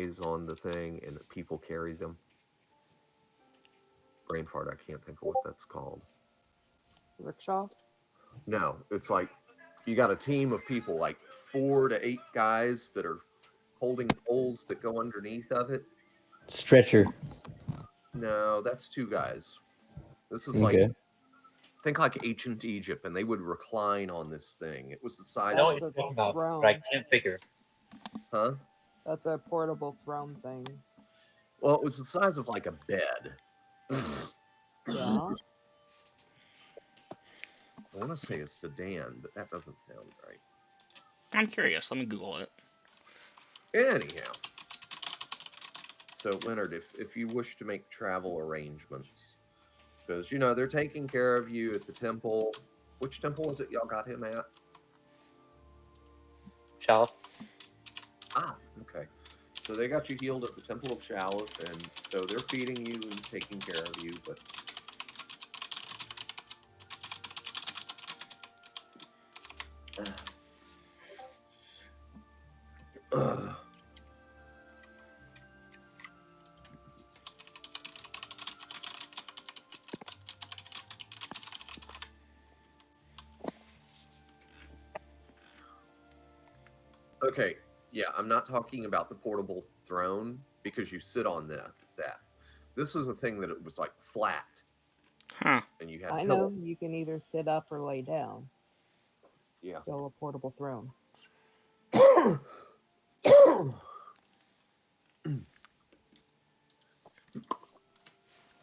is on the thing and people carry them. Brain fart, I can't think of what that's called. Rickshaw. No, it's like you got a team of people, like 4 to 8 guys that are holding poles that go underneath of it. Stretcher. No, that's 2 guys. This is like, Okay. think like ancient Egypt, and they would recline on this thing. It was the I size know of what a, That's you're a talking about, but I throne. can't figure. huh? That's a portable throne thing. Well, it was the size of like a bed. Yeah. I want to say a sedan, but that doesn't sound right. I'm curious. Let me Google it. Anyhow, so Leonard, if you wish to make travel arrangements, because they're taking care of you at the temple. Which temple was it y'all got him at? Shall Ah, okay. So they got you healed at the Temple of Shalif, and so they're feeding you and taking care of you. But okay, yeah, I'm not talking about the portable throne because you sit on that. This is a thing that it was like flat, Huh. and you had I pillows. know you can either sit up or lay down. Yeah. Still a portable throne.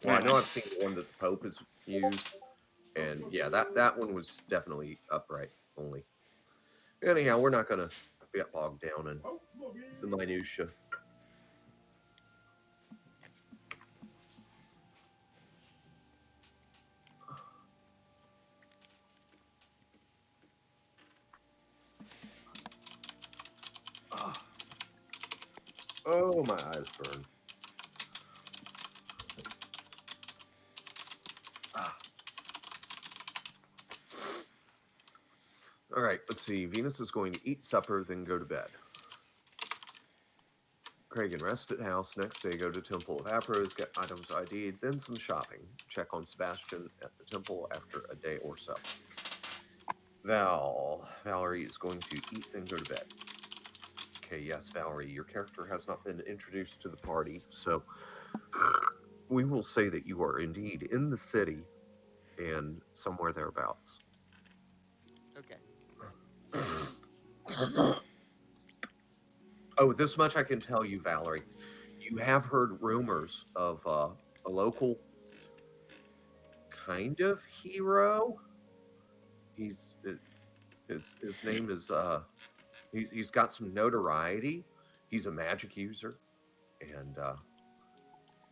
Well, I know I've seen the one that the Pope has used, and yeah, that one was definitely upright only. Anyhow, we're not gonna get bogged down in the minutia. Ah. Oh, my eyes burn. Ah. All right, let's see. Venus is going to eat supper, then go to bed. Craig and rest at house. Next day, go to Temple of Apros, get items ID'd, then some shopping. Check on Sebastian at the temple after a day or so. Valerie is going to eat, then go to bed. Okay, yes, Valerie, your character has not been introduced to the party, so we will say that you are indeed in the city and somewhere thereabouts. Okay. Oh, this much I can tell you, Valerie. You have heard rumors of a local kind of hero. He's his name is he's got some notoriety. He's a magic user, and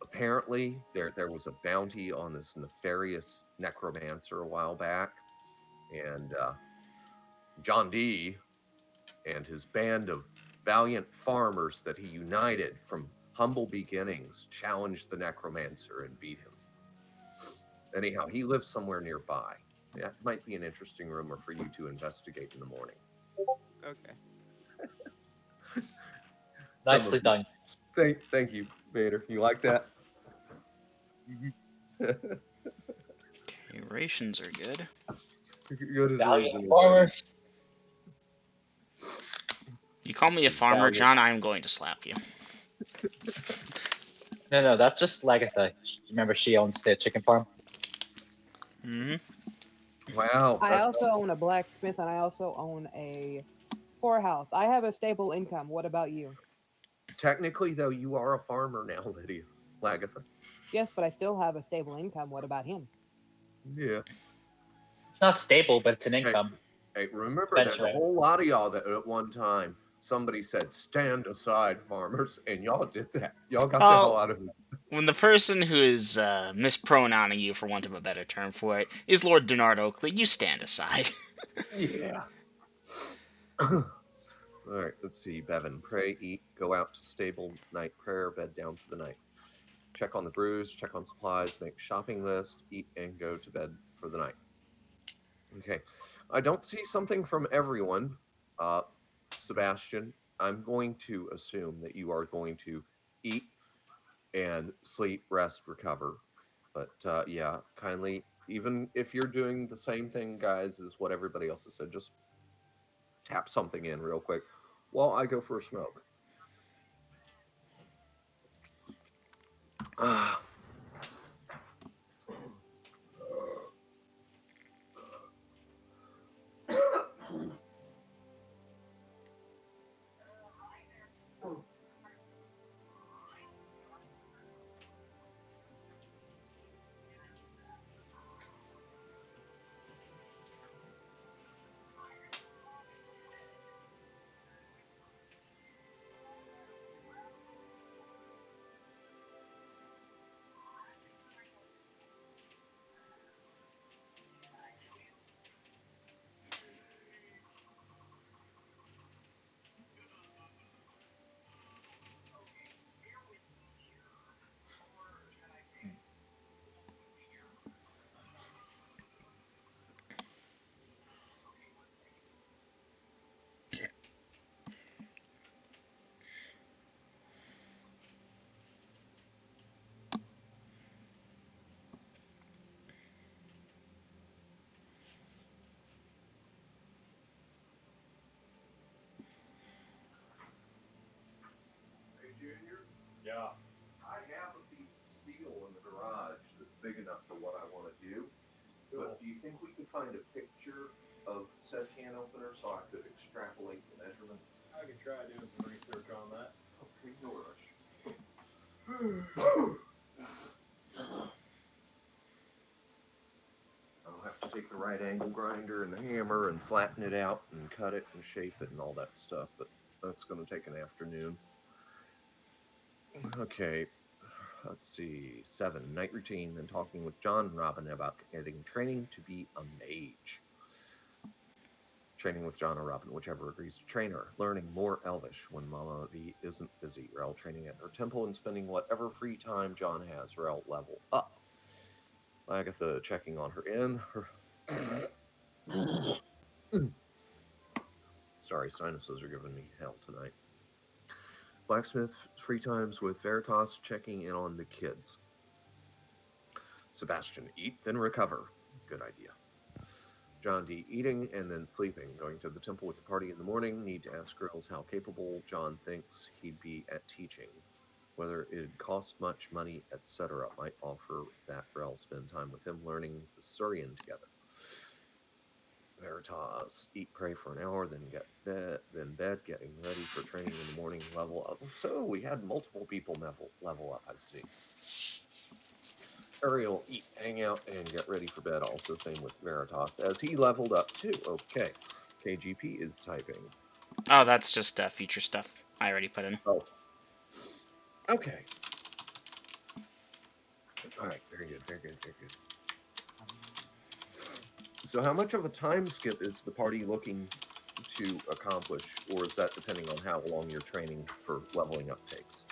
apparently there was a bounty on this nefarious necromancer a while back, and John D and his band of valiant farmers that he united from humble beginnings challenged the necromancer and beat him. Anyhow, he lives somewhere nearby. That might be an interesting rumor for you to investigate in the morning. Okay. nicely done. Thank you, Vader. You like that? Okay, rations are good. Good as Valiant reasonable. farmers. You call me a farmer, Valiant. John, I'm going to slap you. No, that's just Lagatha. Remember, she owns the chicken farm. Hmm. Wow. I also own a blacksmith and I also own a whorehouse. I have a stable income. What about you? Technically, though, you are a farmer now, Lydia. Lagatha. Yes, but I still have a stable income. What about him? Yeah. It's not stable, but it's an Hey, income. hey, remember, there's a Venture. whole lot of y'all that at one time somebody said, "Stand aside, farmers," and y'all did that. Y'all got the hell Oh, out of it. when the person who is mispronouncing you, for want of a better term for it, is Lord Denard Oakley, you stand aside. Yeah. All right, let's see. Bevan, pray, eat, go out to stable, night prayer, bed down for the night. Check on the brews, check on supplies, make shopping list, eat, and go to bed for the night. Okay. I don't see something from everyone. Sebastian, I'm going to assume that you are going to eat and sleep, rest, recover. But yeah, kindly, even if you're doing the same thing, guys, as what everybody else has said, just tap something in real quick while I go for a smoke. Ah. Hey, Junior. Yeah. I have a piece of steel in the garage that's big enough for what I want to do. But do you think we could find a picture of said can opener so I could extrapolate the measurements? I could try doing some research on that. Okay, no rush. I'll have to take the right angle grinder and the hammer and flatten it out and cut it and shape it and all that stuff, but that's going to take an afternoon. Okay, let's see. 7, night routine, then talking with John and Robin about getting training to be a mage. Training with John or Robin, whichever agrees to train her. Learning more Elvish when Mama V isn't busy. Rel training at her temple and spending whatever free time John has. Rel level up. Agatha checking on her in. Sorry, sinuses are giving me hell tonight. Blacksmith free times with Veritas checking in on the kids. Sebastian, eat, then recover. Good idea. John D. eating and then sleeping. Going to the temple with the party in the morning. Need to ask girls how capable John thinks he'd be at teaching. Whether it'd cost much money, etc. Might offer that Rel spend time with him learning the Surian together. Veritas, eat, pray for an hour, then bed, getting ready for training in the morning, level up. So we had multiple people level up, I see. Ariel, eat, hang out, and get ready for bed. Also, same with Veritas, as he leveled up too. Okay. KGP is typing. Oh, that's just future stuff I already put in. Oh. Okay. All right. Very good. Very good. Very good. So how much of a time skip is the party looking to accomplish, or is that depending on how long your training for leveling up takes?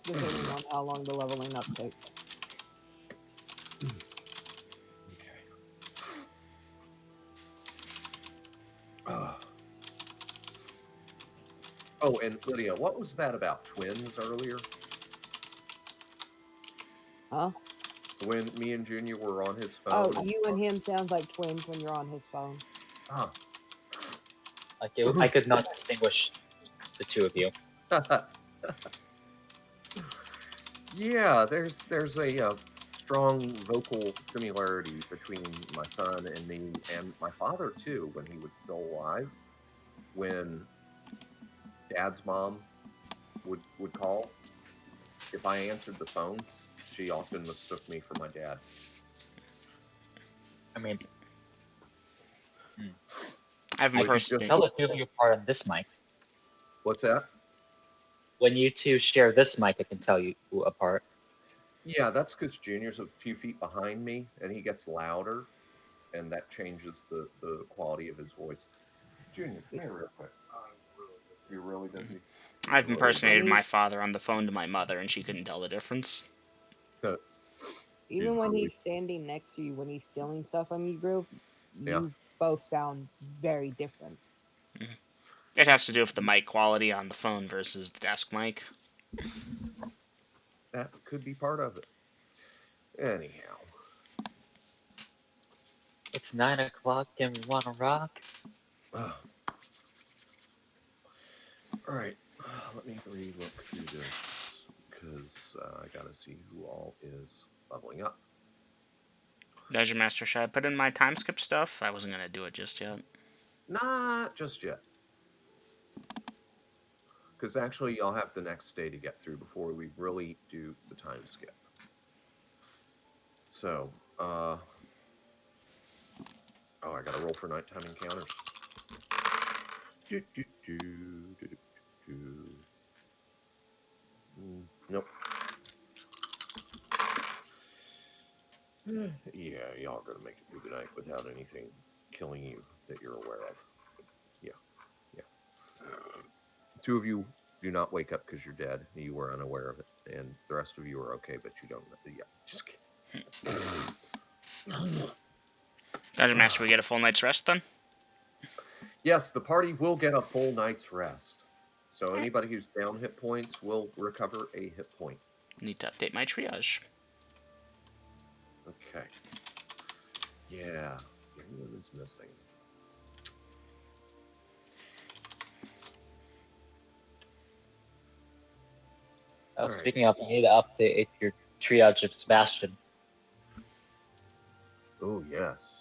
Depending on how long the leveling up takes. Okay. Oh, and Lydia, what was that about twins earlier? Huh? When me and Junior were on his Oh, phone. you and him sounds like twins when you're on his phone. Ah. I could not distinguish the two of you. Yeah, there's a strong vocal similarity between my son and me, and my father too, when he was still alive. When Dad's mom would call, if I answered the phones, she often mistook me for my dad. I mean, I haven't I can personally. tell the two of you apart on this mic. What's that? When you two share this mic, I can tell you apart. Yeah, that's because Junior's a few feet behind me, and he gets louder, and that changes the quality of his voice. Junior, come here real quick. You're really busy. I've impersonated Really? my father on the phone to my mother, and she couldn't tell the difference. Even He's when really- he's standing next to you, when he's stealing stuff from you, Groove, Yeah. you both sound very different. It has to do with the mic quality on the phone versus the desk mic. That could be part of it. Anyhow. It's 9 o'clock and we wanna rock. All right. Let me re-look through this because I gotta see who all is leveling up. Dungeon Master, should I put in my time skip stuff? I wasn't gonna do it just yet. Not just yet. Because actually, y'all have the next day to get through before we really do the time skip. So, oh, I gotta roll for nighttime encounters. Nope. Yeah, y'all gonna make it through the night without anything killing you that you're aware of. Yeah. Two of you do not wake up because you're dead. You were unaware of it, and the rest of you are okay, but you don't. Yeah, just kidding. Dungeon Master, we get a full night's rest then? Yes, the party will get a full night's rest. So anybody who's down hit points will recover a hit point. Need to update my triage. Okay. Yeah, everyone is missing. All right. Speaking of, you need to update your triage of Sebastian. Oh, yes.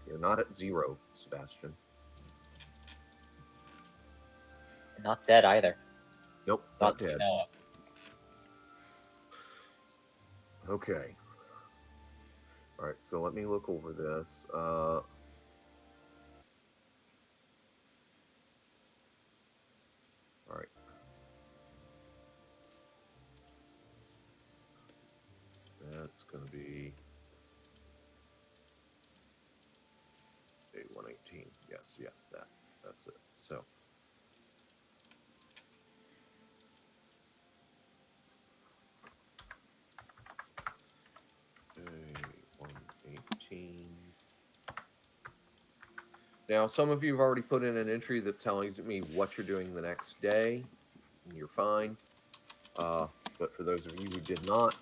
You're not at 0, Sebastian. Not dead either. Nope, not Not dead. Okay. All right, so let me look over this. All right. That's going to be day 118. Yes, that's it. So day 118. Now, some of you have already put in an entry that tells me what you're doing the next day, and you're fine. But for those of you who did not,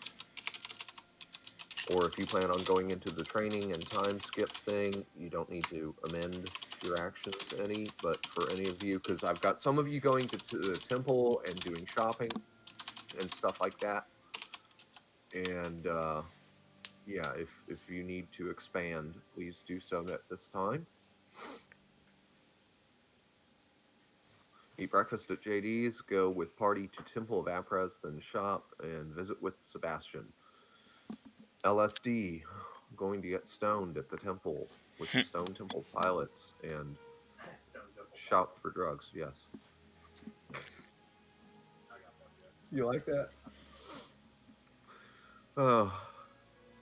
or if you plan on going into the training and time skip thing, you don't need to amend your actions any. But for any of you, because I've got some of you going to the temple and doing shopping and stuff like that. And yeah, if you need to expand, please do so at this time. Eat breakfast at JD's, go with party to Temple of Apres, then shop and visit with Sebastian. LSD, going to get stoned at the temple with the Stone Temple pilots and shop for drugs, yes. You like that? Oh,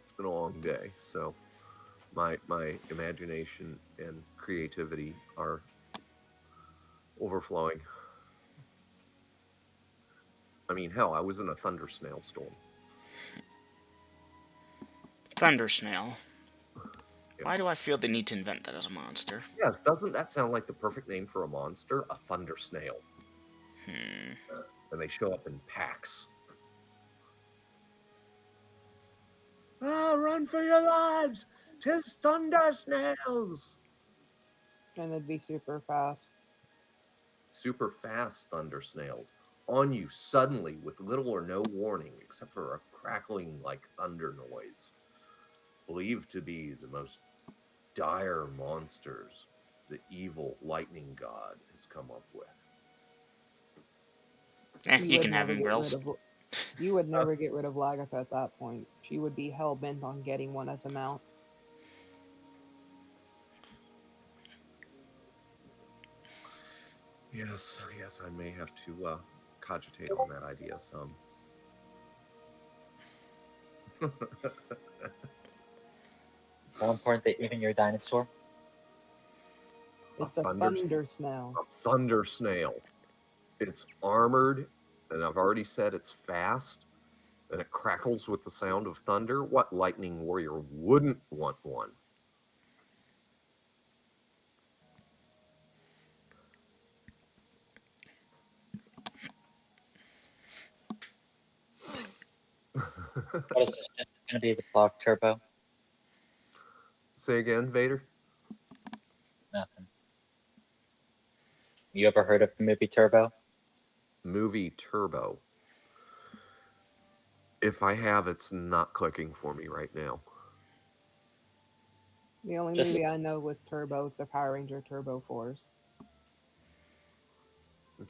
it's been a long day, so my imagination and creativity are overflowing. I mean, hell, I was in a thunder snail storm. Thunder snail. Yes. Why do I feel the need to invent that as a monster? Yes, doesn't that sound like the perfect name for a monster? A thunder snail. And they show up in packs. Ah, run for your lives! 'Tis thunder snails! And they'd be super fast. Super fast thunder snails on you suddenly with little or no warning except for a crackling like thunder noise. Believed to be the most dire monsters the evil lightning god has come up with. You can have him, Grills. You would never get rid of Lagatha at that point. She would be hell-bent on getting one as a mount. Yes, I may have to cogitate on that idea some. More important than even your dinosaur. It's a thunder snail. A thunder snail. It's armored, and I've already said it's fast, and it crackles with the sound of thunder. What lightning warrior wouldn't want one? What is this just gonna be the block turbo? Say again, Vader? Nothing. You ever heard of the movie Turbo? Movie Turbo. If I have, it's not clicking for me right now. The only Just- movie I know with Turbo is the Power Ranger Turbo Force.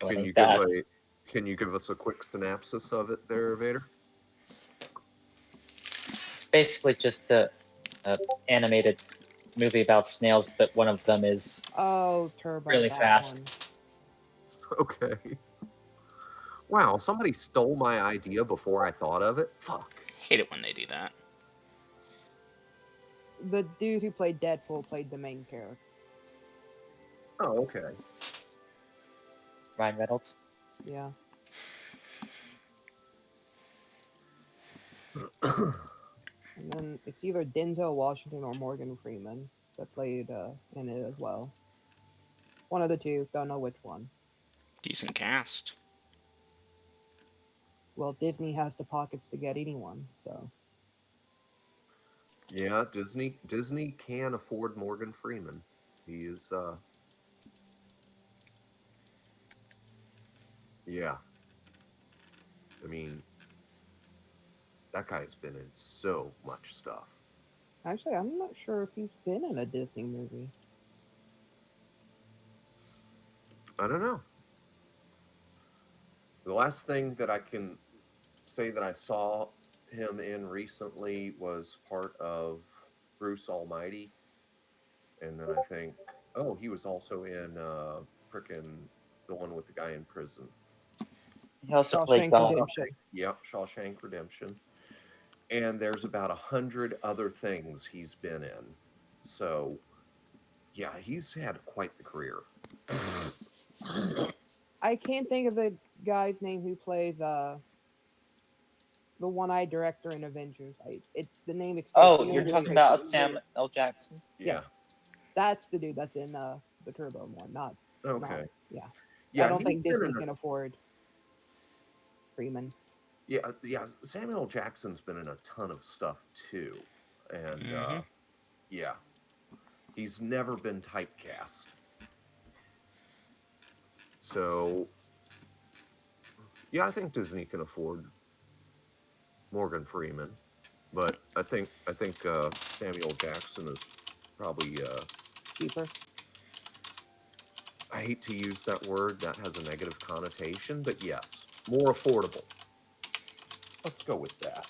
Well, Can you that- give can you give us a quick synopsis of it there, Vader? It's basically just a animated movie about snails, but one of them is Oh, Turbo. Really that fast. one. Okay. Wow, somebody stole my idea before I thought of it. Fuck. Hate it when they do that. The dude who played Deadpool played the main character. Oh, okay. Ryan Reynolds. Yeah. And then it's either Denzel Washington or Morgan Freeman that played in it as well. One of the two, don't know which one. Decent cast. Well, Disney has the pockets to get anyone, so. Yeah, Disney can afford Morgan Freeman. He is yeah. I mean, that guy's been in so much stuff. Actually, I'm not sure if he's been in a Disney movie. I don't know. The last thing that I can say that I saw him in recently was part of Bruce Almighty. And then I think, oh, he was also in frickin' the one with the guy in prison. He also played Shawshank God. Redemption. Yep, Shawshank Redemption. And there's about 100 other things he's been in. So, yeah, he's had quite the career. I can't think of the guy's name who plays the one-eyed director in Avengers. The name escapes Oh, me. you're Only talking way- about Sam L. Jackson. Yeah. That's the dude that's in the Turbo one, not. Okay. Yeah. Yeah, I don't he's think been Disney in a- can afford Freeman. Yeah. Samuel Jackson's been in a ton of stuff too, and Mhm. yeah, he's never been typecast. So, yeah, I think Disney can afford Morgan Freeman, but I think Samuel Jackson is probably. Cheaper. I hate to use that word; that has a negative connotation, but yes, more affordable. Let's go with that.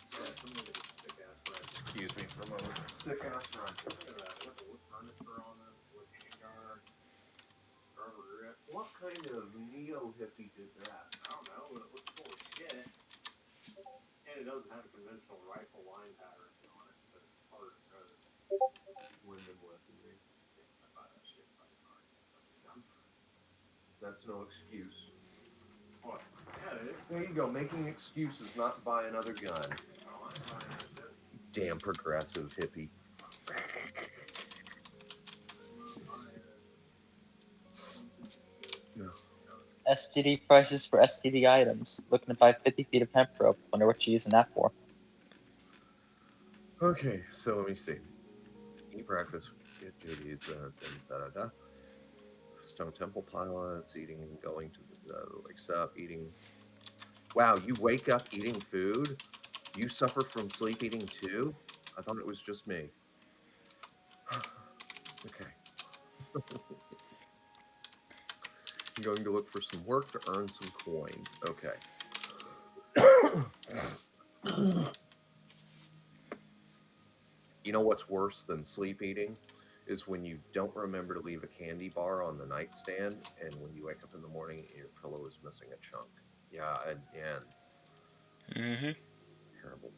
Somebody with a sick ass friend. Excuse me for a moment. Sick ass run. Look at that. Look at the wood furniture on it. Wood handguard. Rubber grip. What kind of neo hippie did that? I don't know, but it looks cool as shit. And it doesn't have a conventional rifle line pattern on it, so it's harder to notice. Wyndham weaponry. Yeah, I buy that shit by the car. Something else. That's no excuse. What? Yeah, it is. There you go, making excuses not to buy another gun. Oh, I'm buying that shit. Damn progressive hippie. STD prices for STD items. Looking to buy 50 feet of hemp rope. Wonder what you're using that for. Okay, so let me see. Eat breakfast, get duties, da. Stone Temple pilots, eating and going to the wakes up, eating. Wow, you wake up eating food? You suffer from sleep eating too? I thought it was just me. Okay. I'm going to look for some work to earn some coin. Okay. You know what's worse than sleep eating? Is when you don't remember to leave a candy bar on the nightstand, and when you wake up in the morning, your pillow is missing a chunk. Yeah, and Mhm. terrible.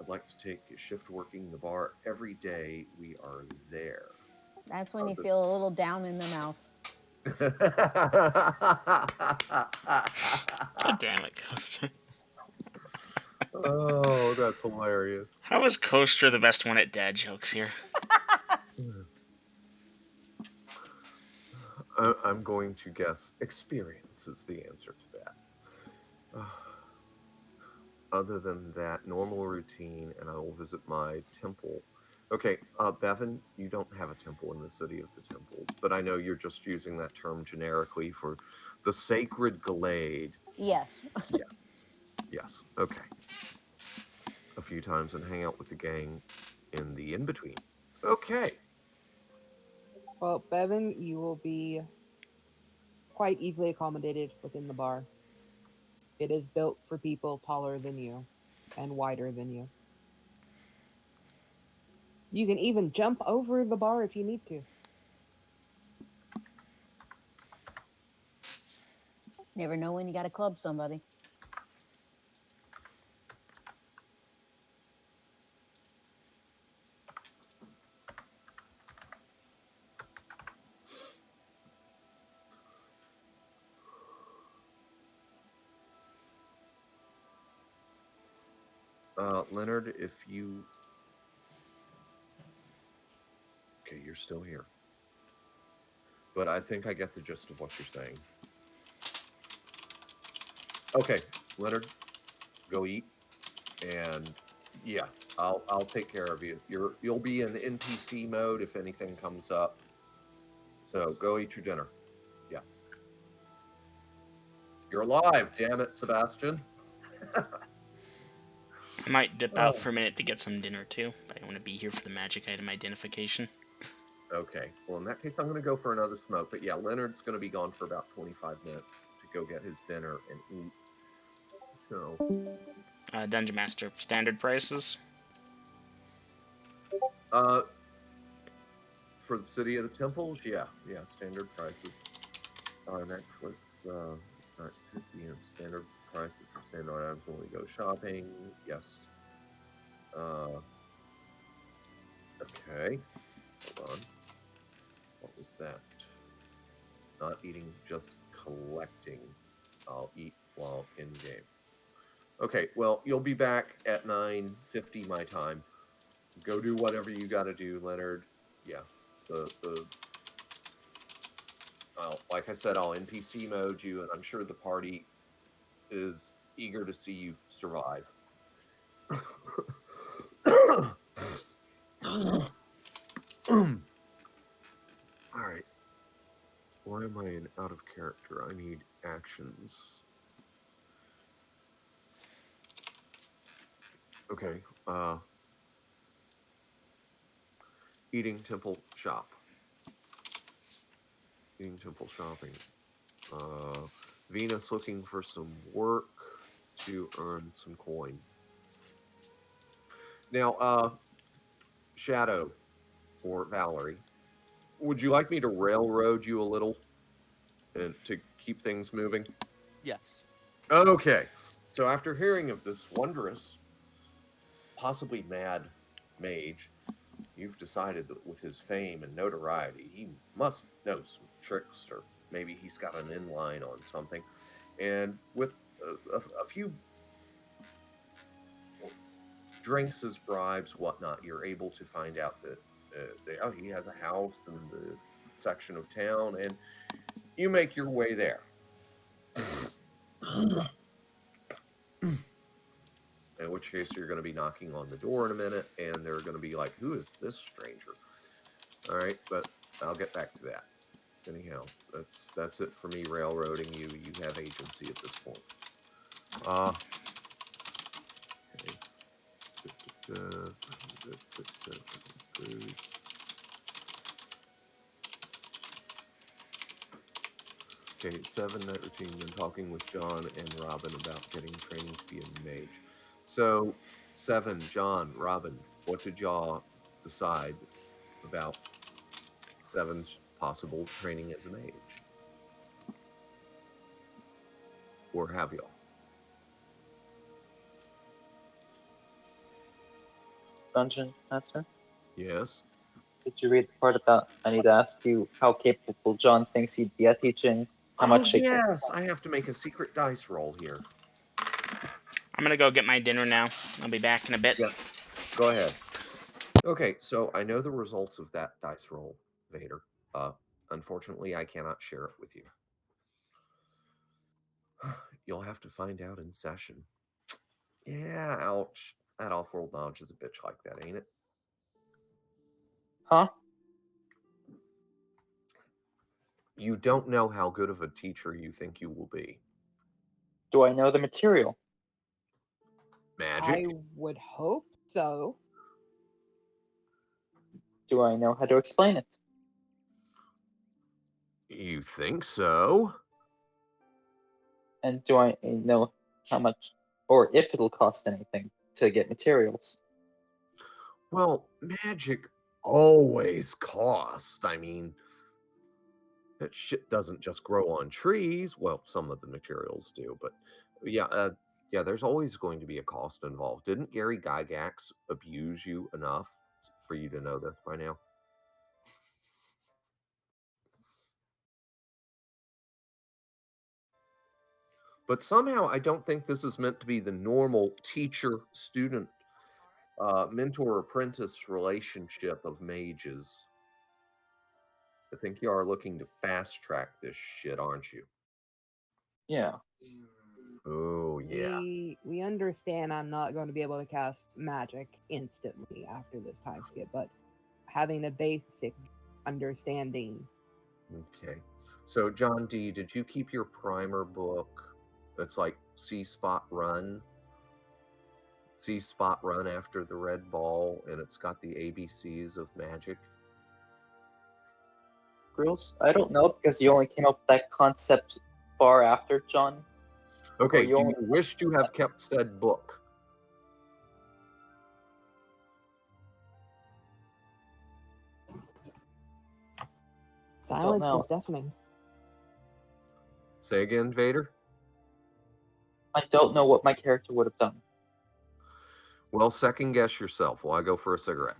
I'd like to take a shift working the bar every day. We are there. That's when you but- feel a little down in the mouth. God damn it, Coaster. Oh, that's hilarious. How is Coaster the best one at dad jokes here? I'm going to guess experience is the answer to that. other than that, normal routine, and I will visit my temple. Okay, Bevan, you don't have a temple in the City of the Temples, but I know you're just using that term generically for the sacred glade. Yes. Yes. Yes. Okay. A few times and hang out with the gang in the in between. Okay. Well, Bevan, you will be quite easily accommodated within the bar. It is built for people taller than you and wider than you. You can even jump over the bar if you need to. Never know when you got to club somebody. Leonard, if you. Okay, you're still here. But I think I get the gist of what you're saying. Okay, Leonard, go eat, and yeah, I'll take care of you. You'll be in NPC mode if anything comes up. So go eat your dinner. Yes. You're alive, damn it, Sebastian. I might dip out for a minute to get some dinner too, but I want to be here for the magic item identification. Okay. Well, in that case, I'm going to go for another smoke. But yeah, Leonard's going to be gone for about 25 minutes to go get his dinner and eat. So, Dungeon Master, standard prices. for the City of the Temples, yeah, standard prices. Netflix, at 2 p.m. Standard prices for standard items when we go shopping. Yes. Okay. Hold on. What was that? Not eating, just collecting. I'll eat while in game. Okay, well, you'll be back at 9:50 my time. Go do whatever you got to do, Leonard. Yeah, well, like I said, I'll NPC mode you, and I'm sure the party is eager to see you survive. All right. Why am I out of character? I need actions. Okay. Eating temple shop. Eating temple shopping. Venus looking for some work to earn some coin. Now, Shadow or Valerie, would you like me to railroad you a little and to keep things moving? Yes. Okay. So after hearing of this wondrous, possibly mad mage, you've decided that with his fame and notoriety, he must know some tricks, or maybe he's got an inline on something. And with a few drinks as bribes, whatnot, you're able to find out that he has a house in the section of town, and you make your way there. In which case, you're going to be knocking on the door in a minute, and they're going to be like, "Who is this stranger?" All right, but I'll get back to that. Anyhow, that's it for me railroading you. You have agency at this point. Okay. Okay, 7 night routine. Been talking with John and Robin about getting training to be a mage. So, 7, John, Robin, what did y'all decide about 7's possible training as a mage? Or have y'all? Dungeon Master, Yes. did you read the part about I need to ask you how capable John thinks he'd be at teaching? How much it could yes, I have to make a secret dice roll here. I'm gonna go get my dinner now. I'll be back in a bit. Yeah. Go ahead. Okay, so I know the results of that dice roll, Vader. Unfortunately, I cannot share it with you. You'll have to find out in session. Yeah, ouch. That off-world knowledge is a bitch like that, ain't it? Huh? You don't know how good of a teacher you think you will be. Do I know the material? Magic? I would hope so. Do I know how to explain it? You think so? And do I know how much or if it'll cost anything to get materials? Well, magic always costs. I mean, that shit doesn't just grow on trees. Well, some of the materials do, but yeah, there's always going to be a cost involved. Didn't Gary Gygax abuse you enough for you to know this by now? But somehow I don't think this is meant to be the normal teacher-student, mentor-apprentice relationship of mages. I think you are looking to fast-track this shit, aren't you? Yeah. Oh, yeah. We understand I'm not going to be able to cast magic instantly after this time skip, but having a basic understanding. Okay. So, John D., did you keep your primer book that's like see spot run? See spot run after the red ball, and it's got the ABCs of magic? Grills? I don't know because you only came up with that concept far after John. Okay, you do only- you wish to have kept said book? Silence know. is deafening. Say again, Vader? I don't know what my character would have done. Well, second guess yourself while I go for a cigarette.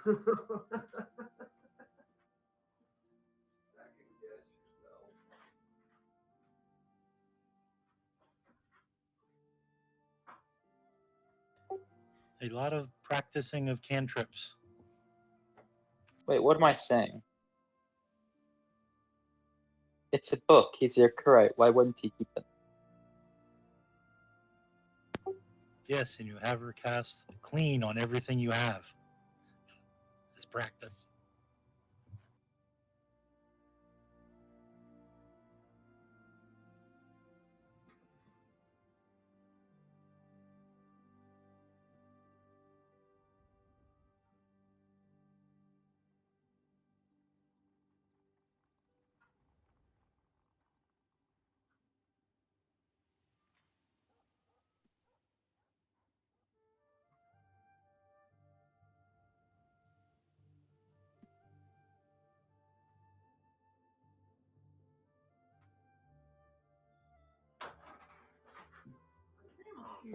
Second guess yourself. A lot of practicing of cantrips. Wait, what am I saying? It's a book. He's your curate. Why wouldn't he keep them? Yes, and you have her cast clean on everything you have. As practice.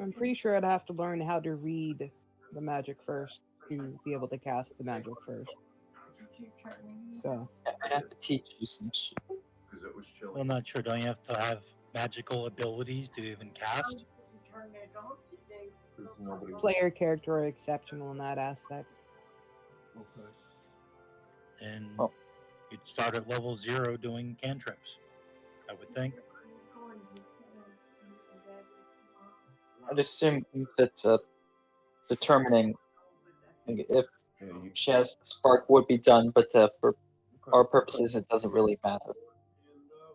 I'm pretty sure I'd have to learn how to read the magic first to be able to cast the magic first. So I have to teach you some shit. Because it was chilly. Well, I'm not sure. Don't you have to have magical abilities to even cast? player character are exceptional in that aspect. Okay. And Oh. you'd start at level 0 doing cantrips, I would think. I'd assume that determining if she has the spark would be done, but for our purposes, it doesn't really matter. And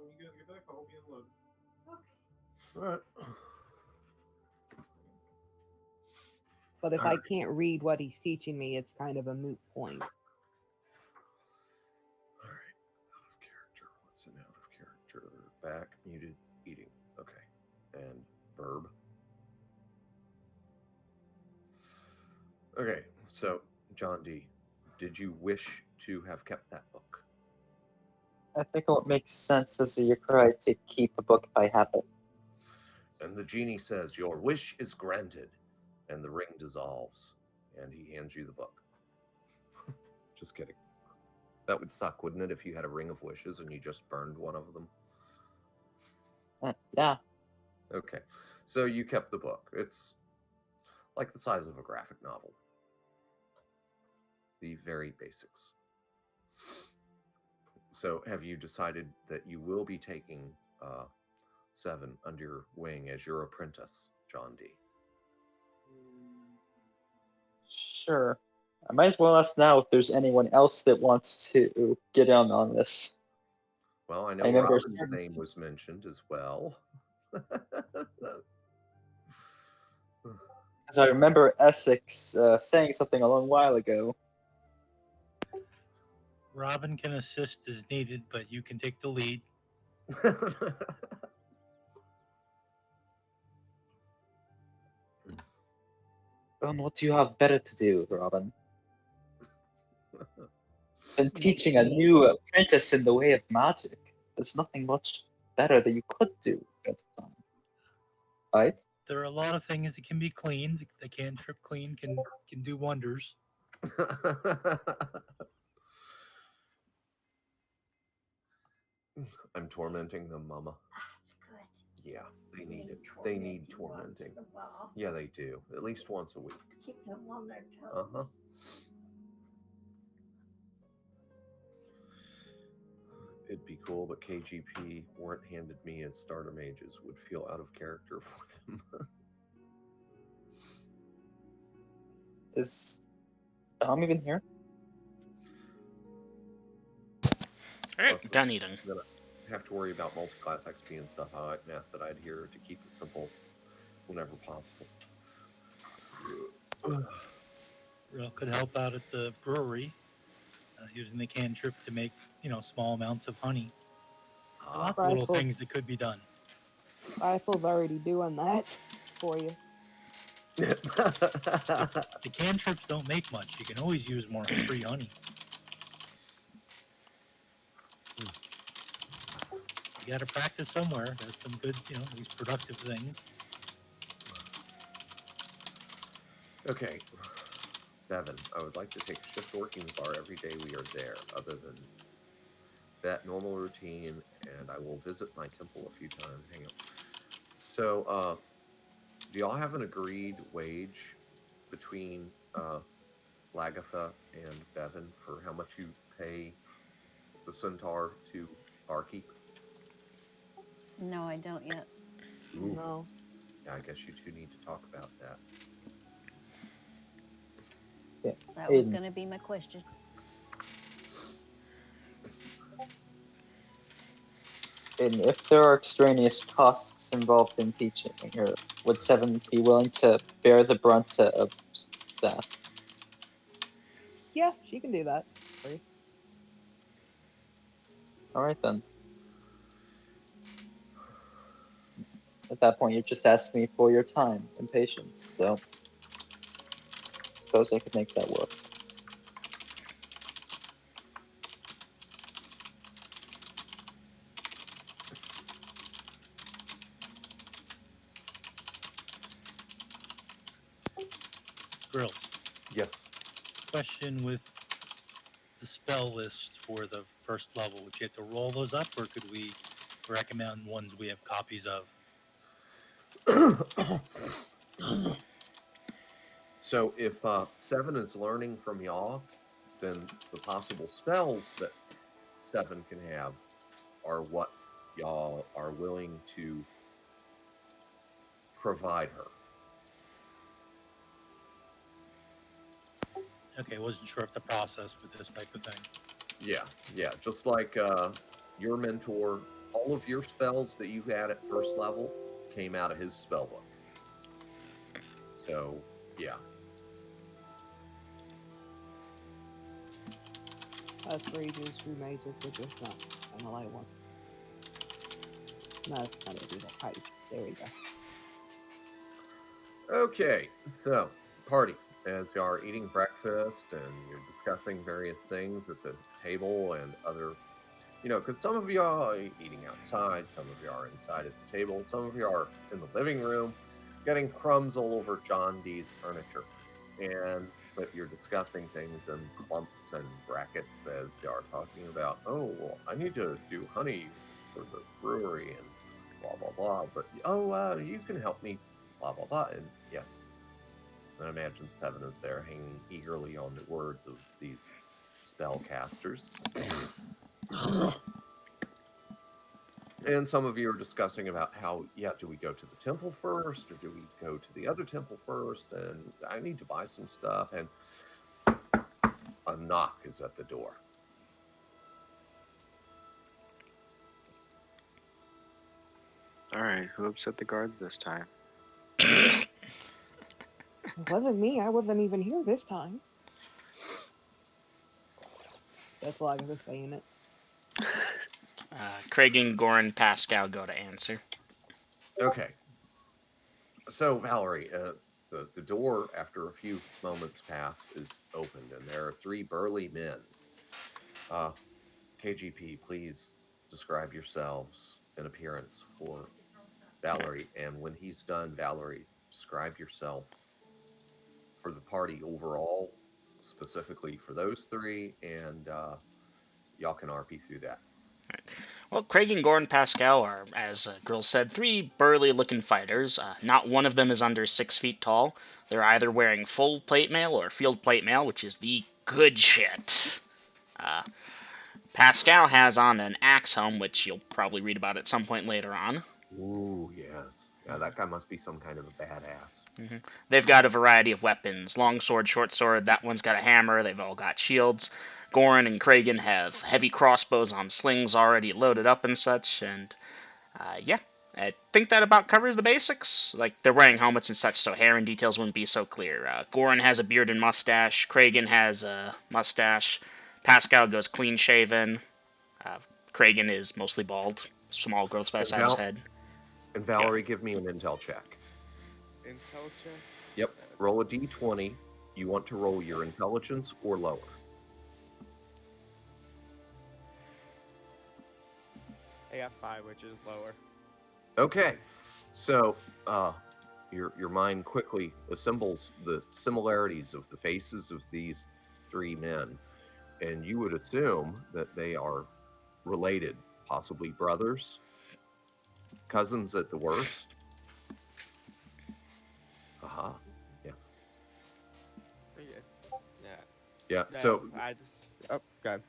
when you guys get back, I'll be unloaded. All right. But if I can't read what he's teaching me, it's kind of a moot point. All right. Out of character. What's an out of character? Back, muted, eating. Okay. And verb. Okay. So, John D., did you wish to have kept that book? I think it would make sense as a Yakurai to keep a book if I have it. And the genie says, "Your wish is granted." And the ring dissolves. And he hands you the book. Just kidding. That would suck, wouldn't it, if you had a ring of wishes and you just burned one of them? Yeah. Okay. So you kept the book. It's like the size of a graphic novel. The very basics. So have you decided that you will be taking Seven under your wing as your apprentice, John D? Sure. I might as well ask now if there's anyone else that wants to get in on this. Well, I I know remember Robin's name was mentioned as well. Because I remember Essex saying something a long while ago. Robin can assist as needed, but you can take the lead. And what do you have better to do, Robin, than Make teaching a me. new apprentice in the way of magic? There's nothing much better that you could do at the time. Right? There are a lot of things that can be cleaned. The cantrip clean can do wonders. I'm tormenting them, Mama. Yeah, they need it. They need tormenting. Yeah, they do. At least once a week. Uh-huh. It'd be cool, but KGP weren't handed me as starter mages. Would feel out of character for them. Is Dom even here? Alright, Plus, done eating. I'm gonna have to worry about multi-class XP and stuff. I like math, but I'd adhere to keep it simple whenever possible. Real could help out at the brewery using the cantrip to make small amounts of honey. Lots of little Rifles. things that could be done. Rifle's already doing that for you. The cantrips don't make much. You can always use more free honey. You got to practice somewhere. That's some good, these productive things. Okay. Bevan, I would like to take a shift working the bar every day we are there, other than that normal routine, and I will visit my temple a few times. Hang on. So, do y'all have an agreed wage between Lagatha and Bevan for how much you pay the centaur to barkeep? No, I don't yet. Oof. No. Yeah, I guess you two need to talk about that. That was Aiden. going to be my question. And if there are extraneous costs involved in teaching, or would Seven be willing to bear the brunt of that? Yeah, she can do that. All right then. At that point, you're just asking me for your time and patience. So, suppose I could make that work. Grills. Yes. Question with the spell list for the first level. Would you have to roll those up, or could we recommend ones we have copies of? So if Seven is learning from y'all, then the possible spells that Seven can have are what y'all are willing to provide her. Okay, wasn't sure if the process with this type of thing. Yeah. Just like your mentor, all of your spells that you had at first level came out of his spell book. So, yeah. That's rages, true mages, but just not on the light one. No, it's not gonna be that height. There we go. Okay, so party. As you are eating breakfast and you're discussing various things at the table and other, because some of you are eating outside, some of you are inside at the table, some of you are in the living room, getting crumbs all over John D's furniture. But you're discussing things in clumps and brackets as you are talking about, oh, well, I need to do honey for the brewery and blah, blah, blah. But, you can help me, blah, blah, blah. And yes, I imagine Seven is there hanging eagerly on the words of these spellcasters. And some of you are discussing about how, yeah, do we go to the temple first or do we go to the other temple first? And I need to buy some stuff. And a knock is at the door. All right, who upset the guards this time? It wasn't me. I wasn't even here this time. That's all I gotta say in it. Craig and Goran Pascal go to answer. Okay. So, Valerie, the door, after a few moments pass, is opened, and there are three burly men. KGP, please describe yourselves in appearance for Valerie. And when he's done, Valerie, describe yourself for the party overall, specifically for those three, and y'all can RP through that. Well, Craig and Goran Pascal are, as Grill said, three burly-looking fighters. Not one of them is under 6 feet tall. They're either wearing full plate mail or field plate mail, which is the good shit. Pascal has on an axe helm, which you'll probably read about at some point later on. Ooh, yes. Yeah, that guy must be some kind of a badass. They've got a variety of weapons. Long sword, short sword, that one's got a hammer, they've all got shields. Goran and Kragan have heavy crossbows on slings already loaded up and such, and yeah. I think that about covers the basics. Like, they're wearing helmets and such, so hair and details wouldn't be so clear. Goran has a beard and mustache. Kragan has a mustache. Pascal goes clean-shaven. Kragan is mostly bald. Small growth by the side of his head. And Valerie, give me an intel check. Intel check? Yep. Roll a d20. You want to roll your intelligence or lower? I got 5, which is lower. Okay. So, your mind quickly assembles the similarities of the faces of these three men, and you would assume that they are related, possibly brothers, cousins at the worst. Aha. Yes. Pretty good. Yeah. Yeah. No, So, I just. Oh, God.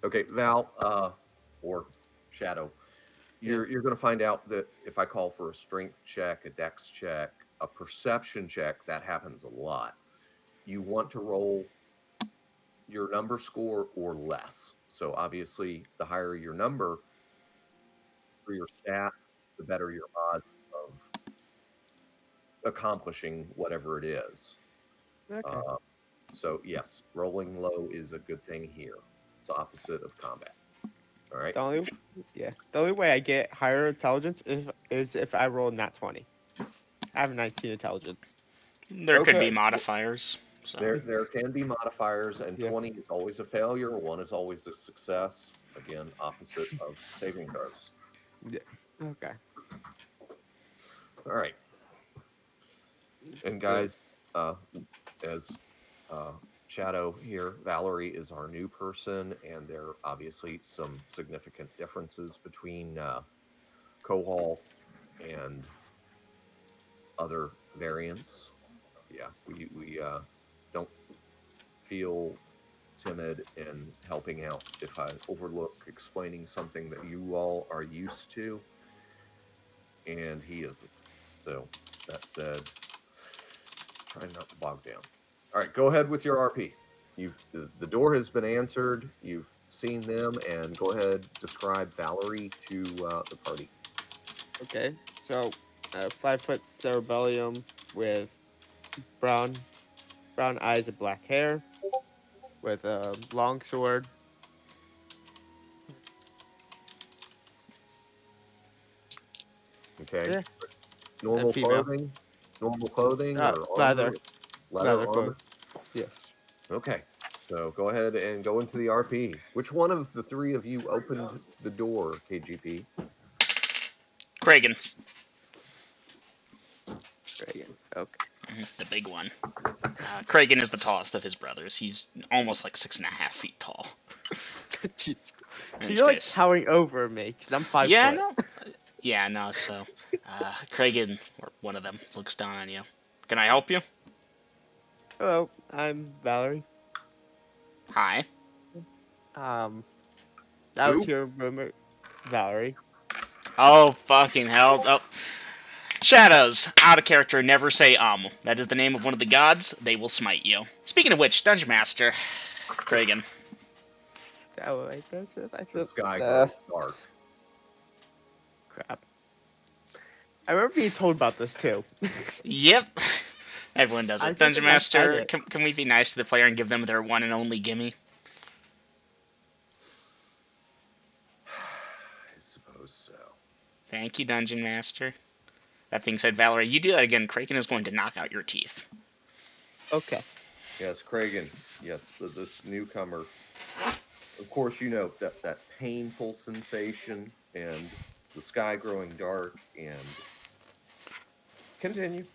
okay, Val, or Shadow, you're going to find out that if I call for a strength check, a dex check, a perception check, that happens a lot. You want to roll your number score or less. So obviously, the higher your number for your stat, the better your odds of accomplishing whatever it is. Okay. So yes, rolling low is a good thing here. It's opposite of combat. All right. The only way I get higher intelligence is if I roll nat 20. I have 19 intelligence. There could be Okay. modifiers. So. There can be modifiers, and Yeah. 20 is always a failure. 1 is always a success. Again, opposite of saving throws. Yeah. Okay. All right. And guys, as Shadow here, Valerie is our new person, and there are obviously some significant differences between Kohal and other variants. Yeah, we don't feel timid in helping out if I overlook explaining something that you all are used to, and he isn't. So that said, try not to bog down. All right, go ahead with your RP. The door has been answered. You've seen them, and go ahead, describe Valerie to the party. Okay. So, 5-foot cerebellum with brown eyes and black hair, with a long sword. Okay. Yeah. Normal female. clothing. Normal clothing or Leather. armor? Leather armor. Clothes. Yes. Okay. So go ahead and go into the RP. Which one of the three of you opened the door, KGP? Kragan. Okay. The big one. Kragan is the tallest of his brothers. He's almost like 6.5 feet tall. Jeez. So you're like towering over me, because I'm 5 Yeah, foot. no. Yeah, no, so Kragan, or one of them, looks down on you. Can I help you? Hello, I'm Valerie. Hi. I was here with Valerie. Oh, fucking hell. Oh. Shadows, out of character, never say That is the name of one of the gods. They will smite you. Speaking of which, Dungeon Master, Kragan. Oh, wait, that's it. I The thought, sky grows dark. crap. I remember being told about this too. Yep. Everyone does I it. think Dungeon I said Master, it. can we be nice to the player and give them their one and only gimme? I suppose so. Thank you, Dungeon Master. That being said, Valerie, you do that again, Kraken is going to knock out your teeth. Okay. Yes, Kragan. Yes, this newcomer. Of course, you know that painful sensation and the sky growing dark and continue.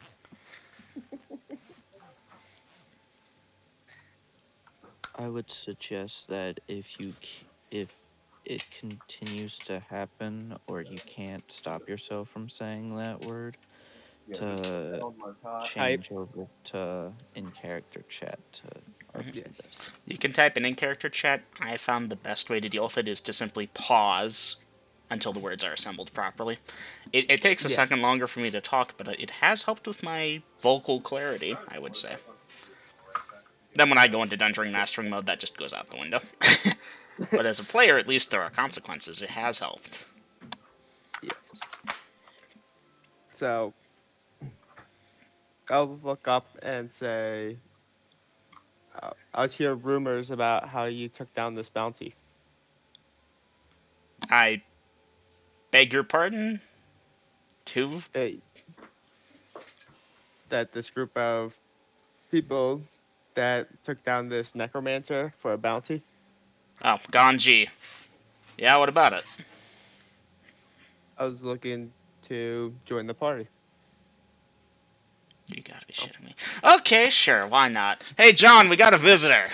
I would suggest that if it continues to happen or you can't stop yourself from saying that word, to change over to in character chat to RP Yes. this. You can type in character chat. I found the best way to deal with it is to simply pause until the words are assembled properly. It takes a Yeah. second longer for me to talk, but it has helped with my vocal clarity, I would say. Then when I go into Dungeon Mastering mode, that just goes out the window. But as a player, at least there are consequences. It has helped. Yes. So I'll look up and say, I was hearing rumors about how you took down this bounty. I beg your pardon? Who? That this group of people that took down this necromancer for a bounty. Oh, Ganji. Yeah, what about it? I was looking to join the party. You gotta be shitting me. Okay, sure, why not? Hey, John, we got a visitor.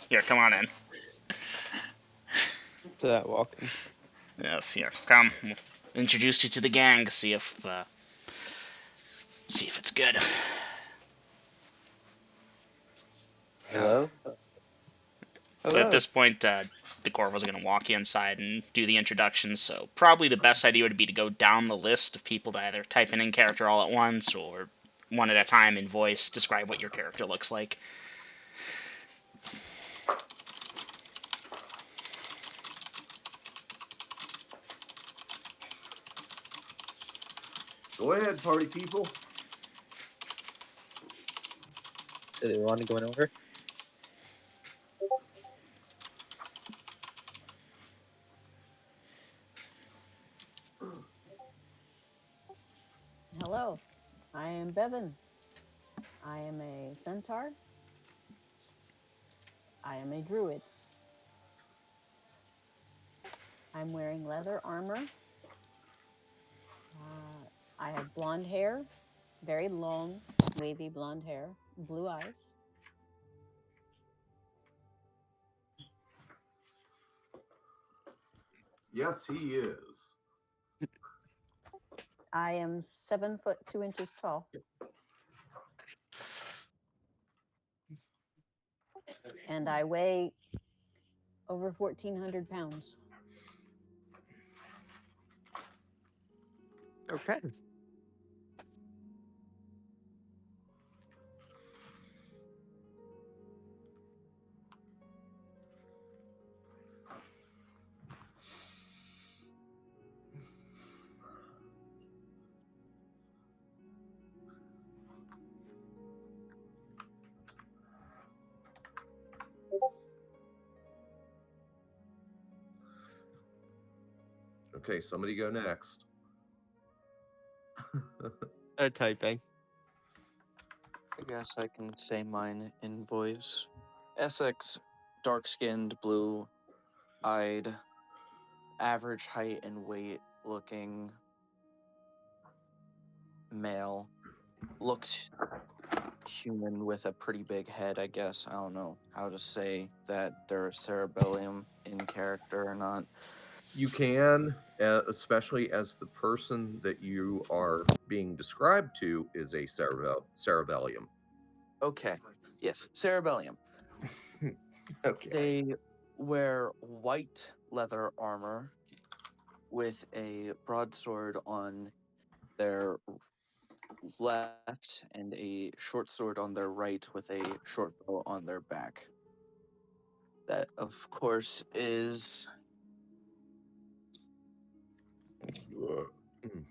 Here, come on in. To that walk-in. Yes, here, come. We'll introduce you to the gang. See if it's good. Hello? So at Hello. this point, Decor was gonna walk you inside and do the introduction. So probably the best idea would be to go down the list of people to either type in character all at once or one at a time in voice. Describe what your character looks like. Go ahead, party people. So they want to go in order. Hello, I am Bevan. I am a centaur. I am a druid. I'm wearing leather armor. I have blonde hair, very long, wavy blonde hair, blue eyes. Yes, he is. I am 7 foot 2 inches tall. And I weigh over 1,400 pounds. Okay. Okay, somebody go next. They're typing. I guess I can say mine in voice. Essex, dark-skinned, blue-eyed, average height and weight looking male. Looks human with a pretty big head, I guess. I don't know how to say that they're cerebellum in character or not. You can, especially as the person that you are being described to is a cerebellum. Okay. Yes, cerebellum. Okay. They wear white leather armor, with a broadsword on their left and a short sword on their right with a short bow on their back. That, of course, is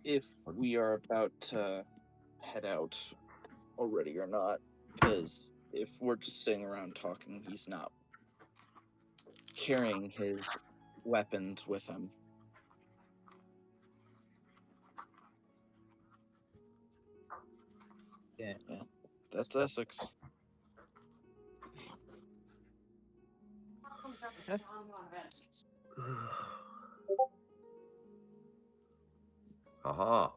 if we are about to head out already or not. Because if we're just sitting around talking, he's not carrying his weapons with him. Yeah. That's Essex. Haha.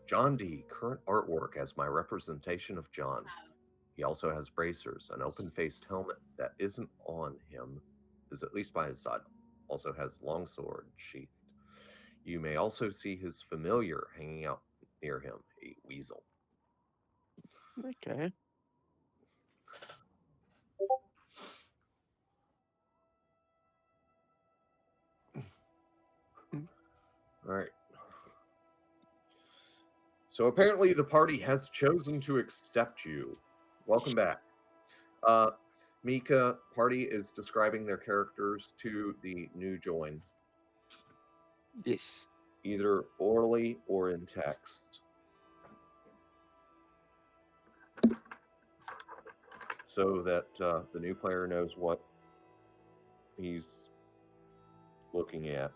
John D. Current artwork as my representation of John. He also has bracers, an open-faced helmet that isn't on him, is at least by his side. Also has longsword sheathed. You may also see his familiar hanging out near him, a weasel. Okay. All right. So apparently the party has chosen to accept you. Welcome back. Mika, party is describing their characters to the new join, Yes. either orally or in text. So that the new player knows what he's looking at.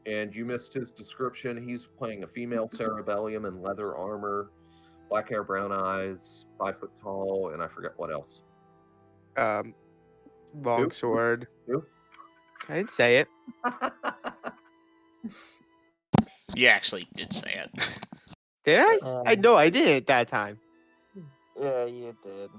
And you missed his description. He's playing a female cerebellum in leather armor, black hair, brown eyes, 5 foot tall, and I forget what else. Longsword. Who? I didn't say it. You actually did say it. Did I? I know I did at that time. Yeah, you did.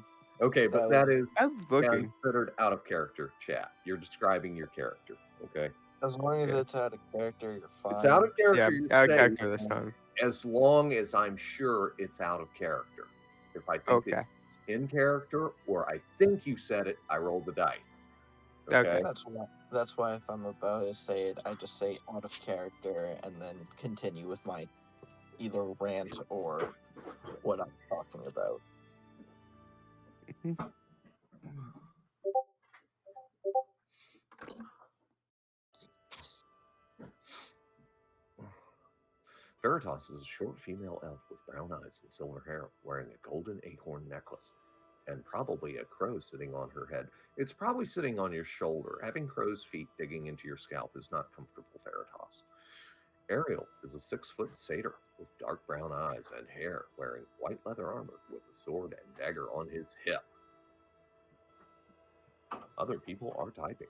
Okay, but that is I was looking. considered out of character, chat. You're describing your character, okay? As long as Yeah. it's out of character, you're fine. It's out of character. Yeah, you're out of saying, character this time. as long as I'm sure it's out of character. If I think Okay. it's in character or I think you said it, I roll the dice. Okay. That's why if I'm about to say it, I just say out of character and then continue with my either rant or what I'm talking about. Veritas is a short female elf with brown eyes and silver hair, wearing a golden acorn necklace, and probably a crow sitting on her head. It's probably sitting on your shoulder. Having crow's feet digging into your scalp is not comfortable, Veritas. Ariel is a 6-foot satyr with dark brown eyes and hair, wearing white leather armor with a sword and dagger on his hip. Other people are typing.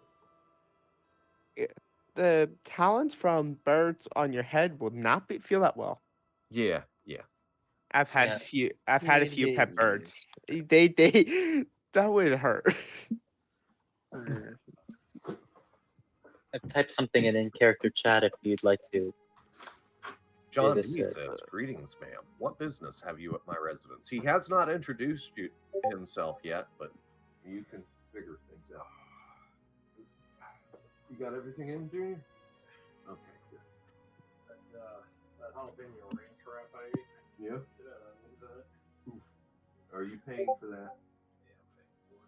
The talons from birds on your head will not feel that well. Yeah. I've had Yeah. a few pet birds. They that would hurt. I've typed something in character chat if you'd like to. John this D says, "Greetings, ma'am. What business have you at my residence?" He has not introduced himself yet, but you can figure things out. You got everything in, Junior? Okay, good. That jalapeno ranch wrap I ate. Yeah. Yeah, that was it. Oof. Are you paying for that? Yeah, I'm paying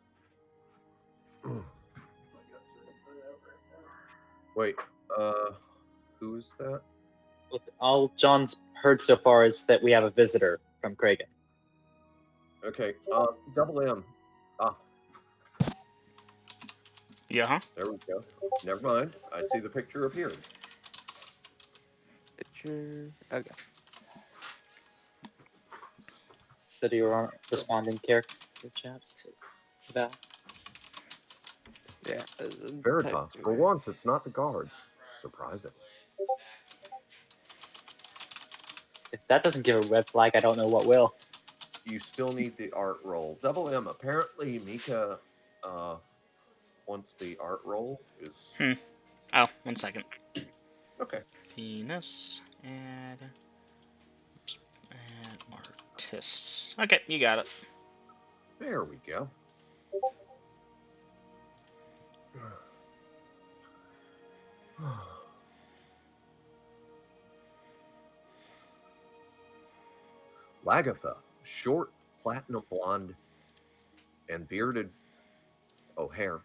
for it. My guts are inside out right now. Wait. Who is that? All John's heard so far is that we have a visitor from Kragan. Okay. Double M. Yeah, huh? There we go. Never mind. I see the picture appearing. Picture. Okay. So do you want to respond in character chat to that? Yeah. Veritas. For once, it's not the guards. Surprising. If that doesn't give a red flag, I don't know what will. You still need the art roll. Double M. Apparently, Mika wants the art roll. Is Oh, 1 second. okay. Penis and artists. Okay, you got it. There we go. Lagatha, short, platinum blonde and bearded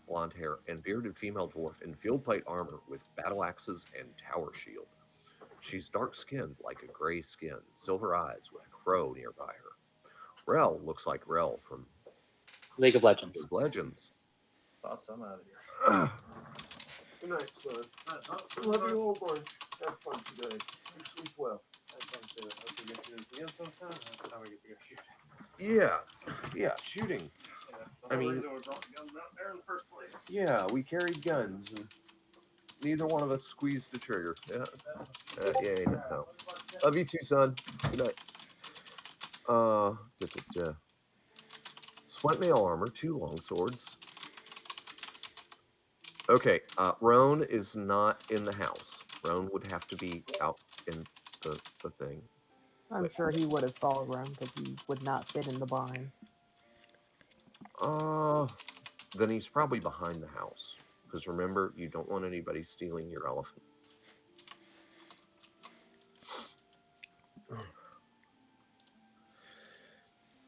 blonde hair, and bearded female dwarf in field plate armor with battle axes and tower shield. She's dark-skinned like a gray skin, silver eyes with a crow nearby her. Rel looks like Rel from League of Legends. League of Legends. Thoughts, I'm out of here. Good night, son. Love you, old bunch. Have fun today. You sleep well. Have fun, Sarah. Hope we get to do this again sometime. That's how we get to go shoot. Yeah, shooting. I mean, we brought the guns out there in the first place. Yeah, we carried guns, and neither one of us squeezed the trigger. Yeah, no. Love you too, son. Good night. Sweat mail armor, 2 long swords. Okay, Roan is not in the house. Roan would have to be out in the thing. I'm sure he would have saw Rome because he would not fit in the barn. Then he's probably behind the house. Because remember, you don't want anybody stealing your elephant.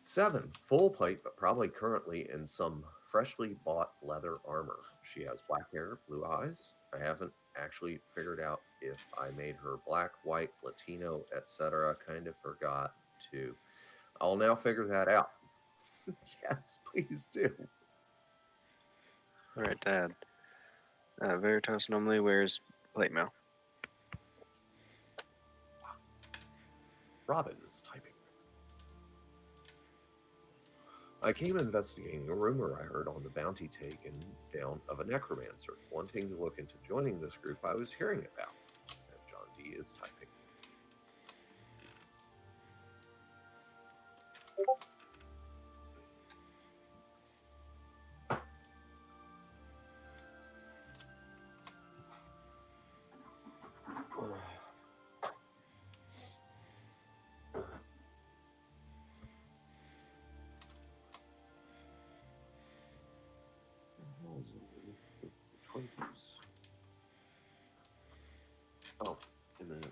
Seven, full plate, but probably currently in some freshly bought leather armor. She has black hair, blue eyes. I haven't actually figured out if I made her black, white, Latino, etc. Kind of forgot to. I'll now figure that out. Yes, please do. All right, Dad. Veritas normally wears plate mail. Robin is typing. I came investigating a rumor I heard on the bounty taken down of a necromancer, wanting to look into joining this group I was hearing about. And John D is typing. Oh, M&M's.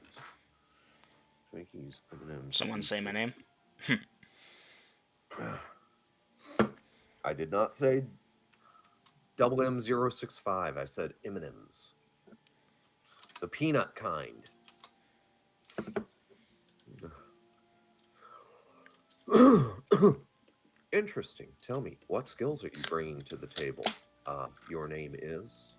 Twinkies, M&M's. Someone say my name. I did not say double M065. I said M&M's. The peanut kind. Interesting. Tell me, what skills are you bringing to the table? Your name is?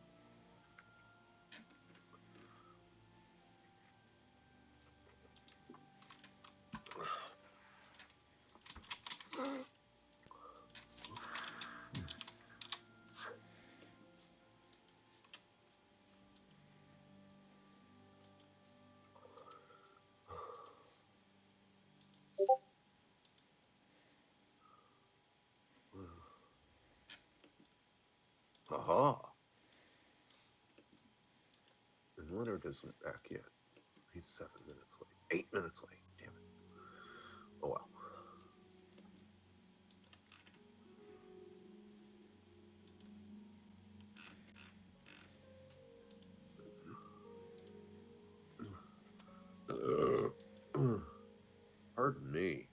Aha. And Leonard isn't back yet. He's 7 minutes late. 8 minutes late. Damn it. Oh well. Pardon me.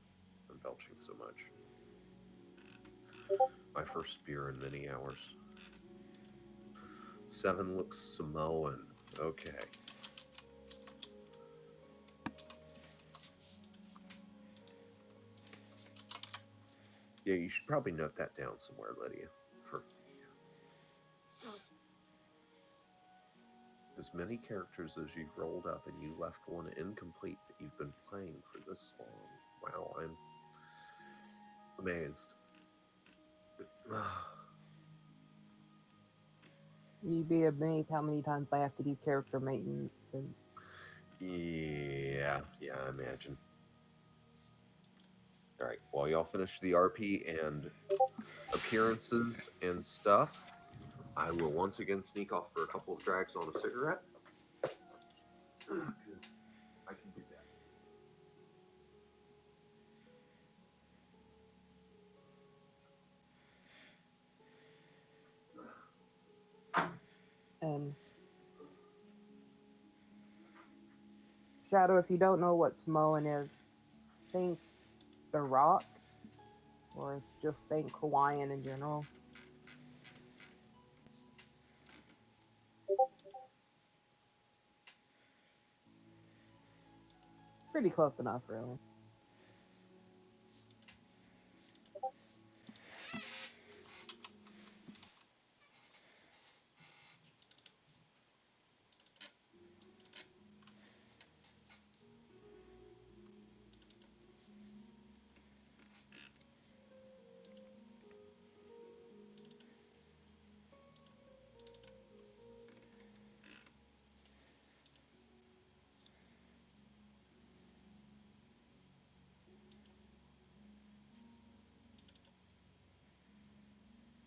I'm belching so much. My first beer in many hours. 7 looks Samoan. Okay. Yeah, you should probably note that down somewhere, Lydia. For as many characters as you've rolled up and you left one incomplete that you've been playing for this long. Wow, I'm amazed. You'd be amazed how many times I have to do character maintenance. And Yeah, I imagine. All right, while y'all finish the RP and appearances and stuff, I will once again sneak off for a couple of drags on a cigarette. Because I can do that. and Shadow, if you don't know what Samoan is, think The Rock, or just think Hawaiian in general. Pretty close enough, really.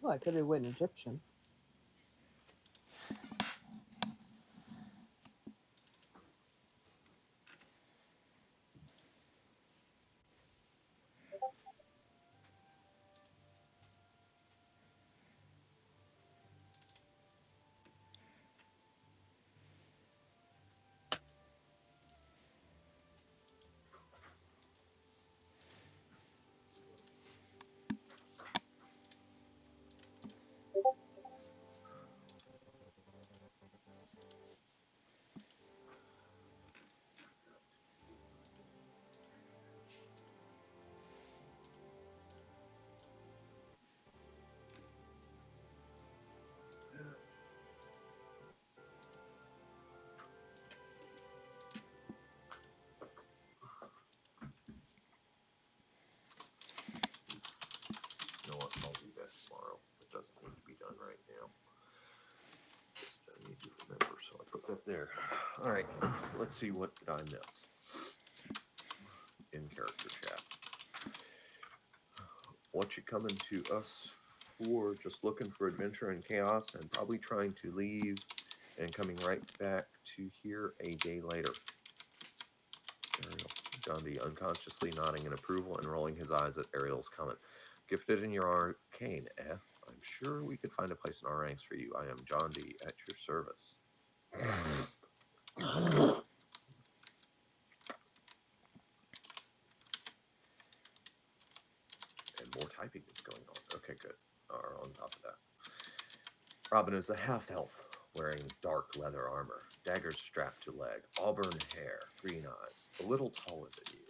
Well, I could have went Egyptian. You know what? I'll do that tomorrow. It doesn't need to be done right now. Just I need to remember, so I put that there. All right, let's see, what did I miss in character chat? What you coming to us for? Just looking for adventure and chaos, and probably trying to leave and coming right back to here a day later. Ariel. John D. unconsciously nodding in approval and rolling his eyes at Ariel's comment. Gifted in your arcane, eh? I'm sure we could find a place in our ranks for you. I am John D. at your service. And more typing is going on. Okay, good. Are on top of that. Robin is a half-elf, wearing dark leather armor, daggers strapped to leg, auburn hair, green eyes, a little taller than you.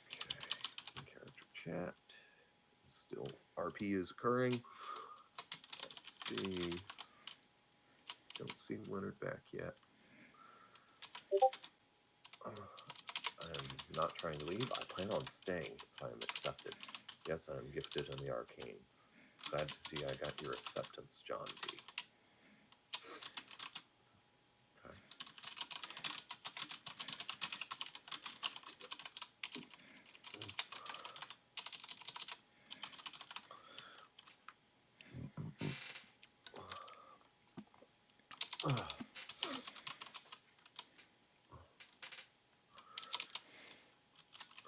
Okay, character chat. Still, RP is occurring. Let's see. Don't see Leonard back yet. I'm not trying to leave. I plan on staying if I am accepted. Yes, I am gifted in the arcane. Glad to see I got your acceptance, John D. Okay.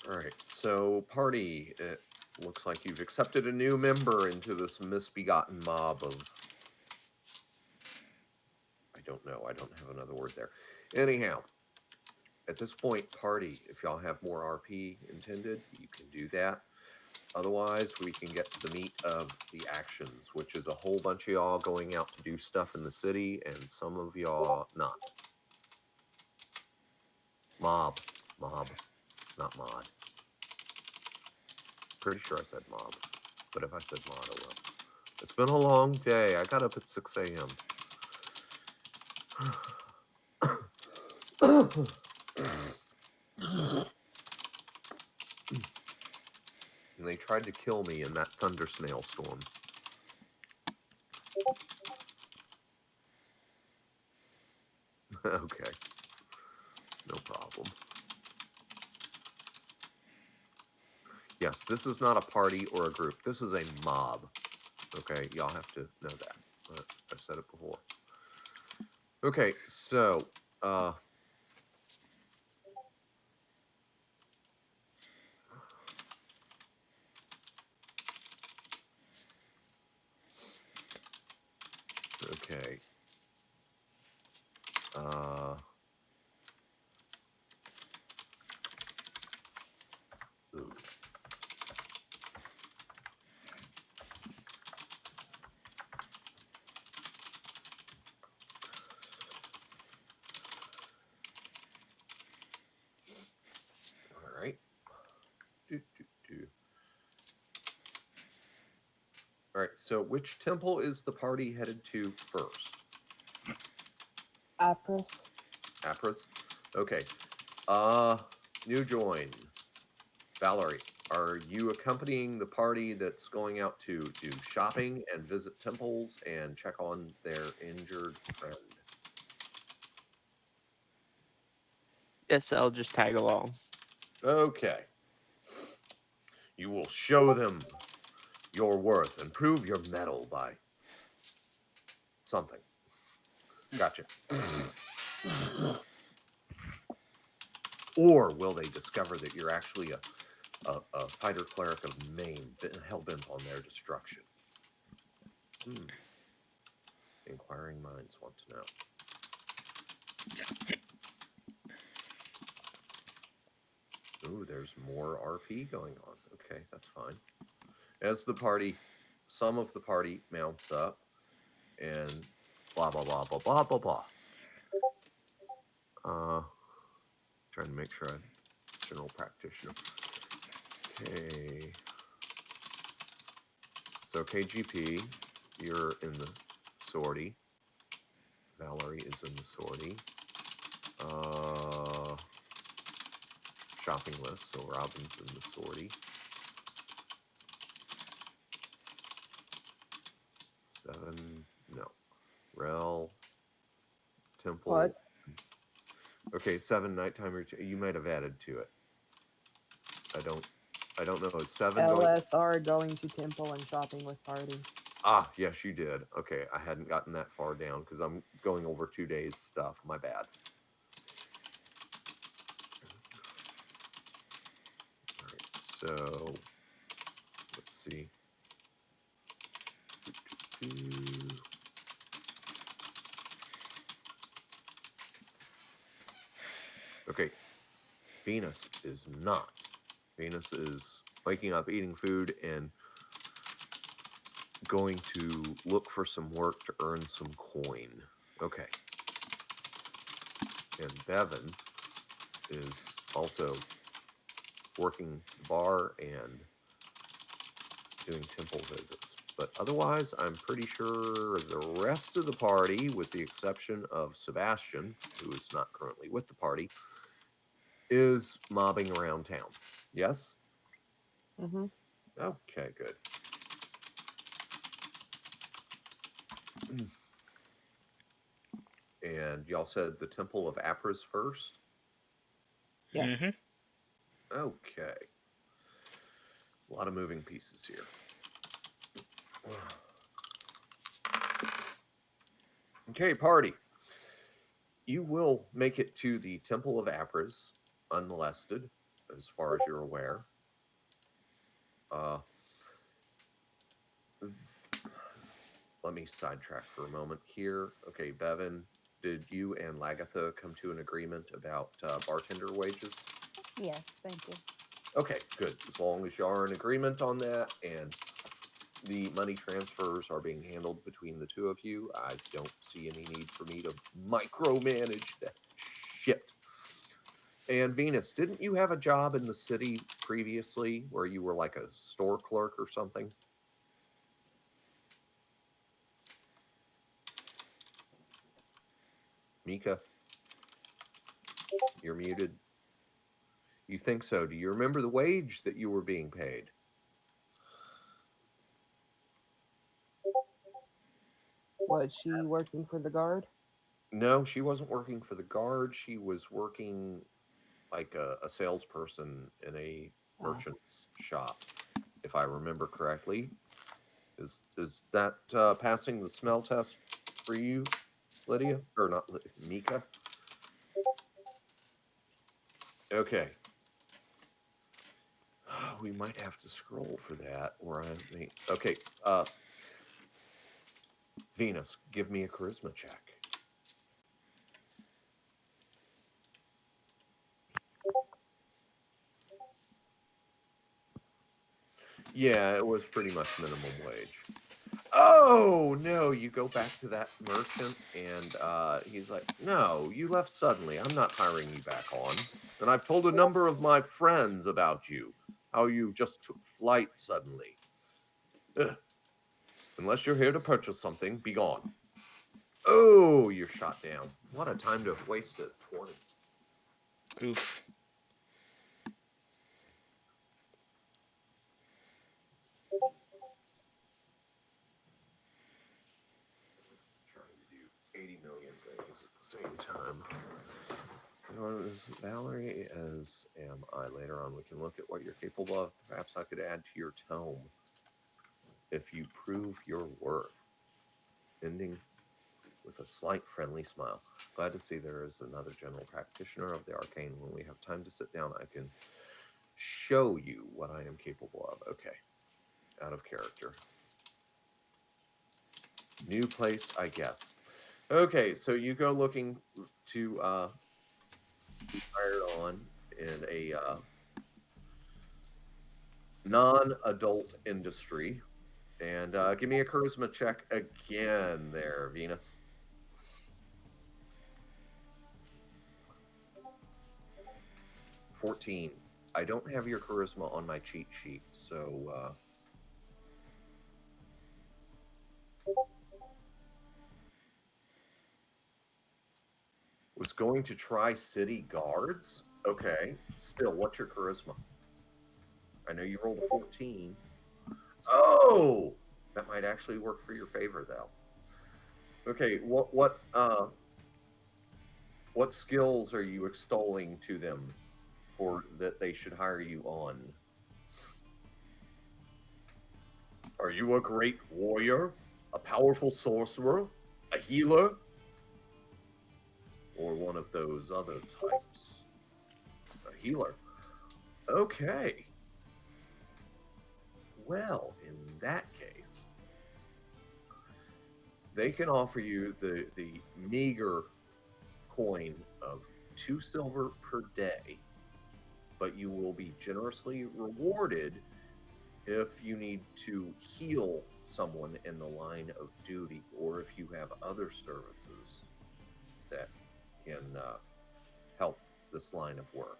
All right, so party, it looks like you've accepted a new member into this misbegotten mob of, I don't know, I don't have another word there. Anyhow, at this point, party, if y'all have more RP intended, you can do that. Otherwise, we can get to the meat of the actions, which is a whole bunch of y'all going out to do stuff in the city, and some of y'all not. Mob, not mod. Pretty sure I said mob, but if I said mod, oh well. It's been a long day. I got up at 6 a.m. And they tried to kill me in that thunder snail storm. Okay. No problem. Yes, this is not a party or a group. This is a mob. Okay, y'all have to know that. I've said it before. Okay, so, Okay. Ooh. All right. All right. So, which temple is the party headed to first? Apris. Apris. Okay. New join. Valerie, are you accompanying the party that's going out to do shopping and visit temples and check on their injured friend? Yes, I'll just tag along. Okay. You will show them your worth and prove your mettle by something. Gotcha. Or will they discover that you're actually a fighter cleric of Maine, hell-bent on their destruction? Inquiring minds want to know. Ooh, there's more RP going on. Okay, that's fine. As the party, some of the party mounts up, and blah blah blah blah blah blah blah. Trying to make sure I'm general practitioner. Okay. So KGP, you're in the sortie. Valerie is in the sortie. Shopping list, so Robin's in the sortie. 7, no. Rel, Temple. What? Okay, 7 nighttime routine. You might have added to it. I don't know. Is 7 going? LSR going to temple and shopping with party. Ah, yes, you did. Okay, I hadn't gotten that far down because I'm going over 2 days stuff. My bad. All right, so let's see. Okay, Venus is not. Venus is waking up, eating food, and going to look for some work to earn some coin. Okay. And Bevan is also working the bar and doing temple visits. But otherwise, I'm pretty sure the rest of the party, with the exception of Sebastian, who is not currently with the party, is mobbing around town. Yes? Mm-hmm. Okay, good. And y'all said the Temple of Apris first? Yes. Mm-hmm. Okay. A lot of moving pieces here. Okay, party. You will make it to the Temple of Apris unmolested, as far as you're aware. Let me sidetrack for a moment here. Okay, Bevan, did you and Lagatha come to an agreement about bartender wages? Yes, thank you. Okay, good. As long as you are in agreement on that and the money transfers are being handled between the two of you, I don't see any need for me to micromanage that shit. And Venus, didn't you have a job in the city previously where you were like a store clerk or something? Mika, you're muted. You think so? Do you remember the wage that you were being paid? Was she working for the guard? No, she wasn't working for the guard. She was working like a salesperson in a merchant's shop, if I remember correctly. Is that passing the smell test for you, Lydia? Or not, Mika? Okay. We might have to scroll for that, or I may. Okay. Venus, give me a charisma check. Yeah, it was pretty much minimum wage. Oh, no, you go back to that merchant, and he's like, no, you left suddenly. I'm not hiring you back on. And I've told a number of my friends about you, how you just took flight suddenly. Ugh. Unless you're here to purchase something, be gone. Oh, you're shot down. What a time to have wasted 20. Oof. Trying to do 80 million things at the same time. As Valerie as am I. Later on, we can look at what you're capable of. Perhaps I could add to your tome if you prove your worth. Ending with a slight friendly smile. Glad to see there is another general practitioner of the arcane. When we have time to sit down, I can show you what I am capable of. Okay. Out of character. New place, I guess. Okay, so you go looking to be hired on in a non-adult industry. And give me a charisma check again there, Venus. $14. I don't have your charisma on my cheat sheet, so was going to try city guards. Okay, still, what's your charisma? I know you rolled a 14. Oh, that might actually work for your favor, though. Okay, what skills are you extolling to them for that they should hire you on? Are you a great warrior, a powerful sorcerer, a healer, or one of those other types? A healer. Okay. Well, in that case, they can offer you the meager coin of 2 silver per day, but you will be generously rewarded if you need to heal someone in the line of duty, or if you have other services that can help this line of work.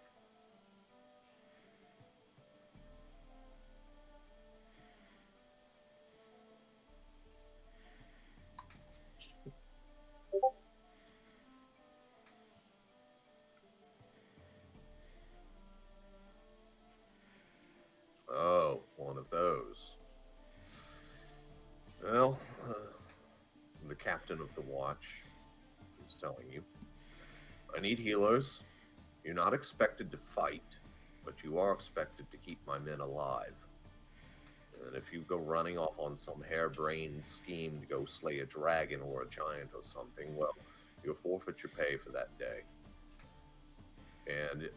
Oh, one of those. Well, the captain of the watch is telling you, I need healers. You're not expected to fight, but you are expected to keep my men alive. And if you go running off on some harebrained scheme to go slay a dragon or a giant or something, well, you'll forfeit your pay for that day. And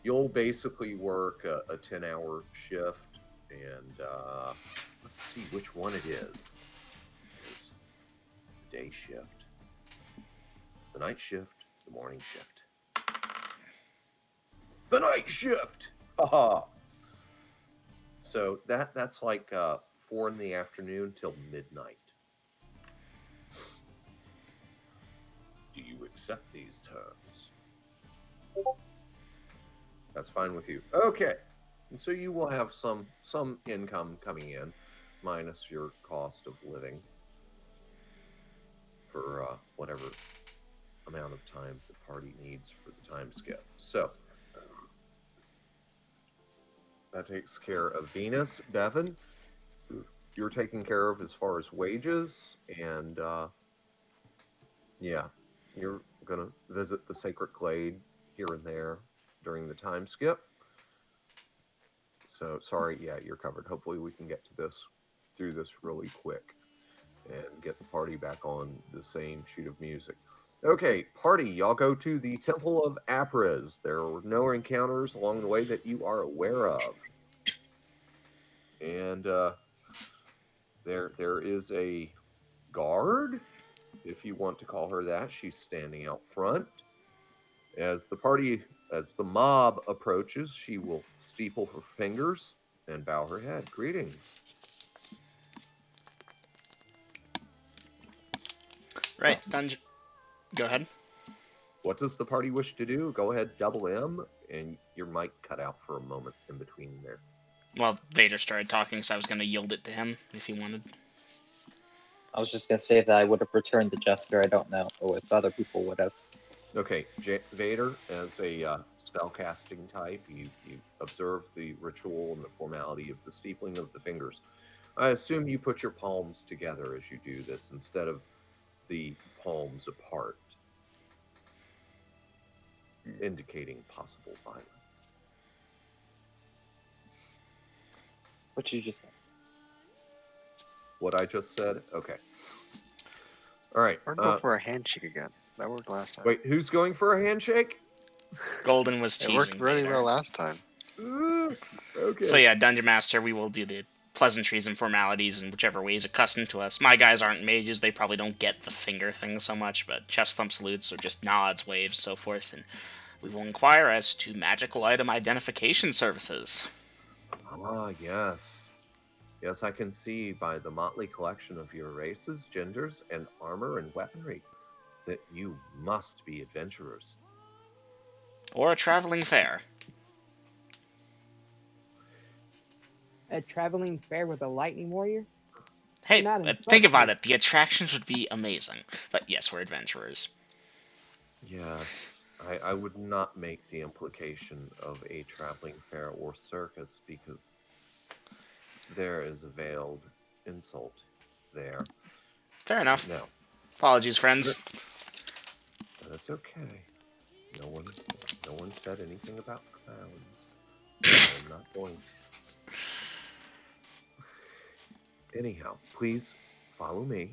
you'll basically work a 10-hour shift, and let's see which one it is. There's the day shift, the night shift, the morning shift. The night shift! Haha! So that's like 4 in the afternoon till midnight. Do you accept these terms? That's fine with you. Okay. And so you will have some income coming in, minus your cost of living for whatever amount of time the party needs for the time skip. So that takes care of Venus. Devin, you're taken care of as far as wages, and yeah, you're gonna visit the Sacred Glade here and there during the time skip. So sorry, yeah, you're covered. Hopefully we can get to through this really quick and get the party back on the same sheet of music. Okay, party, y'all go to the Temple of Apres. There were no encounters along the way that you are aware of. And there is a guard, if you want to call her that. She's standing out front. As the mob approaches, she will steeple her fingers and bow her head. Greetings. Right, dungeon. Go ahead. What does the party wish to do? Go ahead, double M, and your mic cut out for a moment in between there. Well, Vader started talking, so I was going to yield it to him if he wanted. I was just gonna say that I would have returned the jester. I don't know, or if other people would have. Okay, Vader, as a spellcasting type, you observe the ritual and the formality of the steepling of the fingers. I assume you put your palms together as you do this instead of the palms apart, indicating possible violence. What you just said. What I just said? Okay. All right. Or go for a handshake again. That worked last time. Wait, who's going for a handshake? Golden was It teasing worked really Vader. well last time. Okay. So yeah, Dungeon Master, we will do the pleasantries and formalities in whichever way is accustomed to us. My guys aren't mages, they probably don't get the finger thing so much, but chest thump salutes or just nods, waves, so forth, and we will inquire as to magical item identification services. Ah, yes. Yes, I can see by the motley collection of your races, genders, and armor and weaponry that you must be adventurers. Or a traveling fair. A traveling fair with a lightning warrior? Hey, Not think about insulting. it. The attractions would be amazing. But yes, we're adventurers. Yes, I would not make the implication of a traveling fair or circus because there is a veiled insult there. Fair enough. No, Apologies, friends. that is okay. No one said anything about clowns. I'm not going to. Anyhow, please follow me,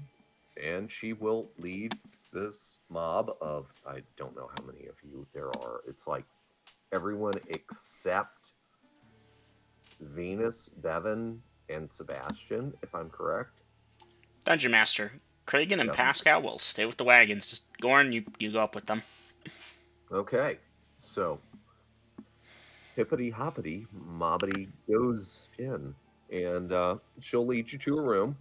and she will lead this mob of, I don't know how many of you there are. It's like everyone except Venus, Bevan, and Sebastian, if I'm correct. Dungeon Master, Kragan and Yes. Pascal will stay with the wagons. Just Gorn, you go up with them. Okay, so hippity hoppity, mobbity goes in, and she'll lead you to a room,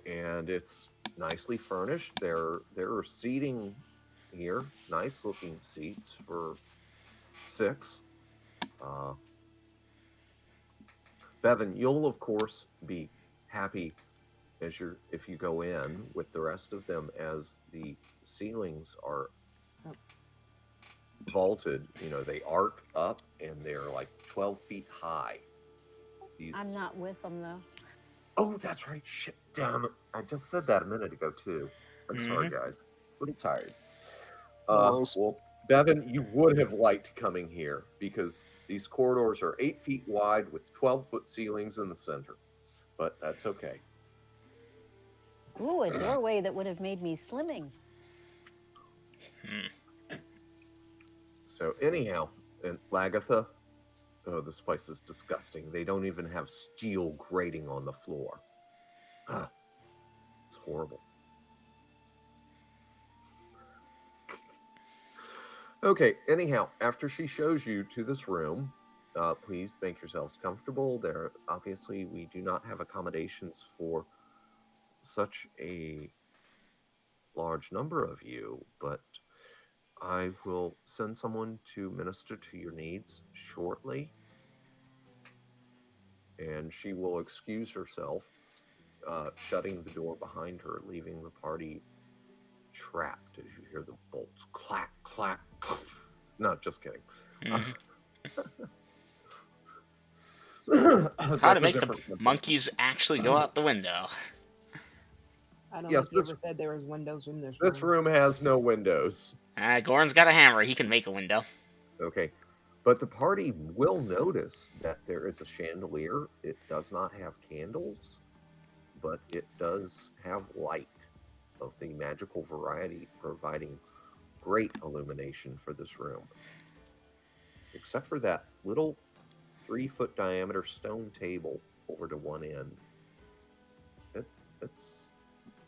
and it's nicely furnished. There are seating here, nice looking seats for 6. Bevan, you'll of course be happy if you go in with the rest of them, as the ceilings are vaulted. They arc up and they're like 12 feet high. I'm not with them though. Oh, that's right. Shit, damn it. I just said that a minute ago too. I'm sorry, guys. A little tired. Well, Bevan, you would have liked coming here because these corridors are 8 feet wide with 12-foot ceilings in the center. But that's okay. Ooh, a doorway that would have made me slimming. So anyhow, in Lagatha, oh, this place is disgusting. They don't even have steel grating on the floor. It's horrible. Okay, anyhow, after she shows you to this room, please make yourselves comfortable. Obviously, we do not have accommodations for such a large number of you, but I will send someone to minister to your needs shortly. And she will excuse herself, shutting the door behind her, leaving the party trapped as you hear the bolts clack, clack, clack. No, just kidding. How to make the monkeys actually go out the window. I don't Yes, think you ever said there was windows in this room. This room has no windows. Gorn's got a hammer. He can make a window. Okay. But the party will notice that there is a chandelier. It does not have candles, but it does have light of the magical variety, providing great illumination for this room. Except for that little 3-foot diameter stone table over to one end. It's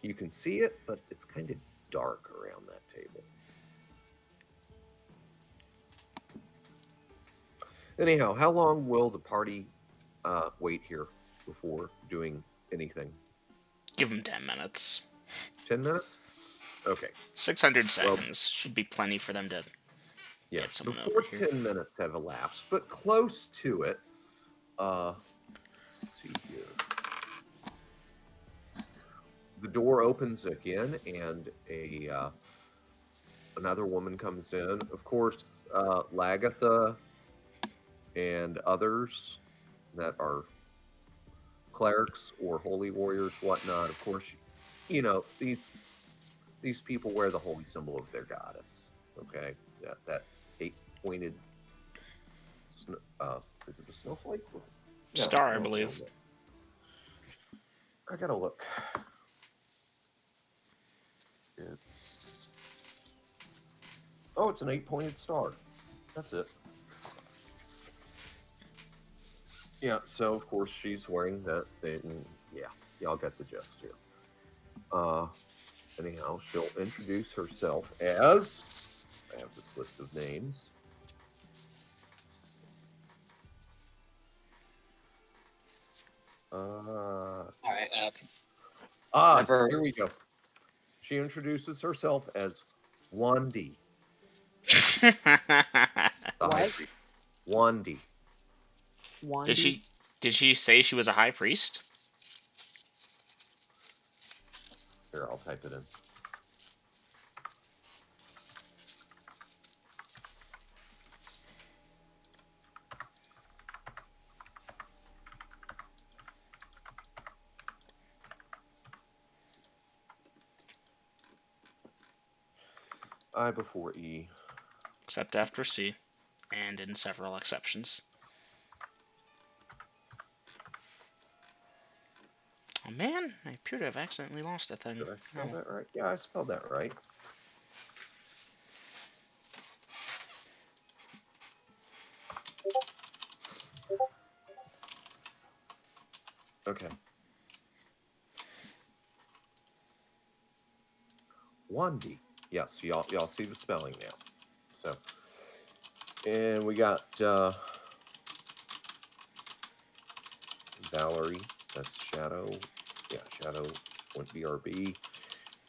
You can see it, but it's kind of dark around that table. Anyhow, how long will the party wait here before doing anything? Give them 10 minutes. 10 minutes? Okay. 600 seconds should be plenty for them to Yeah, get someone before over here. 10 minutes have elapsed, but close to it. Let's see here. The door opens again, and another woman comes in. Of course, Lagatha and others that are clerics or holy warriors, whatnot. Of course, you know these people wear the holy symbol of their goddess. Okay, that 8-pointed. Is it a snowflake? Yeah, Star, I believe. I gotta look. It's an 8-pointed star. That's it. Yeah, so of course she's wearing that thing. Yeah, y'all get the gist here. Anyhow, she'll introduce herself as, I have this list of names. Here we go. She introduces herself as Wandi. What? Wandi. Did she say she was a high priest? Here, I'll type it in. I before E. Except after C, and in several exceptions. Oh man, I appear to have accidentally lost a thing. Did I spell that right? Yeah, I spelled that right. Okay. Wandi. Yes, y'all see the spelling now. So, and we got Valerie. That's Shadow. Yeah, Shadow went BRB.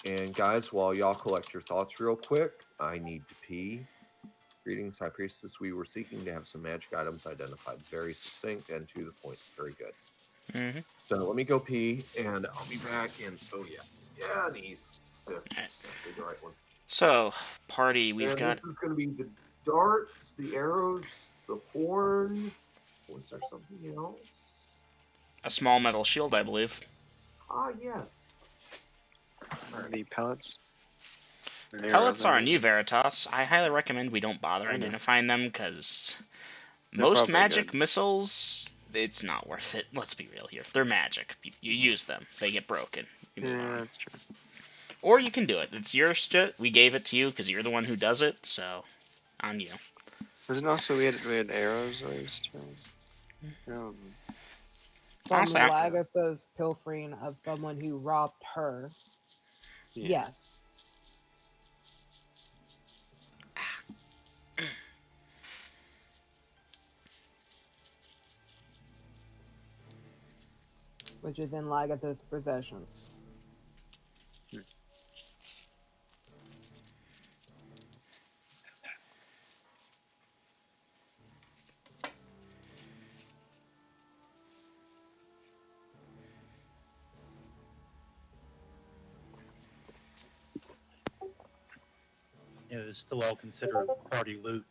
And guys, while y'all collect your thoughts real quick, I need to pee. Greetings, High Priestess. We were seeking to have some magic items identified. Very succinct and to the point. Very good. Mm-hmm. So let me go pee, and I'll be back. And oh yeah, knees stiff. Especially the right one. So, party, we've got. This is going to be the darts, the arrows, the horn. Was there something else? A small metal shield, I believe. Ah, yes. The pellets. Pellets are new Veritas. I highly recommend we don't bother identifying them because most magic missiles, it's not worth it. Let's be real here. They're magic. You use them. They get broken. That's true. Or you can do it. It's your shit. We gave it to you because you're the one who does it, so on you. Wasn't also we had arrows at least? From Honestly, Lagatha's pilfering of someone who robbed her. Yeah. Yes. Which is in Lagatha's possession. Yeah, it's still all considered party loot.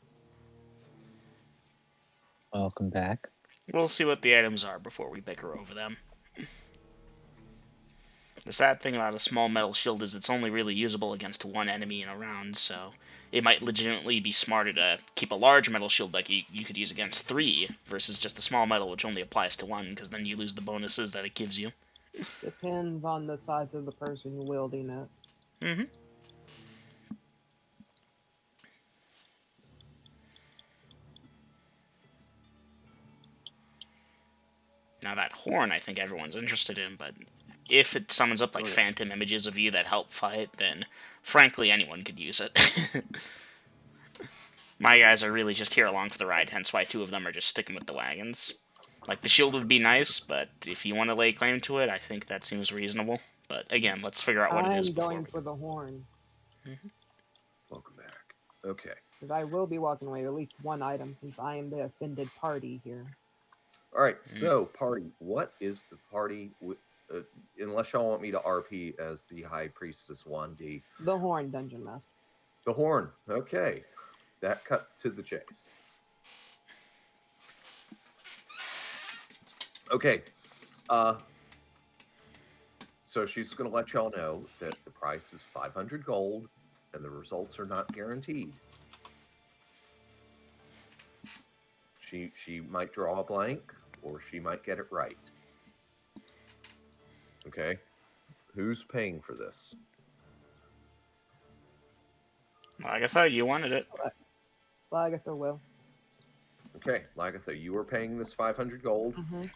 Welcome back. We'll see what the items are before we bicker over them. The sad thing about a small metal shield is it's only really usable against one enemy in a round, so it might legitimately be smarter to keep a large metal shield like you could use against 3 versus just a small metal which only applies to 1, because then you lose the bonuses that it gives you. Depends on the size of the person wielding it. Mm-hmm. Now that horn I think everyone's interested in, but if it summons up like Okay. phantom images of you that help fight, then frankly anyone could use it. My guys are really just here along for the ride, hence why 2 of them are just sticking with the wagons. Like, the shield would be nice, but if you want to lay claim to it, I think that seems reasonable. But again, let's figure out what it is I'm before going we... for the horn. Welcome back. Okay. Because I will be walking away with at least one item since I am the offended party here. All right. So, party. What is the party? Unless y'all want me to RP as the High Priestess 1D. The horn, Dungeon Master. The horn. Okay. That cut to the chase. Okay. So she's going to let y'all know that the price is 500 gold and the results are not guaranteed. She might draw a blank or she might get it right. Okay. Who's paying for this? Lagatha, you wanted it. Lagatha will. Okay, Lagatha, you are paying this 500 gold. Mm-hmm. Do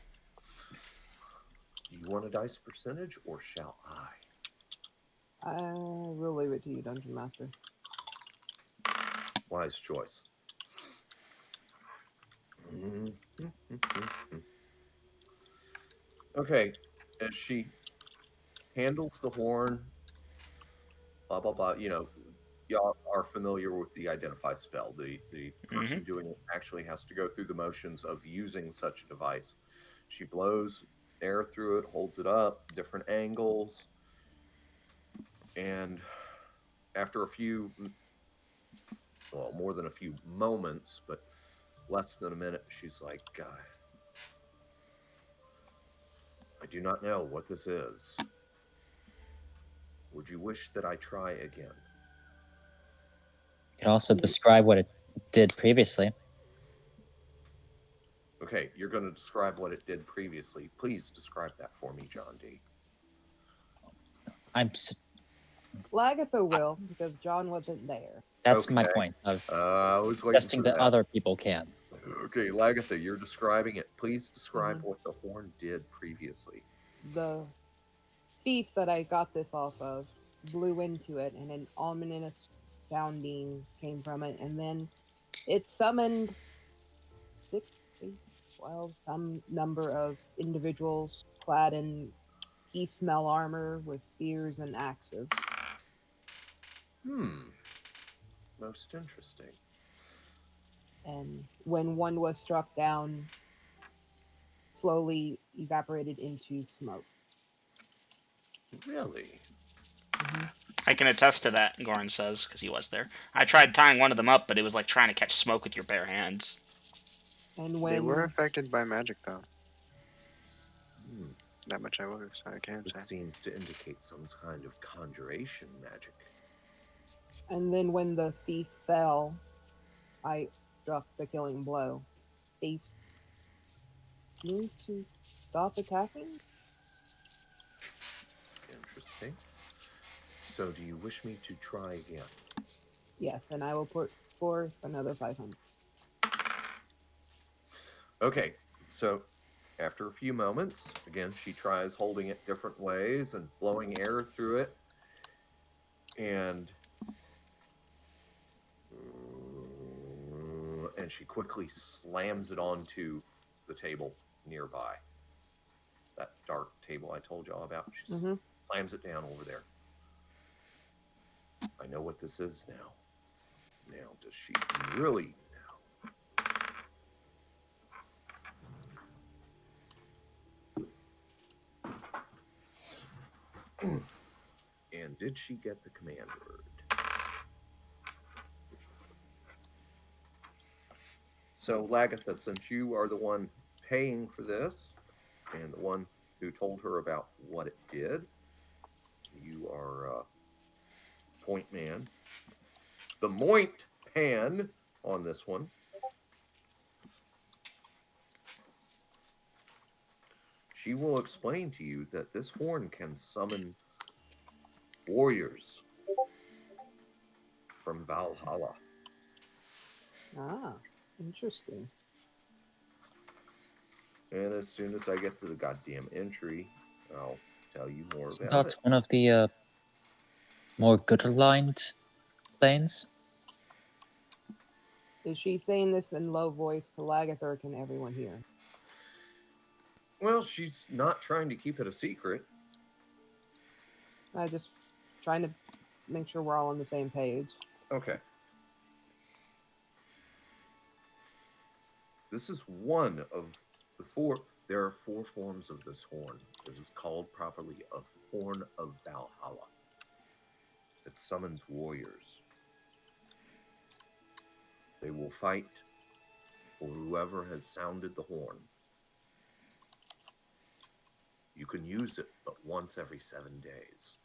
you want a dice percentage or shall I? I will leave it to you, Dungeon Master. Wise choice. Okay, as she handles the horn, blah, blah, blah, you know, y'all are familiar with the identify spell. The person doing it actually has to go through the motions of using such a device. She blows air through it, holds it up, different angles, and after a few, well, more than a few moments, but less than a minute, she's like, I do not know what this is. Would you wish that I try again? You can also describe what it did previously. Okay, you're going to describe what it did previously. Please describe that for me, John D. Lagatha will, because John wasn't there. That's my point. I was waiting suggesting for that that. other people can. Okay, Lagatha, you're describing it. Please describe what the horn did previously. The thief that I got this off of blew into it, and an ominous sounding came from it, and then it summoned 6, 8, 12, some number of individuals clad in peace smell armor with spears and axes. Most interesting. And when one was struck down, slowly evaporated into smoke. Really? I can attest to that, Goran says, because he was there. I tried tying one of them up, but it was like trying to catch smoke with your bare hands. And when They were affected by magic, though. That much I can say. This seems to indicate some kind of conjuration magic. And then when the thief fell, I struck the killing blow. They seemed to stop attacking? Interesting. So do you wish me to try again? Yes, and I will put forth another 500. Okay, so after a few moments, again, she tries holding it different ways and blowing air through it. And she quickly slams it onto the table nearby. That dark table I told y'all about. She slams it down over there. I know what this is now. Now, does she really know? And did she get the command word? So, Lagatha, since you are the one paying for this and the one who told her about what it did, you are point man. The Moint Pan on this one. She will explain to you that this horn can summon warriors from Valhalla. Ah, interesting. And as soon as I get to the goddamn entry, I'll tell you more Isn't about that it. one of the more good-aligned planes? Is she saying this in low voice to Lagatha, or can everyone hear? Well, she's not trying to keep it a secret. I just trying to make sure we're all on the same page. Okay. This is one of the four. There are 4 forms of this horn. It is called properly a horn of Valhalla. It summons warriors. They will fight for whoever has sounded the horn. You can use it but once every 7 days.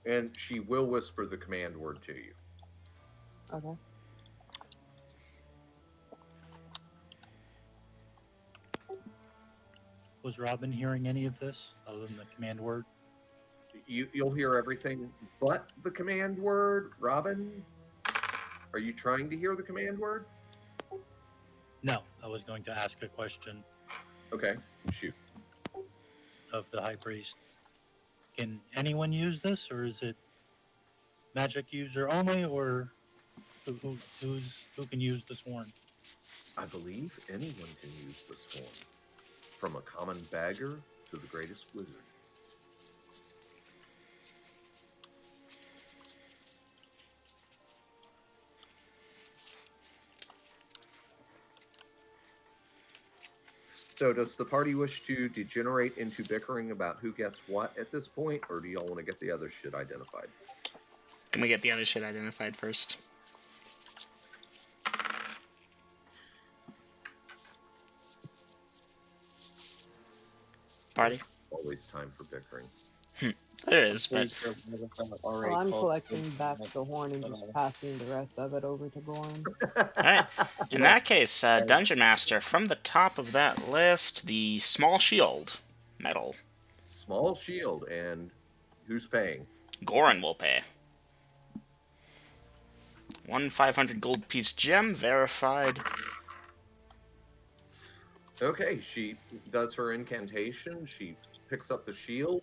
And she will whisper the command word to you. Okay. Was Robin hearing any of this other than the command word? You'll hear everything but the command word. Robin, are you trying to hear the command word? No, I was going to ask a question Okay, shoot. of the high priest. Can anyone use this, or is it magic user only, or who can use this horn? I believe anyone can use this horn, from a common beggar to the greatest wizard. So does the party wish to degenerate into bickering about who gets what at this point, or do y'all want to get the other shit identified? Can we get the other shit identified first? Party? There's always time for bickering. There is, but Well, I'm collecting back the horn and just passing the rest of it over to Goran. alright. In that case, Dungeon Master, from the top of that list, the small shield. Metal. Small shield, and who's paying? Goran will pay. 1 500 gold piece gem, verified. Okay, she does her incantation. She picks up the shield.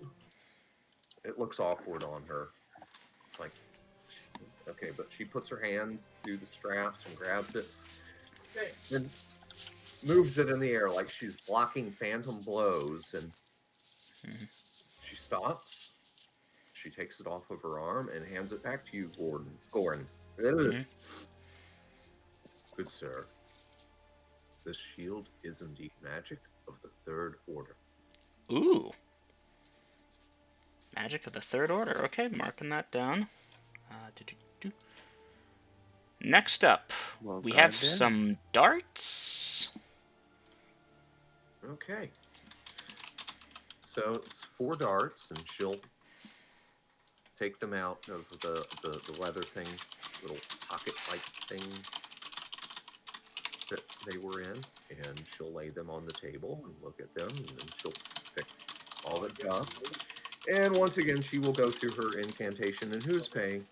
It looks awkward on her. It's like, okay, but she puts her hands through the straps and grabs it. And moves it in the air like she's blocking phantom blows, and she stops. She takes it off of her arm and hands it back to you, Goran. Good sir. This shield is indeed magic of the 3rd order. Ooh. Magic of the 3rd order. Okay, marking that down. Next up, we have some darts. Okay. So it's 4 darts, and she'll take them out of the leather thing, little pocket-like thing that they were in, and she'll lay them on the table and look at them, and then she'll pick all the up. And once again, she will go through her incantation. And who's paying?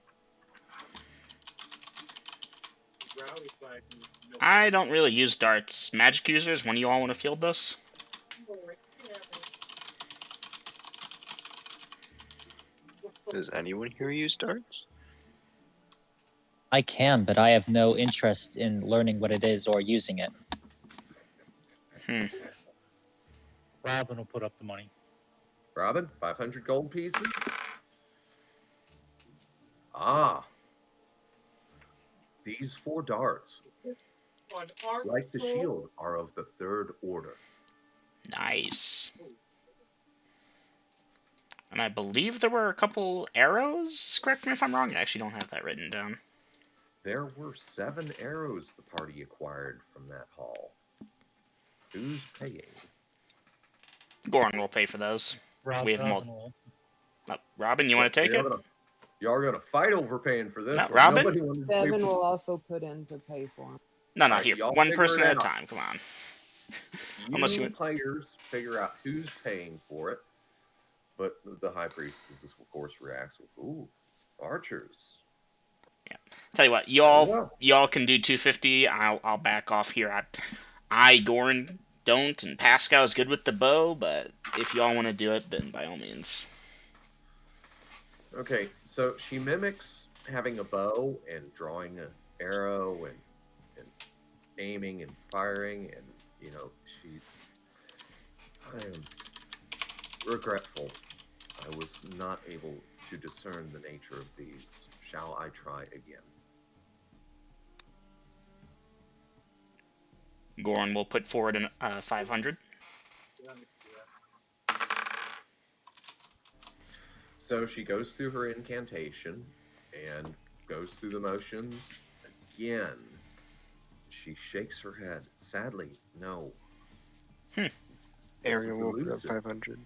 I don't really use darts. Magic users, when you all want to field this? Does anyone here use darts? I can, but I have no interest in learning what it is or using it. Robin will put up the money. Robin, 500 gold pieces. Ah. These 4 darts, like the shield, are of the 3rd order. Nice. And I believe there were a couple arrows? Correct me if I'm wrong. I actually don't have that written down. There were 7 arrows the party acquired from that haul. Who's paying? Goran will pay for those. We have Robin, you want to take it? Y'all are gonna fight over paying for this. No, one. Robin? Devin will also put in to pay for him. No, here. One person at a time. Come on. Unless you You would. players figure out who's paying for it, but the high priestess, of course, reacts with, "Ooh, archers." Tell you what, Very well. y'all can do 250. I'll back off here. I Goran don't, and Pascal's good with the bow, but if y'all want to do it, then by all means. Okay, so she mimics having a bow and drawing an arrow and aiming and firing, and I am regretful. I was not able to discern the nature of these. Shall I try again? Goran will put forward an 500. So she goes through her incantation and goes through the motions again. She shakes her head. Sadly, no. This Ariel is will put up elusive. 500.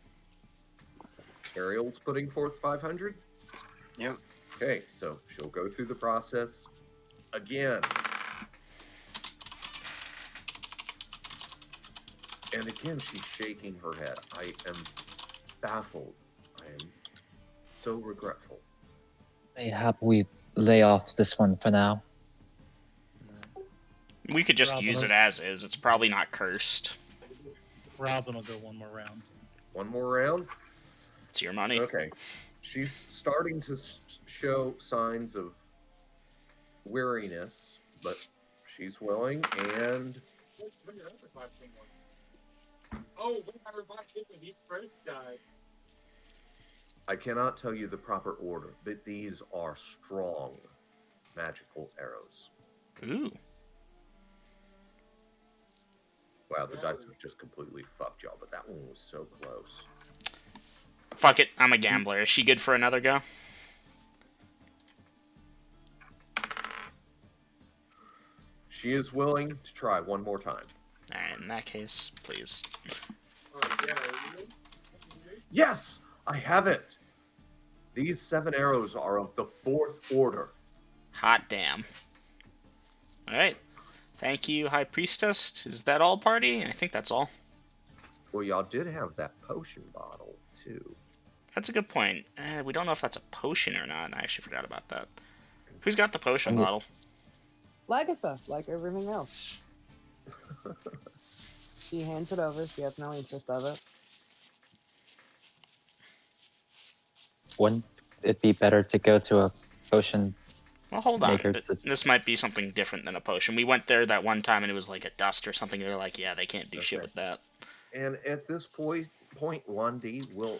Ariel's putting forth 500? Yep. Okay, so she'll go through the process again. And again, she's shaking her head. I am baffled. I am so regretful. Mayhap we lay off this one for now. We could just Robin, use it as is. It's probably not cursed. Robin will go one more round. One more round? It's your money. Okay. She's starting to show signs of weariness, but she's willing, and I cannot tell you the proper order, but these are strong magical arrows. Ooh. Wow, the dice have just completely fucked y'all, but that one was so close. Fuck it, I'm a gambler. Is she good for another go? She is willing to try one more time. Alright, in that case, please. Yes! I have it! These 7 arrows are of the 4th order. Hot damn. Alright. Thank you, High Priestess. Is that all, party? I think that's all. Well, y'all did have that potion bottle, too. That's a good point. We don't know if that's a potion or not. I actually forgot about that. Who's got the potion bottle? Lagatha, like everything else. She hands it over. She has no interest of it. Wouldn't it be better to go to a potion Well, hold on. maker? This might be something different than a potion. We went there that one time and it was like a dust or something. They're like, yeah, they can't do shit with that. And at this point 1D will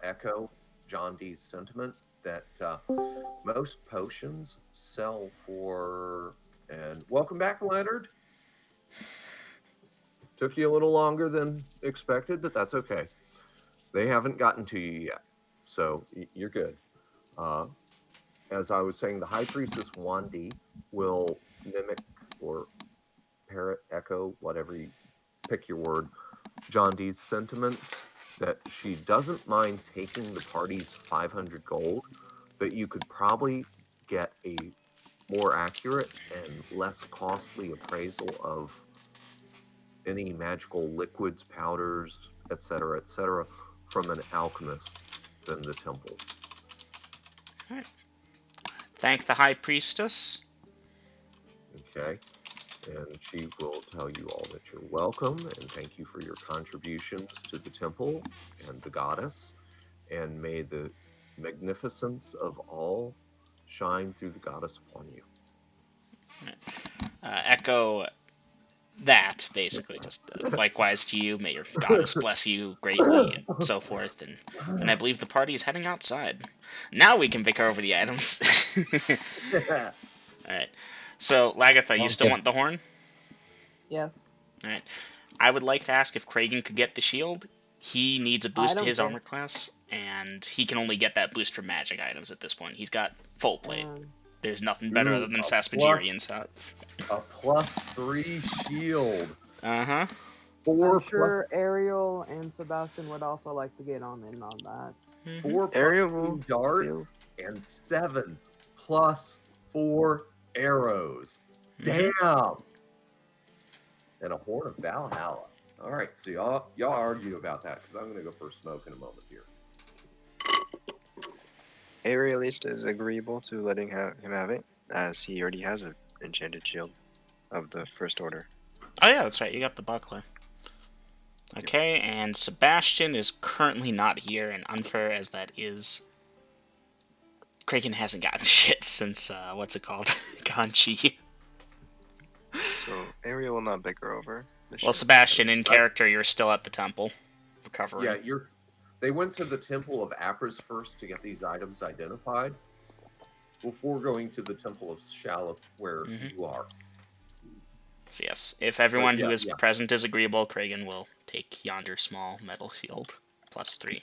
echo John D's sentiment that most potions sell for, and welcome back, Leonard. Took you a little longer than expected, but that's okay. They haven't gotten to you yet, so you're good. As I was saying, the High Priestess 1D will mimic or parrot, echo, whatever you pick your word, John D's sentiments, that she doesn't mind taking the party's 500 gold, but you could probably get a more accurate and less costly appraisal of any magical liquids, powders, etc., from an alchemist than the temple. All right. Thank the High Priestess. Okay. And she will tell you all that you're welcome, and thank you for your contributions to the temple and the goddess, and may the magnificence of all shine through the goddess upon you. Echo that, basically. Just likewise to you. May your goddess bless you greatly, and so forth. And I believe the party is heading outside. Now we can bicker over the items. Alright. So, Lagatha, you still want the horn? Yes. Alright. I would like to ask if Kragan could get the shield. He needs a boost to his armor class, and he can only get that boost from magic items at this point. He's got full plate. There's nothing better other than Saspagirian stuff. A +3 shield. Uh-huh. I'm sure Ariel and Sebastian would also like to get on in on that. 4 +3 darts and 7 +4 arrows. Damn. and a Horn of Valhalla. All right, so y'all argue about that because I'm going to go for a smoke in a moment here. Avery at least is agreeable to letting him have it, as he already has an enchanted shield of the first order. Oh yeah, that's right. You got the buckler. Okay, and Sebastian is currently not here, and unfair as that is, Kraken hasn't gotten shit since what's it called, Ganchi. So Ariel will not bicker over the Well, ship. Sebastian, in character, you're still at the temple, recovering. Yeah, they went to the Temple of Apris first to get these items identified before going to the Temple of Shalif, where you are. So yes, if everyone who is present is agreeable, Kragan will take yonder small metal shield, +3.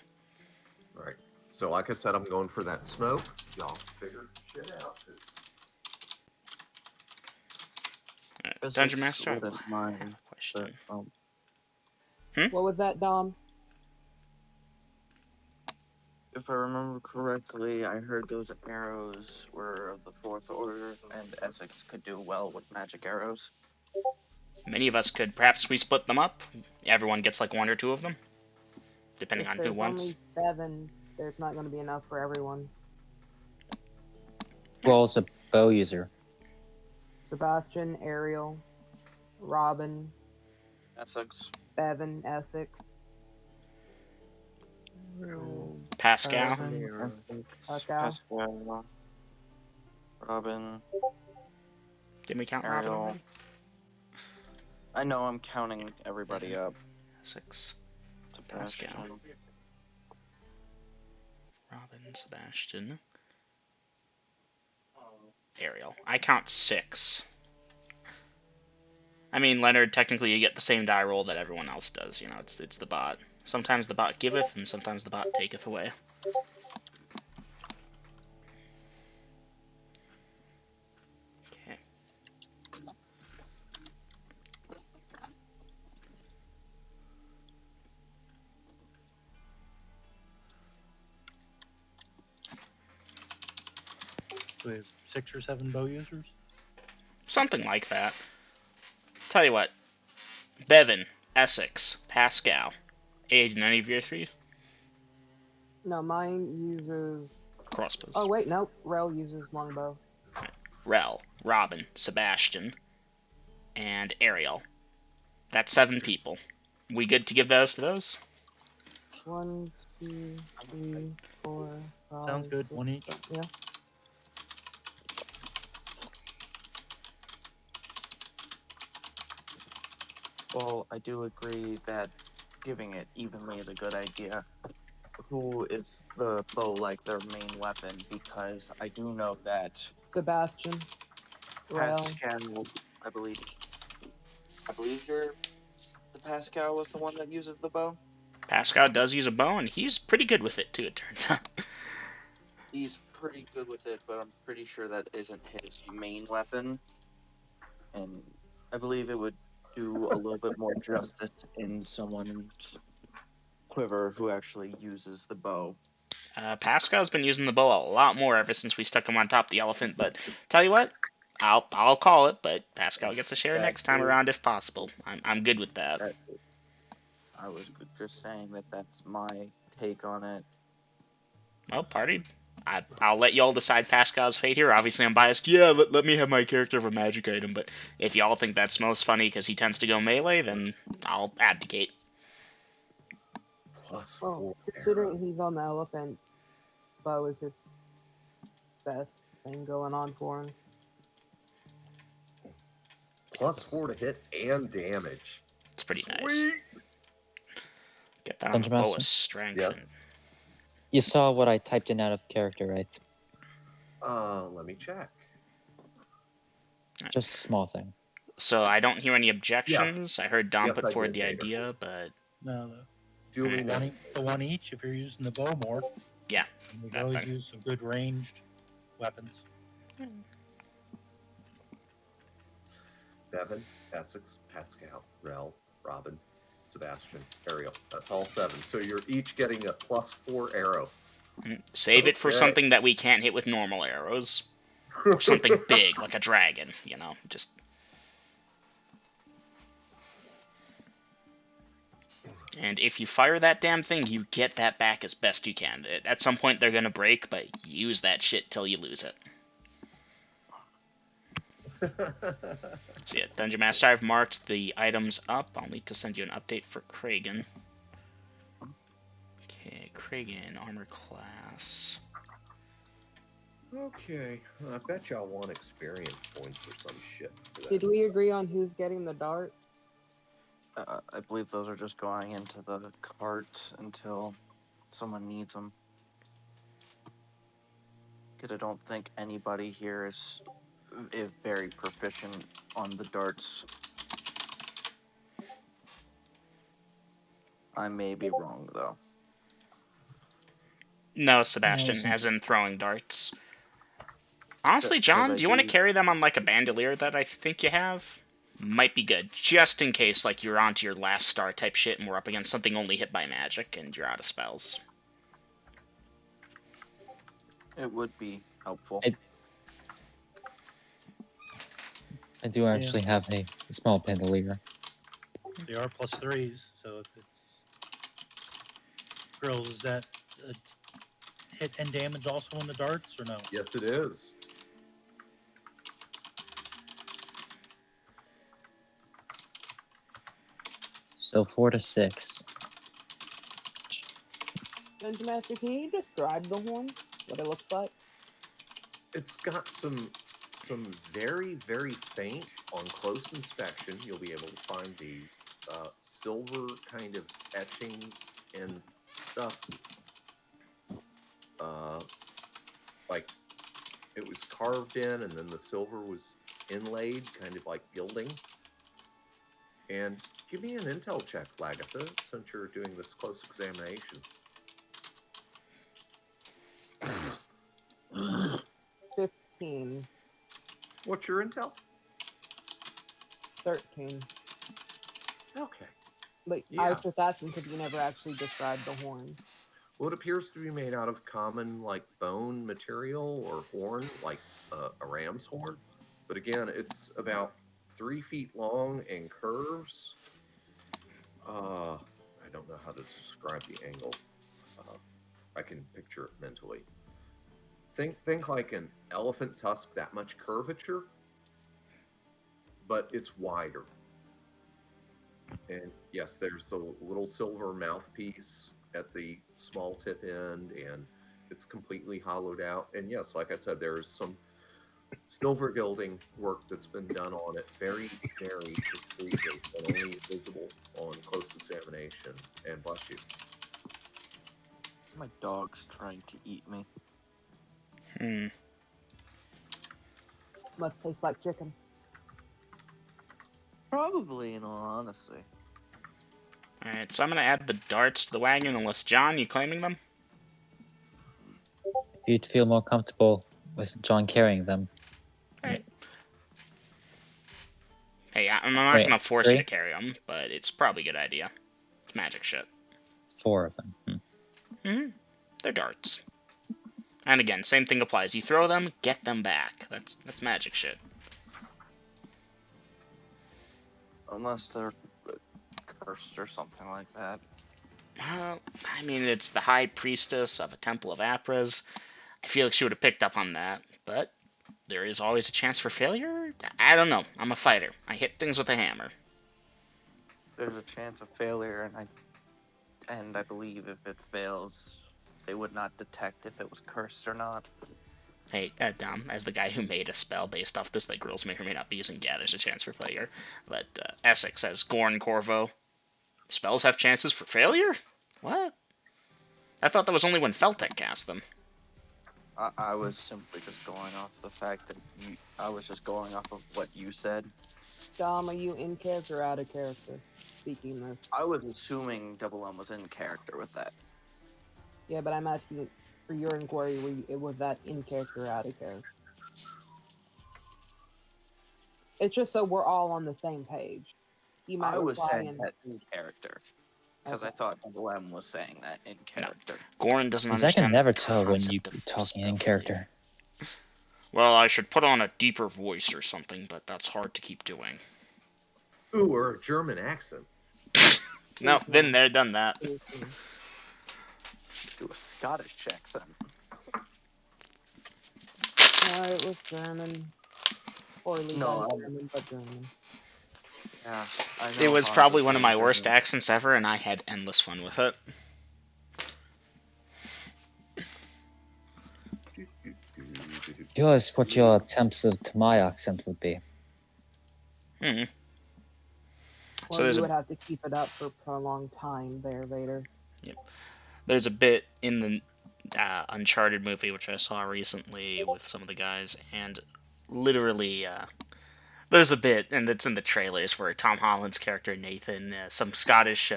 All right. So like I said, I'm going for that smoke. Y'all figure shit out. Dungeon Master, I wouldn't mind, have a question. But, What was that, Dom? if I remember correctly, I heard those arrows were of the fourth order, and Essex could do well with magic arrows. Many of us could. Perhaps we split them up. Everyone gets like 1 or 2 of them, depending on who wants. There's only 7. There's not going to be enough for everyone. Who else a bow user? Sebastian, Ariel, Robin, Essex, Bevan, Essex, Pascal. Pascal. Robin. Didn't we count Ariel. Robin already? I know I'm counting everybody up. Essex. Pascal. Robin, Sebastian. Ariel. I count 6. I mean, Leonard, technically you get the same die roll that everyone else does. You know, it's the bot. Sometimes the bot giveth, and sometimes the bot taketh away. Okay. We have 6 or 7 bow users. Something like that. Tell you what. Bevan, Essex, Pascal. Aiden, any of your 3? No, mine uses Crossbows. Oh wait, no. Rel uses longbow. Rel, Robin, Sebastian, and Ariel. That's 7 people. We good to give those to those? 1, 2, 3, 4, 5. Sounds good. 6, 1 each. Yeah. Well, I do agree that giving it evenly is a good idea. Who is the bow like their main weapon? Because I do know that Sebastian. Rel. Pascal, I believe the Pascal was the one that uses the bow. Pascal does use a bow, and he's pretty good with it too, it turns out. He's pretty good with it, but I'm pretty sure that isn't his main weapon. And I believe it would do a little bit more justice in someone's quiver who actually uses the bow. Pascal's been using the bow a lot more ever since we stuck him on top of the elephant, but tell you what, I'll call it, but Pascal gets a share next time around if possible. I'm good with that. I was just saying that that's my take on it. Well, party. I'll let y'all decide Pascal's fate here. Obviously, I'm biased. Yeah, let me have my character of a magic item, but if y'all think that's most funny because he tends to go melee, then I'll abdicate. Well, considering he's on the elephant, bow is his best thing going on for him. +4 to hit and damage. It's pretty nice. Get that on the Dungeon bow Master? of strength. Yeah. You saw what I typed in out of character, right? Let me check. Just a small thing. So I don't hear any objections. I heard Dom Yes, put I forward did, the Vader. idea, but No, Duly the noted. one each if you're using the bow more. yeah. And we that can always thing. use some good ranged weapons. Bevan, Essex, Pascal, Rel, Robin, Sebastian, Ariel. That's all 7. So you're each getting a +4 arrow. Save it for Okay. something that we can't hit with normal arrows. Or something big, like a dragon, you know, just... And if you fire that damn thing, you get that back as best you can. At some point, they're gonna break, but use that shit till you lose it. So yeah, Dungeon Master, I've marked the items up. I'll need to send you an update for Kragan. Okay, Kragan, armor class. Okay, I bet y'all want experience points or some shit. For that Did we stuff. agree on who's getting the dart? I believe those are just going into the cart until someone needs them. Because I don't think anybody here is very proficient on the darts. I may be wrong, though. No, Sebastian, Awesome. as in throwing darts. Honestly, 'Cause John, I do you want to do- carry them on like a bandolier that I think you have? Might be good, just in case like you're onto your last star type shit and we're up against something only hit by magic and you're out of spells. It would be helpful. I do actually have a small bandolier. They are +3s, so if it's girls, is that hit and damage also on the darts or no? Yes, it is. So 4 to 6. Dungeon Master, can you describe the horn? What it looks like? It's got some very, very faint, on close inspection, you'll be able to find these silver kind of etchings and stuff. Like it was carved in and then the silver was inlaid, kind of like gilding. And give me an intel check, Lagatha, since you're doing this close examination. 15. What's your intel? 13. Okay. But I Yeah. was just asking because you never actually described the horn. Well, it appears to be made out of common, like, bone material or horn, like a ram's horn. But again, it's about 3 feet long and curves. I don't know how to describe the angle. I can picture it mentally. Think like an elephant tusk, that much curvature, but it's wider. And yes, there's a little silver mouthpiece at the small tip end, and it's completely hollowed out. And yes, like I said, there's some silver gilding work that's been done on it, very, very discreetly, and only visible on close examination. And bless you. My dog's trying to eat me. Must taste like chicken. Probably, in all honesty. Alright, so I'm gonna add the darts to the wagon unless, John, you claiming them? If you'd feel more comfortable with John carrying them. Alright. Hey, I'm not Wait, gonna force 3? you to carry them, but it's probably a good idea. It's magic shit. 4 of them. They're darts. And again, same thing applies. You throw them, get them back. That's magic shit. Unless they're cursed or something like that. Well, I mean, it's the High Priestess of a Temple of Apras. I feel like she would have picked up on that, but there is always a chance for failure? I don't know. I'm a fighter. I hit things with a hammer. There's a chance of failure, and I believe if it fails, they would not detect if it was cursed or not. Hey, Dom, as the guy who made a spell based off this that girls may or may not be using, yeah, there's a chance for failure. But Essex says, Gorn Corvo, spells have chances for failure? What? I thought that was only when Feltec cast them. I was simply just going off the fact that I was just going off of what you said. Dom, are you in character or out of character speaking this? I was assuming Double M was in character with that. Yeah, but I'm asking for your inquiry, was that in character or out of character? It's just so we're all on the same page. You might I was reply saying in... that in character. Because I thought Double M was saying that in character. Goran doesn't Because I understand can never the tell when you're concept of talking in spell. character. Well, I should put on a deeper voice or something, but that's hard to keep doing. Ooh, or a German accent. No, Please, been no. there, done that. Please, no. Do a Scottish accent. No, it was German. Poorly No, done German, but German. Yeah, I know. It was Hans probably is one of being my worst German. accents ever, and I had endless fun with it. Curious what your attempts to my accent would be. Hmm. Well, So there's you a would have to keep it up for a prolonged time there, Vader. there's a bit in the Uncharted movie which I saw recently with some of the guys, and literally there's a bit, and it's in the trailers, where Tom Holland's character Nathan, some Scottish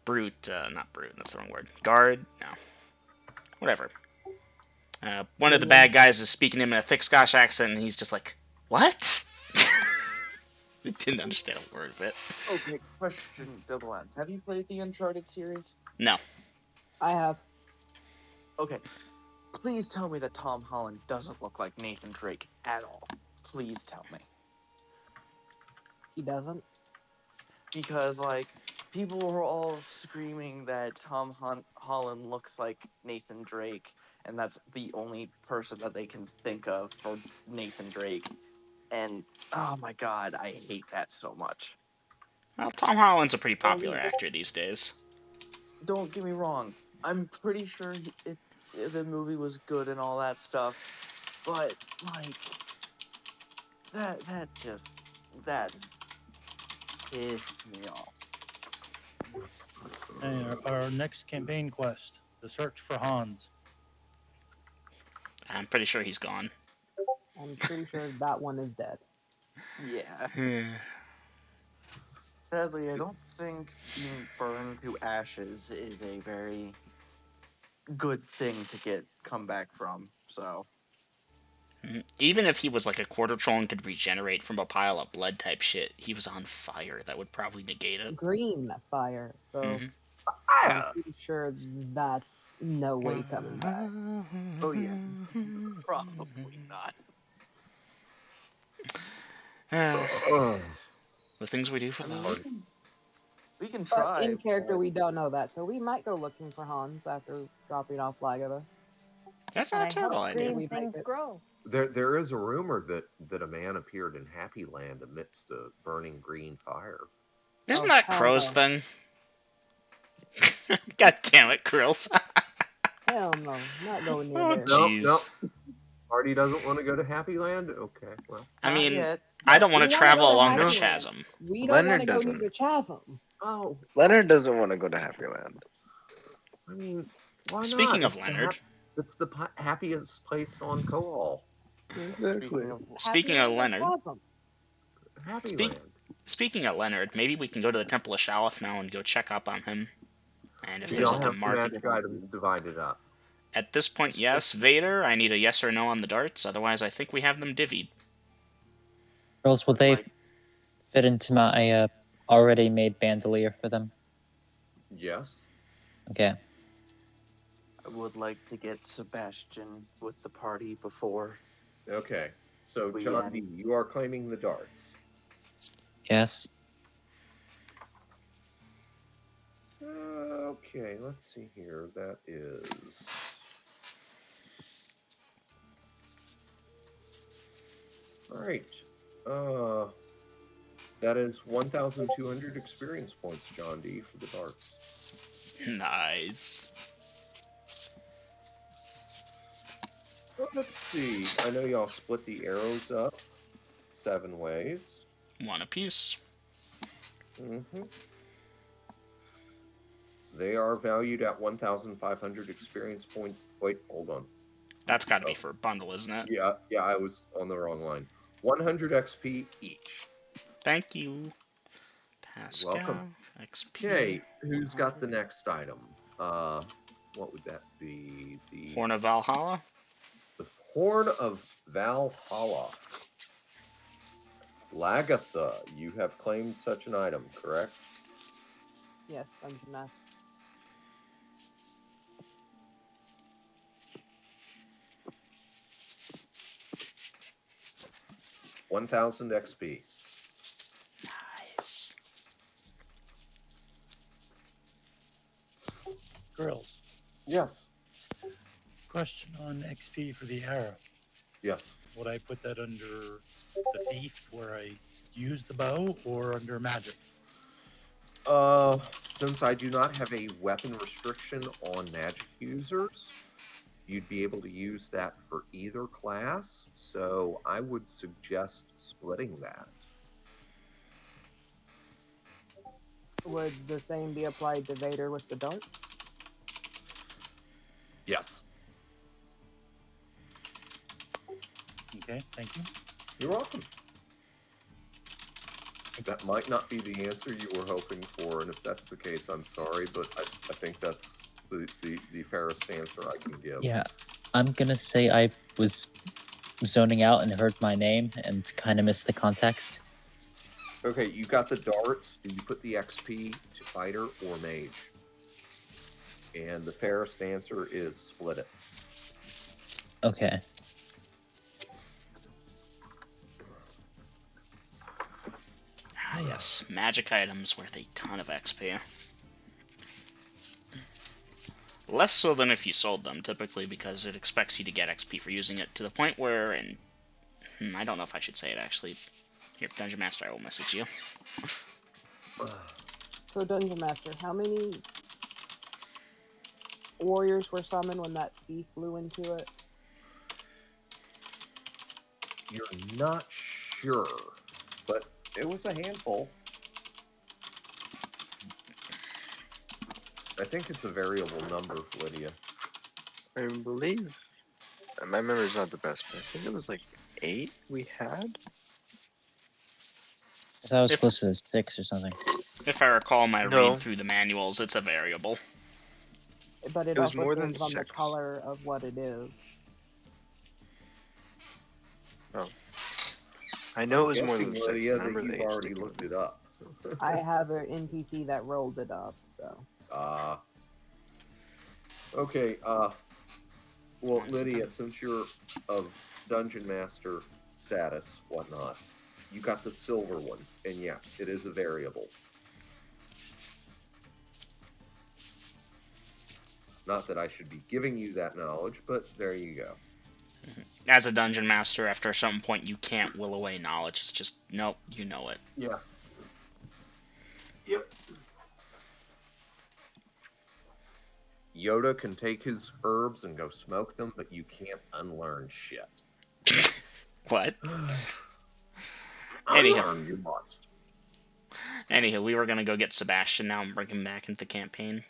brute, not brute, that's the wrong word, guard, no, whatever. One of the Minion. bad guys is speaking to him in a thick Scottish accent, and he's just like, "What?" I didn't understand a word of it. Okay, question, Double M. Have you played the Uncharted series? No. I have. Okay. Please tell me that Tom Holland doesn't look like Nathan Drake at all. Please tell me. He doesn't. Because, like, people were all screaming that Tom Holland looks like Nathan Drake, and that's the only person that they can think of for Nathan Drake. And, oh my god, I hate that so much. Well, Tom Holland's a pretty popular actor these days. Don't get me wrong. I'm pretty sure the movie was good and all that stuff, but, like, that pissed me off. And our next campaign quest: the search for Hans. I'm pretty sure he's gone. I'm pretty sure that one is dead. Yeah. Sadly, I don't think being burned to ashes is a very good thing to come back from. So Even if he was like a quarter troll and could regenerate from a pile of blood type shit, he was on fire. That would probably negate it. Green fire. So Mhm. I'm pretty sure that's no way coming back. oh yeah, probably not. The things we do for I mean, love. we can But try. in character, but- we don't know that, so we might go looking for Hans after dropping off Lagatha. That's And not I a terrible hope idea. green We make things it. grow. There is a rumor that a man appeared in Happy Land amidst a burning green fire. Isn't Oh, that hell Crow's no. thing? God damn it, Krills. Hell no, not going near Oh, there. No, jeez. Artie doesn't want to go to Happy Land? Okay, well. I Not mean, yet. I don't We want to wanna go travel to along the Happy Land. chasm. We don't Leonard want to go doesn't. near the chasm. Oh, Leonard doesn't want to go to Happy Land. I mean, why Speaking not? of Leonard, It's the happiest place on Coal. Exactly. speaking Happy of Land or Leonard, chasm? Happy Speak- Land. speaking of Leonard, maybe we can go to the Temple of Shaleth now and go check up on him. And if Do there's y'all like a have market. magic items divided up? At this point, yes. Vader, I need a yes or no on the darts. Otherwise, I think we have them divvied. Girls, will they Like- fit into my already made bandolier for them? Yes. Okay. I would like to get Sebastian with the party before. Okay. So, We John end. D, you are claiming the darts. Yes. Okay, let's see here. That is. All right. That is 1,200 experience points, John D, for the darts. Nice. Well, let's see. I know y'all split the arrows up 7 ways. One apiece. They are valued at 1,500 experience points. Wait, hold on. That's got to be for a bundle, isn't it? Yeah, I was on the wrong line. 100 XP each. Thank you. Pascal. Welcome. XP. Okay, who's got the next item? What would that be? The Horn of Valhalla? The Horn of Valhalla. Lagatha, you have claimed such an item, correct? Yes, Dungeon Master. 1,000 XP. Nice. Girls, Yes. question on XP for the arrow. Yes. Would I put that under the thief where I use the bow or under magic? Since I do not have a weapon restriction on magic users, you'd be able to use that for either class, so I would suggest splitting that. Would the same be applied to Vader with the dart? Yes. Okay, thank you. You're welcome. That might not be the answer you were hoping for, and if that's the case, I'm sorry, but I think that's the fairest answer I can give. Yeah, I'm gonna say I was zoning out and heard my name and kind of missed the context. Okay, you got the darts. Do you put the XP to fighter or mage? And the fairest answer is split it. Okay. Ah, yes. Magic items worth a ton of XP. Less so than if you sold them, typically, because it expects you to get XP for using it, to the point where, and I don't know if I should say it, actually. Here, Dungeon Master, I will message you. So, Dungeon Master, how many warriors were summoned when that thief blew into it? You're not sure, but it was a handful. I think it's a variable number, Lydia. I believe my memory's not the best, but I think it was like 8 we had. I thought it was close to the 6 or something. If I recall my No. read through the manuals, it's a variable. But it It was also more than depends on the 6. color of what it is. Oh. I know it was I'm more than guessing, 6. Lydia, Remember that you've they already stick looked it up. I have an NPC that rolled it up, so. Okay, well, Lydia, since you're of Dungeon Master status, whatnot, you got the silver one, and yeah, it is a variable. Not that I should be giving you that knowledge, but there you go. As a Dungeon Master, after a certain point, you can't will away knowledge. It's just, nope, you know it. Yeah. Yep. Yoda can take his herbs and go smoke them, but you can't unlearn shit. What? Unlearn, you must. Anywho, we were gonna go get Sebastian now and bring him back into the campaign,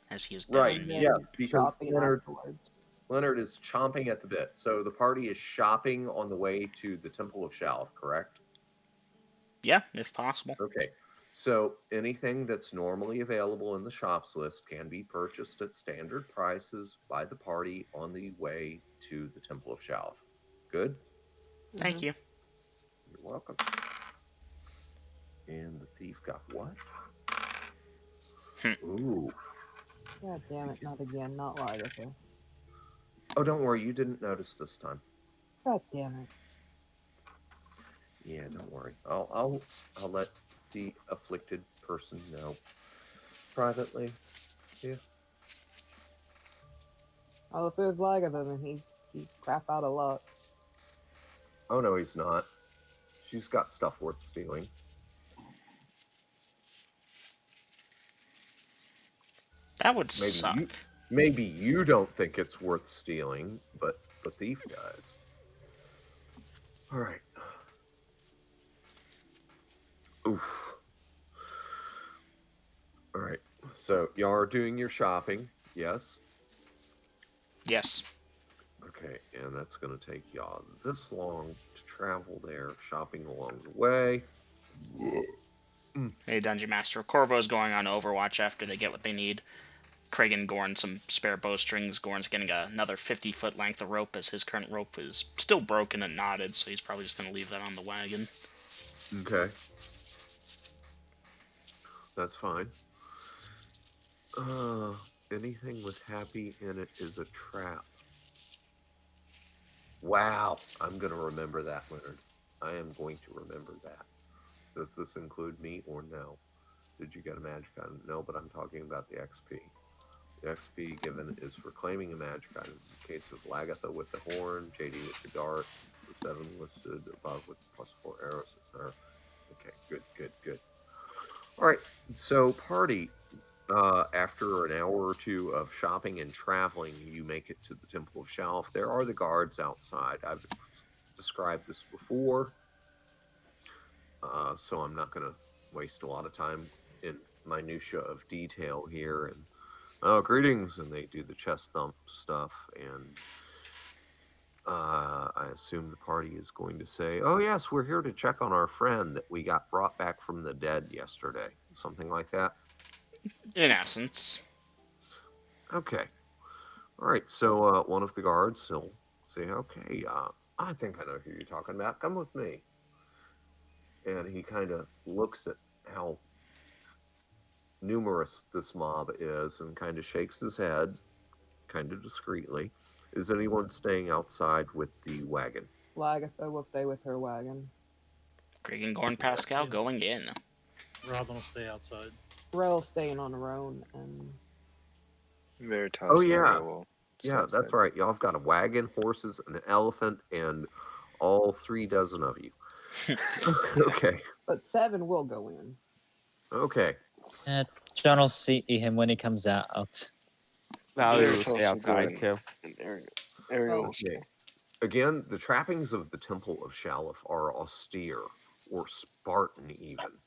as he is down Right, in yeah, because Shopping Leonard is chomping at the bit. So the party is shopping on the way to the Temple of Shalf, correct? Yeah, if possible. Okay. So anything that's normally available in the shops list can be purchased at standard prices by the party on the way to the Temple of Shalf. Good? Thank you. You're welcome. And the thief got what? Ooh. God damn it, not again, not Ligatha. Oh, don't worry, you didn't notice this time. God damn it. Yeah, don't worry. I'll let the afflicted person know privately. Yeah. Oh, if it was Ligatha, then he's crap out of luck. Oh no, he's not. She's got stuff worth stealing. That would suck. Maybe you don't think it's worth stealing, but the thief does. All right. Oof. All right. So y'all are doing your shopping, yes? Yes. Okay, and that's going to take y'all this long to travel there, shopping along the way. Hey, Dungeon Master. Corvo's going on Overwatch after they get what they need. Craig and Gorn some spare bowstrings. Gorn's getting another 50-foot length of rope, as his current rope is still broken and knotted, so he's probably just going to leave that on the wagon. Okay. That's fine. Anything with happy in it is a trap. Wow. I'm going to remember that, Leonard. I am going to remember that. Does this include me or no? Did you get a magic item? No, but I'm talking about the XP. The XP given is for claiming a magic item. In the case of Lagatha with the horn, JD with the darts, the 7 listed above with the +4 arrows, etc. Okay, good. All right, so party. After an hour or two of shopping and traveling, you make it to the Temple of Shalf. There are the guards outside. I've described this before, so I'm not going to waste a lot of time in minutia of detail here. And greetings, and they do the chest thump stuff, and I assume the party is going to say, "Oh yes, we're here to check on our friend that we got brought back from the dead yesterday," something like that. In essence. Okay. All right. So one of the guards, he'll say, "Okay, I think I know who you're talking about. Come with me." And he kind of looks at how numerous this mob is and kind of shakes his head, kind of discreetly. Is anyone staying outside with the wagon? Lagatha will stay with her wagon. Cregan, Gorn, Pascal going in. Robin will stay outside. Rel staying on her own, and Veritas Oh and yeah, Ariel will stay yeah, that's outside. right. Y'all have got a wagon, horses, an elephant, and all 3 dozen of you. Okay. but 7 will go in. Okay. John will see him when he comes out. Valerie will Veritas stay will go outside in, too. and Ariel will Okay. stay. Again, the trappings of the Temple of Shalaf are austere or Spartan, even.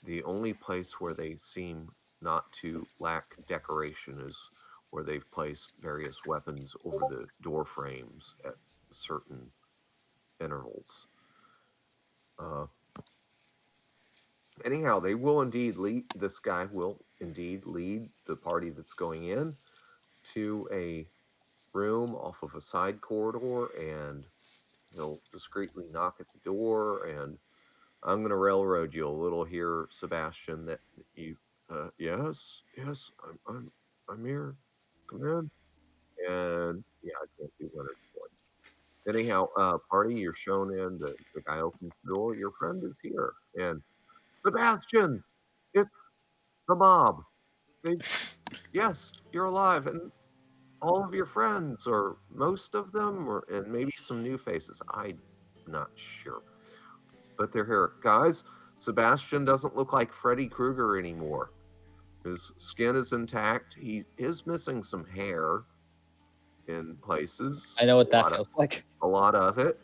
The only place where they seem not to lack decoration is where they've placed various weapons over the door frames at certain intervals. Anyhow, they will indeed lead. This guy will indeed lead the party that's going in to a room off of a side corridor, and he'll discreetly knock at the door. And I'm going to railroad you a little here, Sebastian. That you, yes, I'm here. Come in. And yeah, I can't do Leonard's voice. Anyhow, party, you're shown in. The guy opens the door. Your friend is here, and Sebastian, it's the mob. They, yes, you're alive, and all of your friends, or most of them, or and maybe some new faces. I'm not sure, but they're here, guys. Sebastian doesn't look like Freddy Krueger anymore. His skin is intact. He is missing some hair in places. I know what that feels like. A lot of it,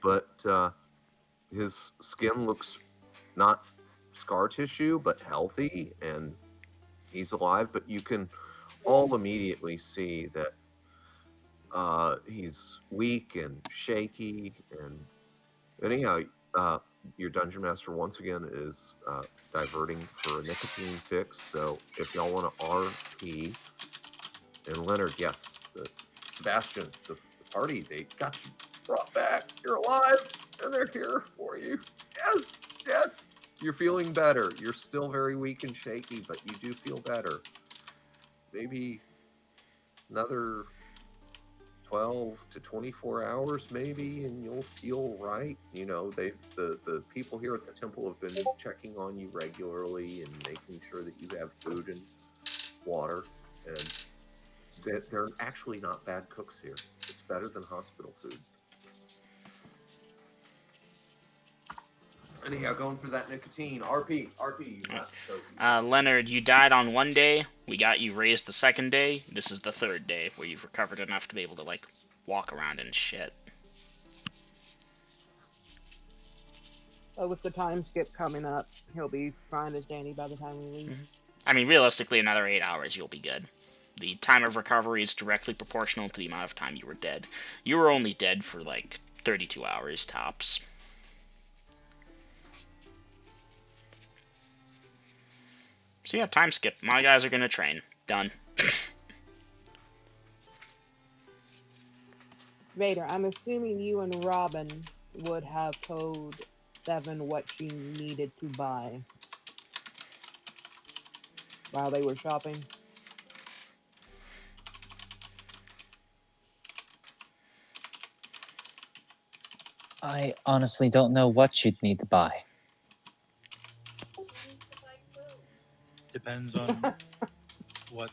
but his skin looks not scar tissue, but healthy, and he's alive. But you can all immediately see that he's weak and shaky. And anyhow, your dungeon master once again is diverting for a nicotine fix. So if y'all want to RP, and Leonard, yes, Sebastian, the party, they got you brought back. You're alive, and they're here for you. Yes. You're feeling better. You're still very weak and shaky, but you do feel better. Maybe another 12 to 24 hours maybe, and you'll feel right. You know, the people here at the temple have been checking on you regularly and making sure that you have food and water, and they're actually not bad cooks here. It's better than hospital food. Anyhow, going for that nicotine. RP, you have to. Leonard, you died on one day. We got you raised the second day. This is the third day where you've recovered enough to be able to, like, walk around and shit. With the time skip coming up, he'll be fine as dandy by the time we leave. I mean, realistically, another 8 hours, you'll be good. The time of recovery is directly proportional to the amount of time you were dead. You were only dead for, like, 32 hours tops. So yeah, time skip. My guys are gonna train. Done. Vader, I'm assuming you and Robin would have told 7 what she needed to buy while they were shopping. I honestly don't know what you'd need to buy. Depends on what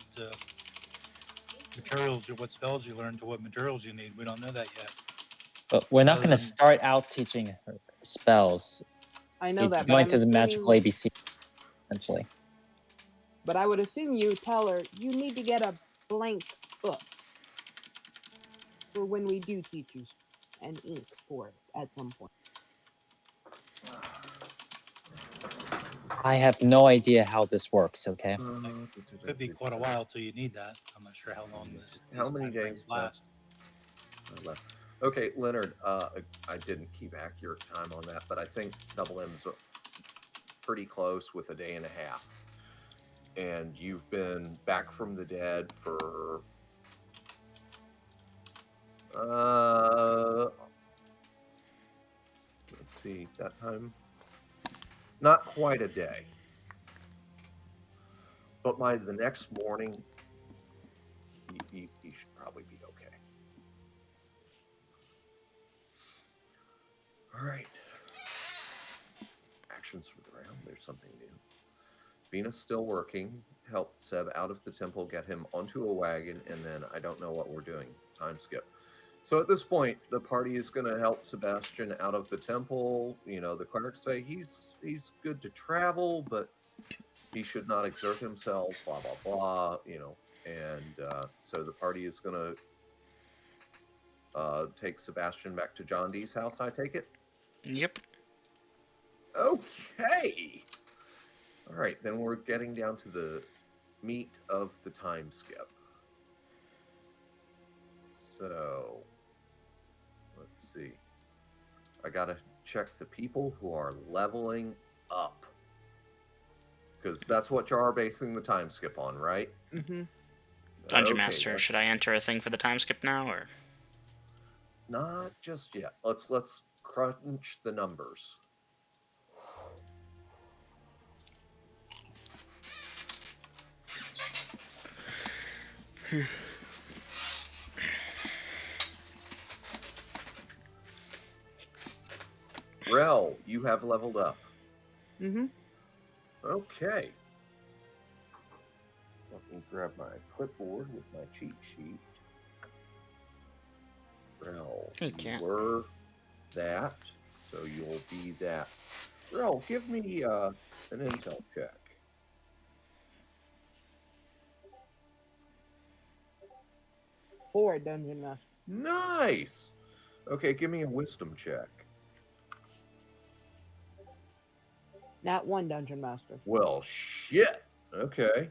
materials or what spells you learn to what materials you need. We don't know that yet. But we're not Other going to than- start out teaching her spells. I know It's that, but going I'm through the magical assuming, ABC, essentially. but I would assume you tell her you need to get a blank book for when we do teach you and ink for it at some point. I have no idea how this works, okay? Could be quite a while till you need that. I'm not sure how long this. How these many time frames days last? Left. Okay, Leonard. I didn't keep accurate time on that, but I think Double M's pretty close with a day and a half. And you've been back from the dead for let's see, that time, not quite a day, but by the next morning, you should probably be okay. All right. Actions for the round. There's something new. Venus still working. Help Seb out of the temple, get him onto a wagon, and then I don't know what we're doing. Time skip. So at this point, the party is going to help Sebastian out of the temple. You know, the clerics say he's good to travel, but he should not exert himself, blah, blah, blah, you know. And so the party is going to take Sebastian back to John D's house, I take it? Yep. Okay. All right, then we're getting down to the meat of the time skip. So, let's see. I gotta check the people who are leveling up. Because that's what you are basing the time skip on, right? Mm-hmm. Dungeon Okay, Master, should I enter a thing for the time skip now, or? not just yet. Let's crunch the numbers. Rel, you have leveled up. Mm-hmm. Okay. Let me grab my clipboard with my cheat sheet. Rel, You you can't. were that, so you'll be that. Rel, give me an intel check. For Dungeon Master. Nice. Okay, give me a wisdom check. Not one Dungeon Master. Well, shit. Okay.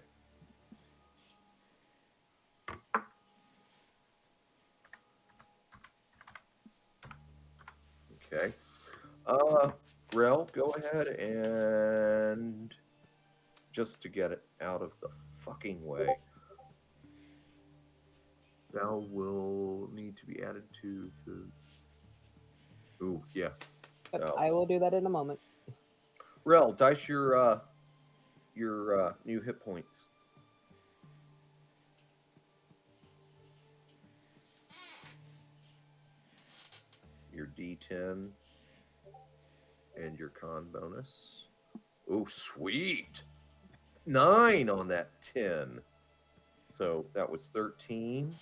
Okay. Rel, go ahead and just to get it out of the fucking way, thou will need to be added to the. Ooh, yeah. But Oh. I will do that in a moment. Rel, dice your new hit points. Your D10 and your con bonus. Oh, sweet. 9 on that 10. So that was 13.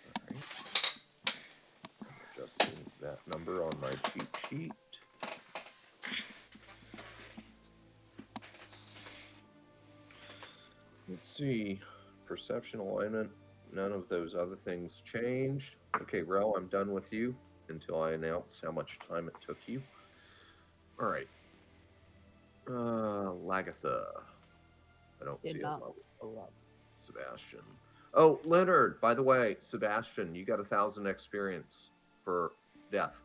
All right. I'm adjusting that number on my cheat sheet. Let's see. Perception, alignment. None of those other things changed. Okay, Rel, I'm done with you until I announce how much time it took you. All right. Lagatha. I don't see Did a not level. load up. Sebastian. Oh, Leonard, by the way, Sebastian, you got 1,000 experience for death.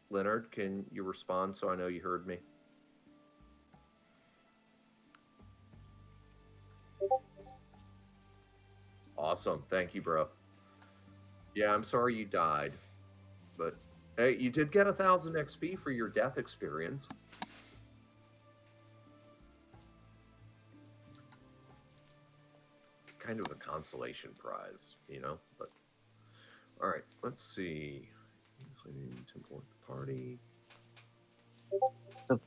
Leonard, can you respond so I know you heard me? Awesome. Thank you, bro. Yeah, I'm sorry you died. But hey, you did get 1,000 XP for your death experience. Kind of a consolation prize, you know? But all right, let's see. Temple at the party. So,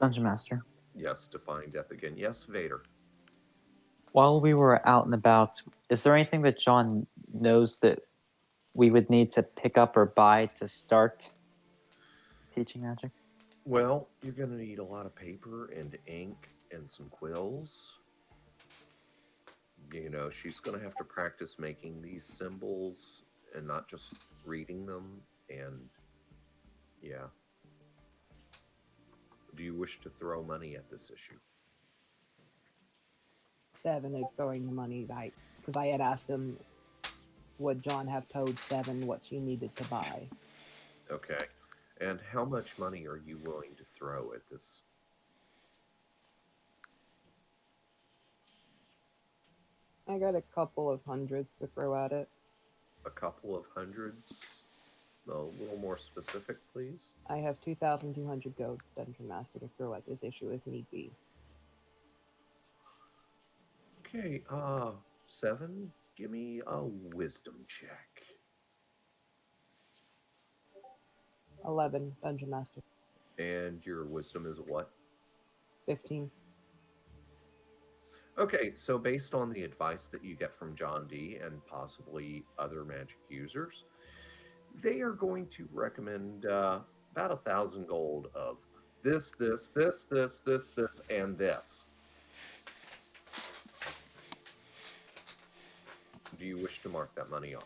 Dungeon Master. Yes, defying death again. Yes, Vader. While we were out and about, is there anything that John knows that we would need to pick up or buy to start teaching magic? Well, you're going to need a lot of paper and ink and some quills. You know, she's going to have to practice making these symbols and not just reading them. And yeah. Do you wish to throw money at this issue? 7 is throwing the money, because I had asked him, would John have told 7 what she needed to buy? Okay. And how much money are you willing to throw at this? I got a couple of hundreds to throw at it. A couple of hundreds? A little more specific, please. I have 2,200 gold, Dungeon Master, to throw at this issue if need be. Okay, 7, give me a wisdom check. 11, Dungeon Master. And your wisdom is what? 15. Okay, so based on the advice that you get from John D and possibly other magic users, they are going to recommend about 1,000 gold of this, and this. Do you wish to mark that money off?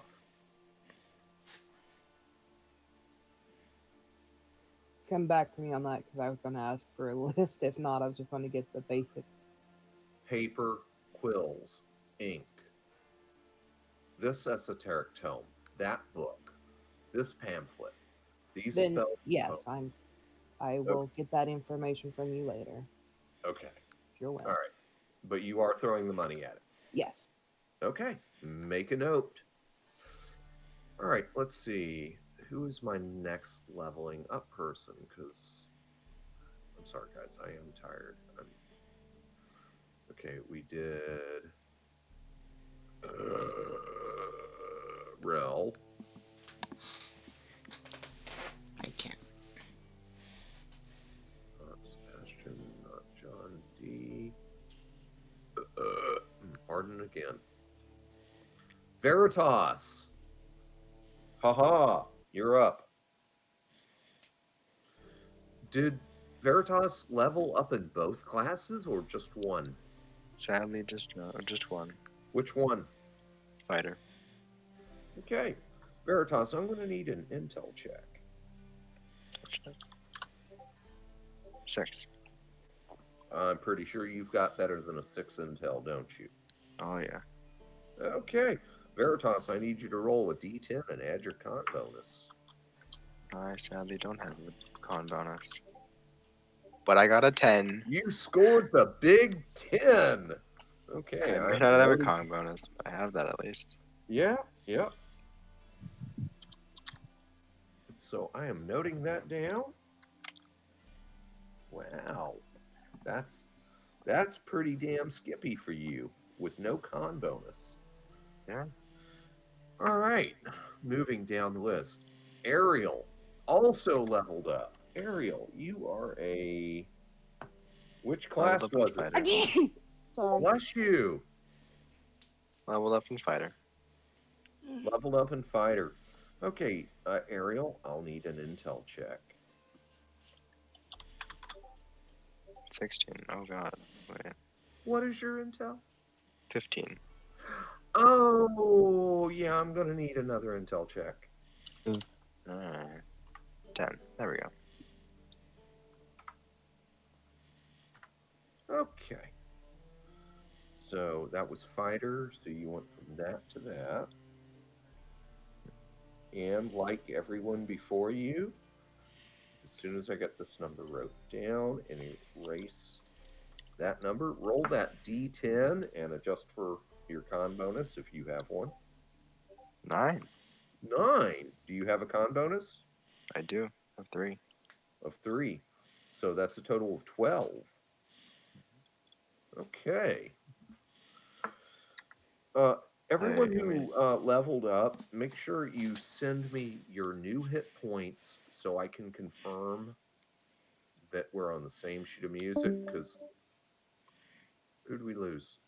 Come back to me on that, because I was going to ask for a list. If not, I was just going to get the basic. Paper, quills, ink, this esoteric tome, that book, this pamphlet, these Then, spells. yes, I will get that information from you later. Okay. If you're well. All right. But you are throwing the money at it. Yes. Okay. Make a note. All right. Let's see. Who is my next leveling up person? Because I'm sorry, guys. I am tired. Okay. We did Rel. I can't. Not Sebastian. Not John D. Pardon again. Veritas. Haha, you're up. Did Veritas level up in both classes or just one? Sadly, just one. Which one? Fighter. Okay. Veritas, I'm going to need an intel check. 6. I'm pretty sure you've got better than a 6 intel, don't you? Oh, yeah. Okay. Veritas, I need you to roll a d10 and add your con bonus. I sadly don't have a con bonus. But I got a 10. You scored the big 10. Okay. I may not have a con bonus, but I have that at least. Yeah. So I am noting that down. Wow. That's pretty damn skippy for you with no con bonus. Yeah. All right. Moving down the list. Ariel also leveled up. Ariel, you are a... Which class was it? Sorry. Bless you. Leveled up in fighter. Leveled up in fighter. Okay, Ariel, I'll need an intel check. 16. Oh, God. Wait. What is your intel? 15. Oh, yeah, I'm going to need another intel check. 10. There we go. Okay. So that was fighter, so you went from that to that. And like everyone before you, as soon as I get this number wrote down and erase that number, roll that d10 and adjust for your con bonus if you have one. 9. 9. Do you have a con bonus? I do. Of 3. Of 3. So that's a total of 12. Okay. Everyone who leveled up, make sure you send me your new hit points so I can confirm that we're on the same sheet of music, because who did we lose?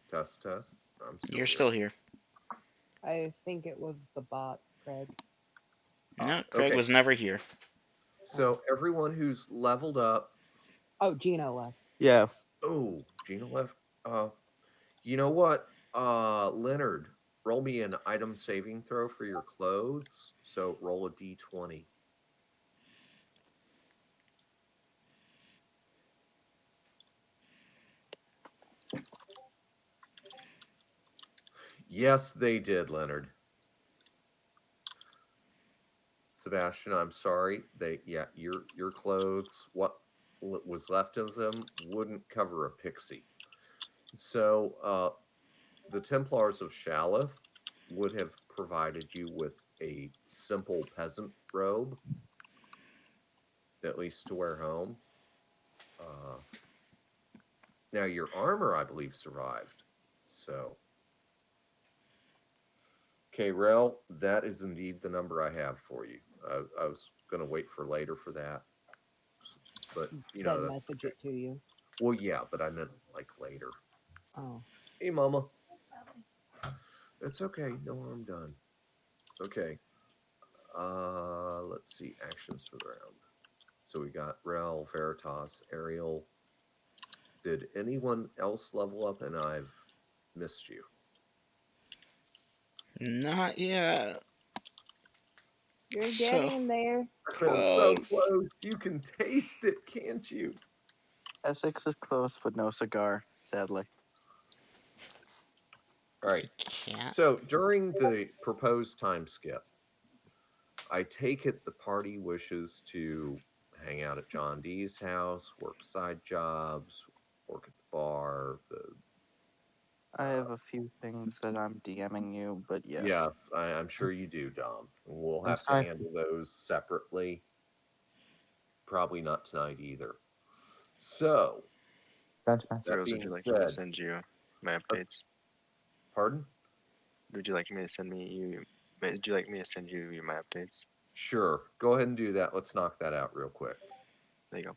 Test, test. I'm still You're here. still here. I think it was the bot, Craig. No, Craig okay. was never here. So everyone who's leveled up. Oh, Gino left. Yeah. Oh, Gina left. You know what? Leonard, roll me an item saving throw for your clothes. So roll a d20. Yes, they did, Leonard. Sebastian, I'm sorry. Your clothes, what was left of them, wouldn't cover a pixie. So the Templars of Shalif would have provided you with a simple peasant robe, at least to wear home. Now your armor, I believe, survived. So, okay, Rel, that is indeed the number I have for you. I was going to wait for later for that, but you Said know that's message okay. it to you. Well, yeah, but I meant like later. Oh. Hey, Mama. It's okay. No harm done. Okay. Let's see. Actions for the round. So we got Rel, Veritas, Ariel. Did anyone else level up and I've missed you? Not yet. You're So getting there. So close. close. You can taste it, can't you? Essex is close, but no cigar, sadly. All right. Can't. So during the proposed time skip, I take it the party wishes to hang out at John D's house, work side jobs, work at the bar. I have a few things that I'm DMing you, but yes. Yes, I'm sure you do, Dom. We'll I'm have to sorry. handle those separately. Probably not tonight either. So, Benchmaster. that Rose, would being you like me to said, send you my updates? pardon? Would you like me to send me you? Would you like me to send you my updates? Sure. Go ahead and do that. Let's knock that out real quick. There you go.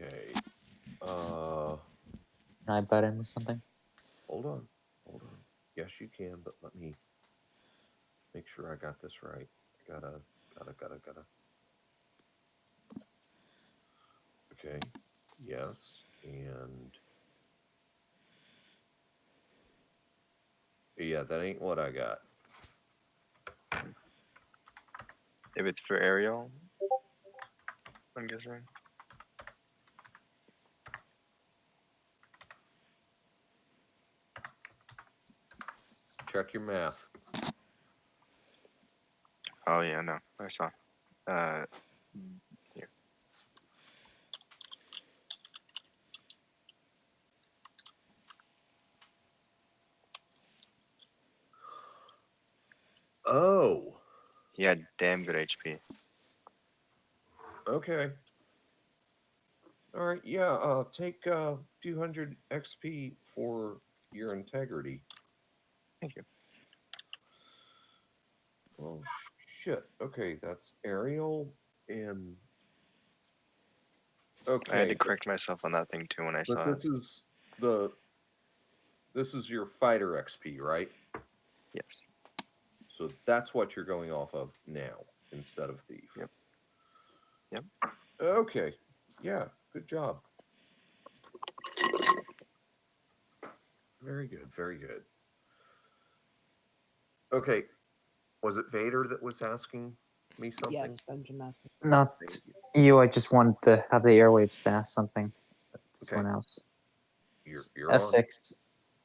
Okay. Can I butt in with something? Hold on. Hold on. Yes, you can, but let me make sure I got this right. I gotta. Okay. Yes. And yeah, that ain't what I got. If it's for Ariel, I'm guessing. Check your math. Oh yeah, no, I saw. Here. Oh. He had damn good HP. Okay. All right. Yeah. Take 200 XP for your integrity. Thank you. Oh shit. Okay, that's Ariel and. Okay. I had to correct myself on that thing too when I But saw it. this is your fighter XP, right? Yes. So that's what you're going off of now instead of thief. Yep. Yep. Okay. Yeah. Good job. Very good. Very good. Okay. Was it Vader that was asking me something? Yes, Dungeon Master. Not Thank you. I just wanted to have the airwaves to ask something to someone Okay. else. You're on. S6.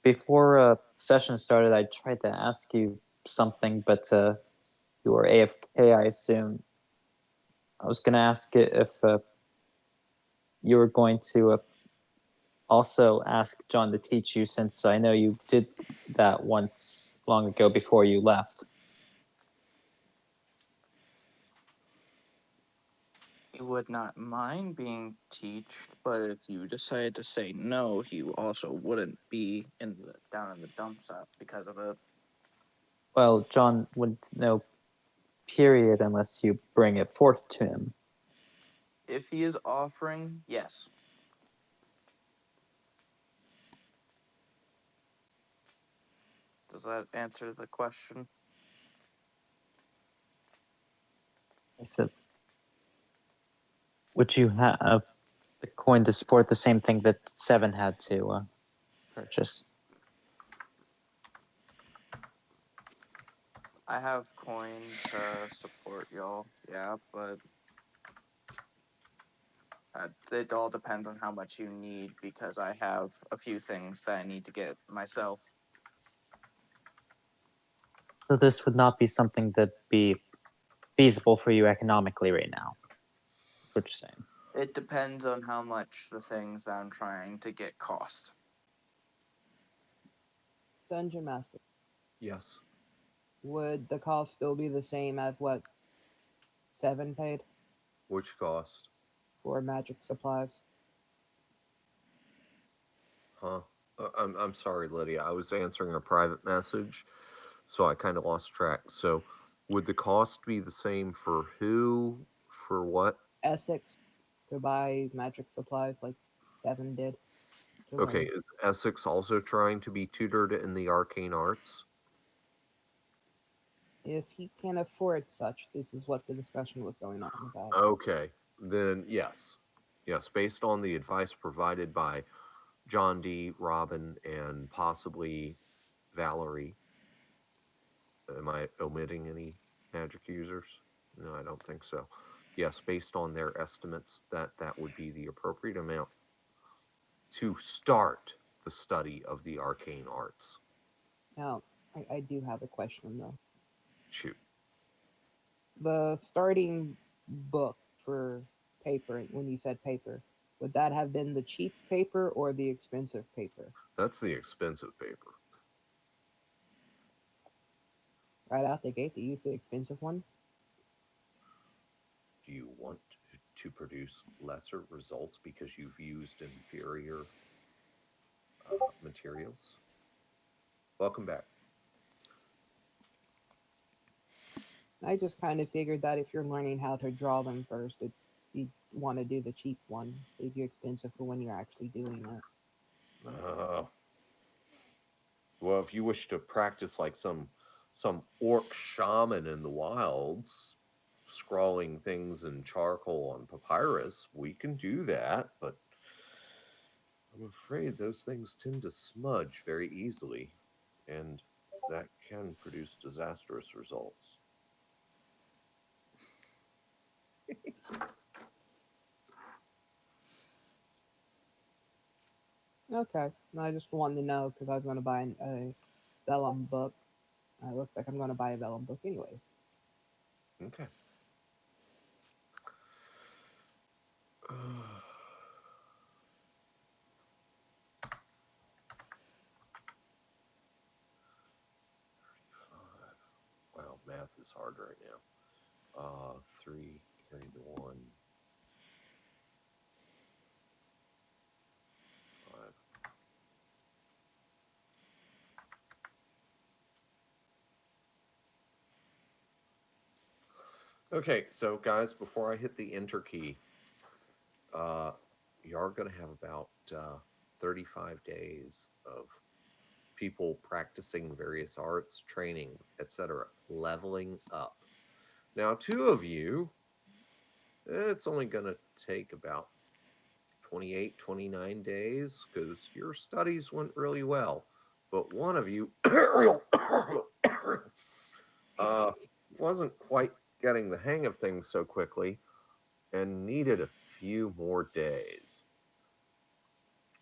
Before session started, I tried to ask you something, but you were AFK, I assume. I was going to ask it if you were going to also ask John to teach you, since I know you did that once long ago before you left. He would not mind being teached, but if you decided to say no, he also wouldn't be down in the dumps because of it. Well, John wouldn't know period, unless you bring it forth to him. If he is offering, yes. Does that answer the question? I said, would you have the coin to support the same thing that Seven had to purchase? I have coin to support y'all, yeah, but it all depends on how much you need, because I have a few things that I need to get myself. So this would not be something that'd be feasible for you economically right now. That's what you're saying. It depends on how much the things that I'm trying to get cost. Dungeon Master, Yes. would the cost still be the same as what Seven paid Which cost? for magic supplies? Huh? I'm sorry, Lydia. I was answering a private message, so I kind of lost track. So, would the cost be the same for who? For what? Essex to buy magic supplies like Seven did to Okay, learn. is Essex also trying to be tutored in the arcane arts? If he can afford such, this is what the discussion was going on about. Okay, then yes. Yes, based on the advice provided by John D., Robin, and possibly Valerie. Am I omitting any magic users? No, I don't think so. Yes, based on their estimates, that would be the appropriate amount to start the study of the arcane arts. Now, I do have a question though. Shoot. The starting book for paper, when you said paper, would that have been the cheap paper or the expensive paper? That's the expensive paper. Right out the gate, to use the expensive one? Do you want to produce lesser results because you've used inferior materials? Welcome back. I just kind of figured that if you're learning how to draw them first, you'd want to do the cheap one. It'd be expensive for when you're actually doing it. Well, if you wish to practice like some orc shaman in the wilds, scrawling things in charcoal on papyrus, we can do that, but I'm afraid those things tend to smudge very easily, and that can produce disastrous results. Okay, I just wanted to know because I was going to buy a vellum book. It looks like I'm going to buy a vellum book anyway. Okay. Wow, math is hard right now. 3, carry the 1. 5. Okay, so guys, before I hit the enter key, you are going to have about 35 days of people practicing various arts, training, etc., leveling up. Now, 2 of you, it's only going to take about 28, 29 days because your studies went really well. But one of you wasn't quite getting the hang of things so quickly and needed a few more days.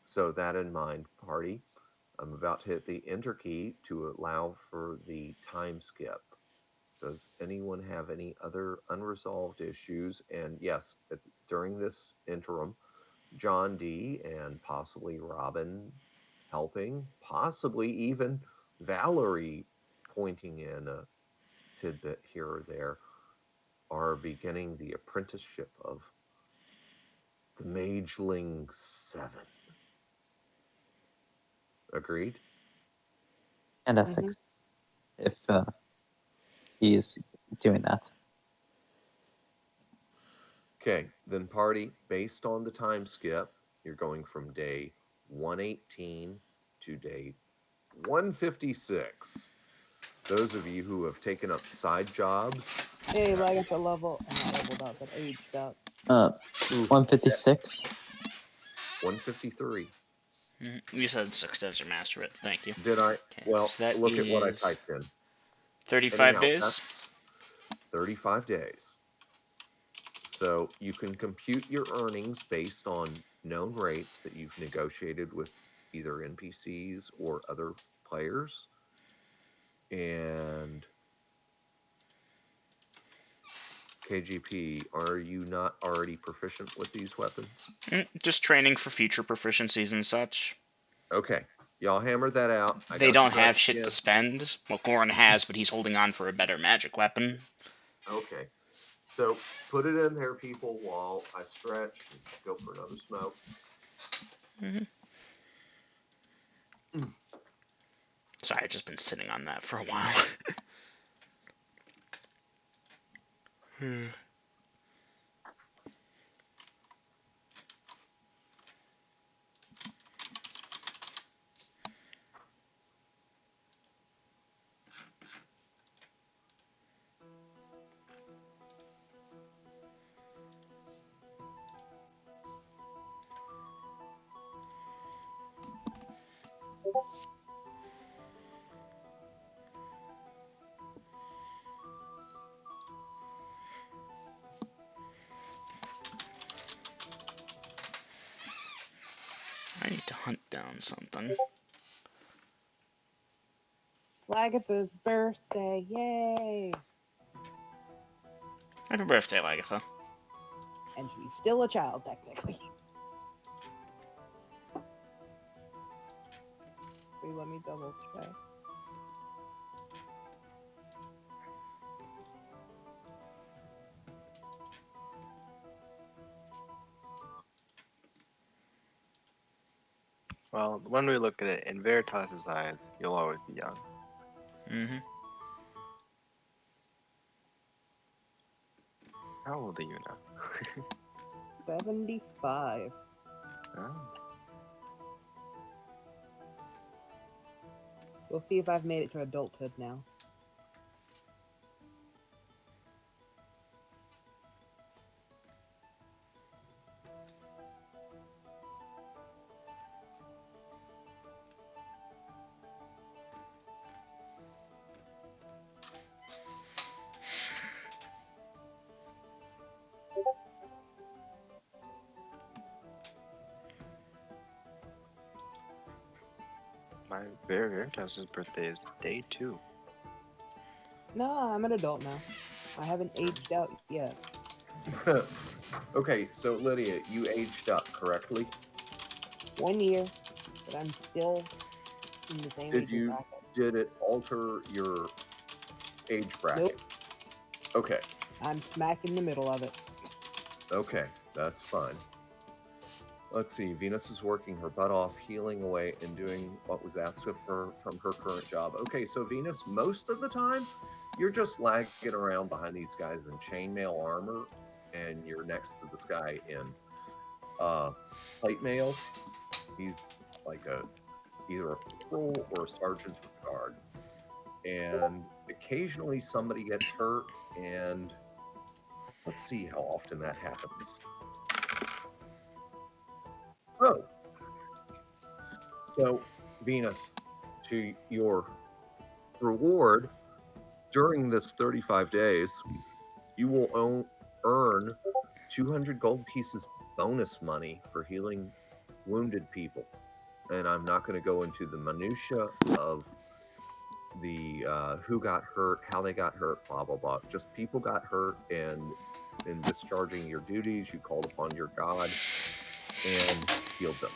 So, that in mind, party, I'm about to hit the enter key to allow for the time skip. Does anyone have any other unresolved issues? And yes, during this interim, John D. and possibly Robin helping, possibly even Valerie pointing in a tidbit here or there, are beginning the apprenticeship of the Mageling 7. Agreed? And Essex, if he's doing that. Okay, then party, based on the time skip, you're going from day 118 to day 156. Those of you who have taken up side jobs, Hey, like at the level, not leveled up, but aged up. oof, 156. 153. You said 6 Desert Master it. Thank you. Did I? Okay, Well, so that look at what I is typed in. 35 Anyhow, days. that's 35 days. So you can compute your earnings based on known rates that you've negotiated with either NPCs or other players. And KGP, are you not already proficient with these weapons? Just training for future proficiencies and such. Okay, y'all hammer that out. I They got don't have stretched shit in. to spend. Well, Goran has, but he's holding on for a better magic weapon. Okay, so put it in there, people, while I stretch and go for another smoke. Sorry, I've just been sitting on that for a while. I need to hunt down something. Lagatha's birthday, yay! Happy birthday, Lagatha. And she's still a child, technically. Wait, let me double check. Well, when we look at it in Veritas's eyes, you'll always be young. Mm-hmm. How old are you now? 75. Oh. We'll see if I've made it to adulthood now. My Veritas's birthday is day 2. No, I'm an adult now. I haven't aged out yet. Okay, so Lydia, you aged up correctly. 1 year, but I'm still in the same age bracket. Did it alter your age bracket? Nope. Okay. I'm smack in the middle of it. Okay, that's fine. Let's see. Venus is working her butt off, healing away, and doing what was asked of her from her current job. Okay, so Venus, most of the time, you're just lagging around behind these guys in chainmail armor, and you're next to this guy in plate mail. He's like either a corporal or a sergeant of the guard. And occasionally somebody gets hurt, and let's see how often that happens. Oh. So, Venus, to your reward, during this 35 days, you will earn 200 gold pieces bonus money for healing wounded people. And I'm not going to go into the minutia of the who got hurt, how they got hurt, blah, blah, blah. Just people got hurt, and in discharging your duties, you called upon your god and healed them.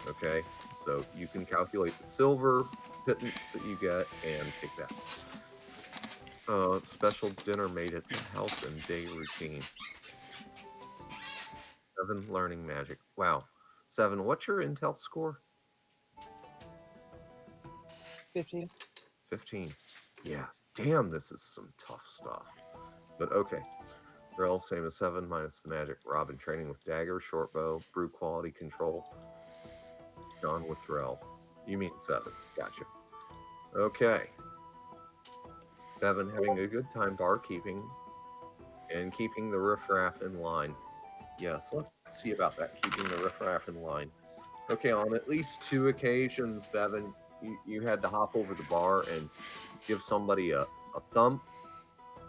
Okay? So you can calculate the silver pittance that you get and take that. Special dinner made at the house and day routine. 7 learning magic. Wow. 7, what's your intel score? 15. 15. Yeah. Damn, this is some tough stuff. But okay. Rel, same as 7, minus the magic. Robin, training with dagger, short bow, brute quality control. John with Rel. You mean 7. Gotcha. Okay. Bevan having a good time barkeeping and keeping the riffraff in line. Yes, let's see about that, keeping the riffraff in line. Okay, on at least 2 occasions, Bevan, you had to hop over the bar and give somebody a thump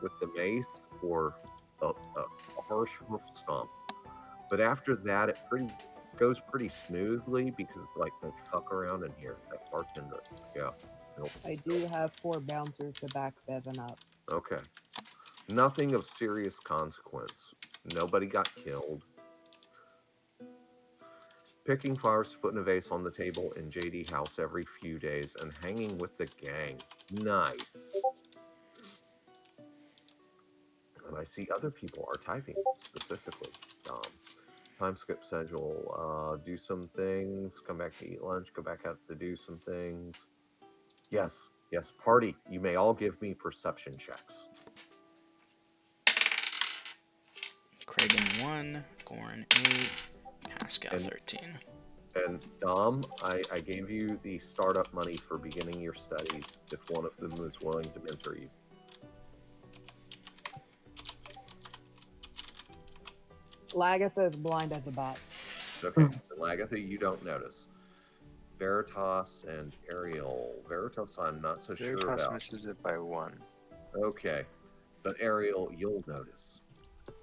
with the mace or a harsh hoof stomp. But after that, it goes pretty smoothly because it's like, don't fuck around in here. That bartender. Yeah. Nope. I do have 4 bouncers to back Bevan up. Okay. Nothing of serious consequence. Nobody got killed. Picking flowers to put in a vase on the table in JD house every few days and hanging with the gang. Nice. And I see other people are typing specifically. Time skip schedule. Do some things. Come back to eat lunch. Go back out to do some things. Yes. Yes. Party. You may all give me perception checks. Kragan 1, Goran 8, Pascal 13. And Dom, I gave you the startup money for beginning your studies if one of them was willing to mentor you. Lagatha is blind as a bat. Okay. Lagatha, you don't notice. Veritas and Ariel. Veritas, I'm not so sure Veritas about. misses it by 1. Okay. But Ariel, you'll notice.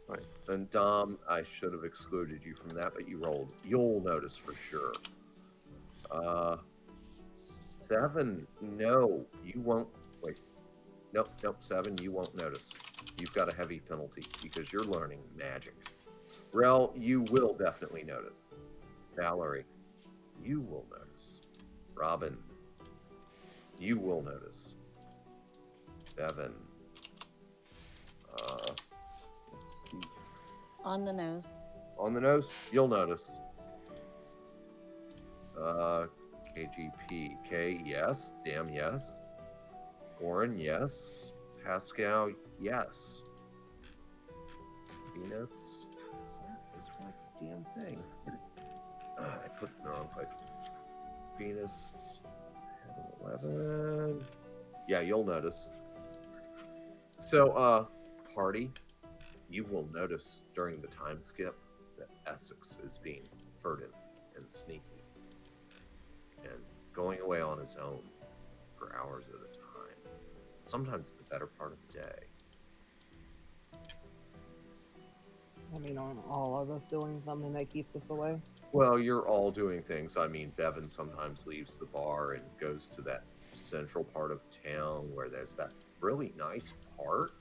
Right. And Dom, I should have excluded you from that, but you rolled. You'll notice for sure. 7, no, you won't. Wait. Nope, 7, you won't notice. You've got a heavy penalty because you're learning magic. Rel, you will definitely notice. Valerie, you will notice. Robin, you will notice. Bevan, let's see. On the nose. On the nose, you'll notice. KGP, K, yes. Damn, yes. Goran, yes. Pascal, yes. Venus, where is my damn thing? I put it in the wrong place. Venus, 11. Yeah, you'll notice. So, party, you will notice during the time skip that Essex is being furtive and sneaky and going away on his own for hours at a time, sometimes the better part of the day. I mean, aren't all of us doing something that keeps us away? Well, you're all doing things. I mean, Bevan sometimes leaves the bar and goes to that central part of town where there's that really nice park.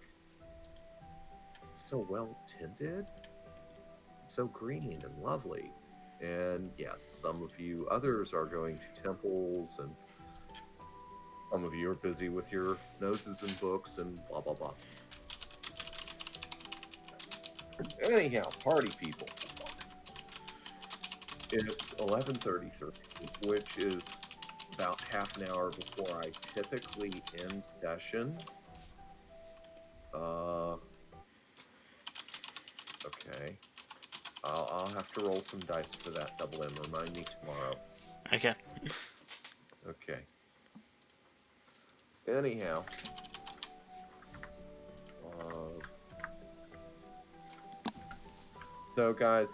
It's so well tended, so green and lovely. And yes, some of you others are going to temples, and some of you are busy with your noses and books and blah, blah, blah. Anyhow, party people. It's 11:33, which is about half an hour before I typically end session. Okay. I'll have to roll some dice for that, Double M. Remind me tomorrow. Okay. Okay. Anyhow. So, guys,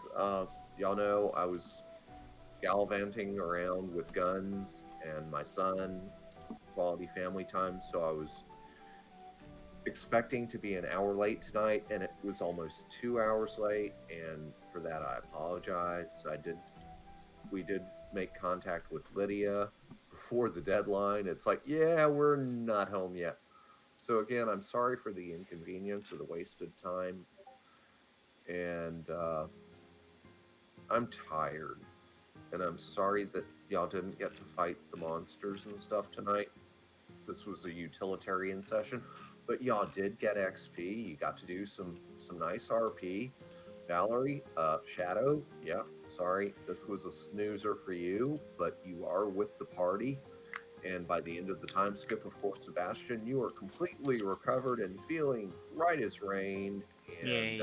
y'all know I was gallivanting around with guns and my son, quality family time, so I was expecting to be an hour late tonight, and it was almost 2 hours late, and for that I apologize. We did make contact with Lydia before the deadline. It's like, yeah, we're not home yet. So again, I'm sorry for the inconvenience or the wasted time, and I'm tired, and I'm sorry that y'all didn't get to fight the monsters and stuff tonight. This was a utilitarian session, but y'all did get XP. You got to do some nice RP. Valerie, Shadow, yeah, sorry, this was a snoozer for you, but you are with the party, And by the end of the time skip, of course, Sebastian, you are completely recovered and feeling right as rain. And Yay.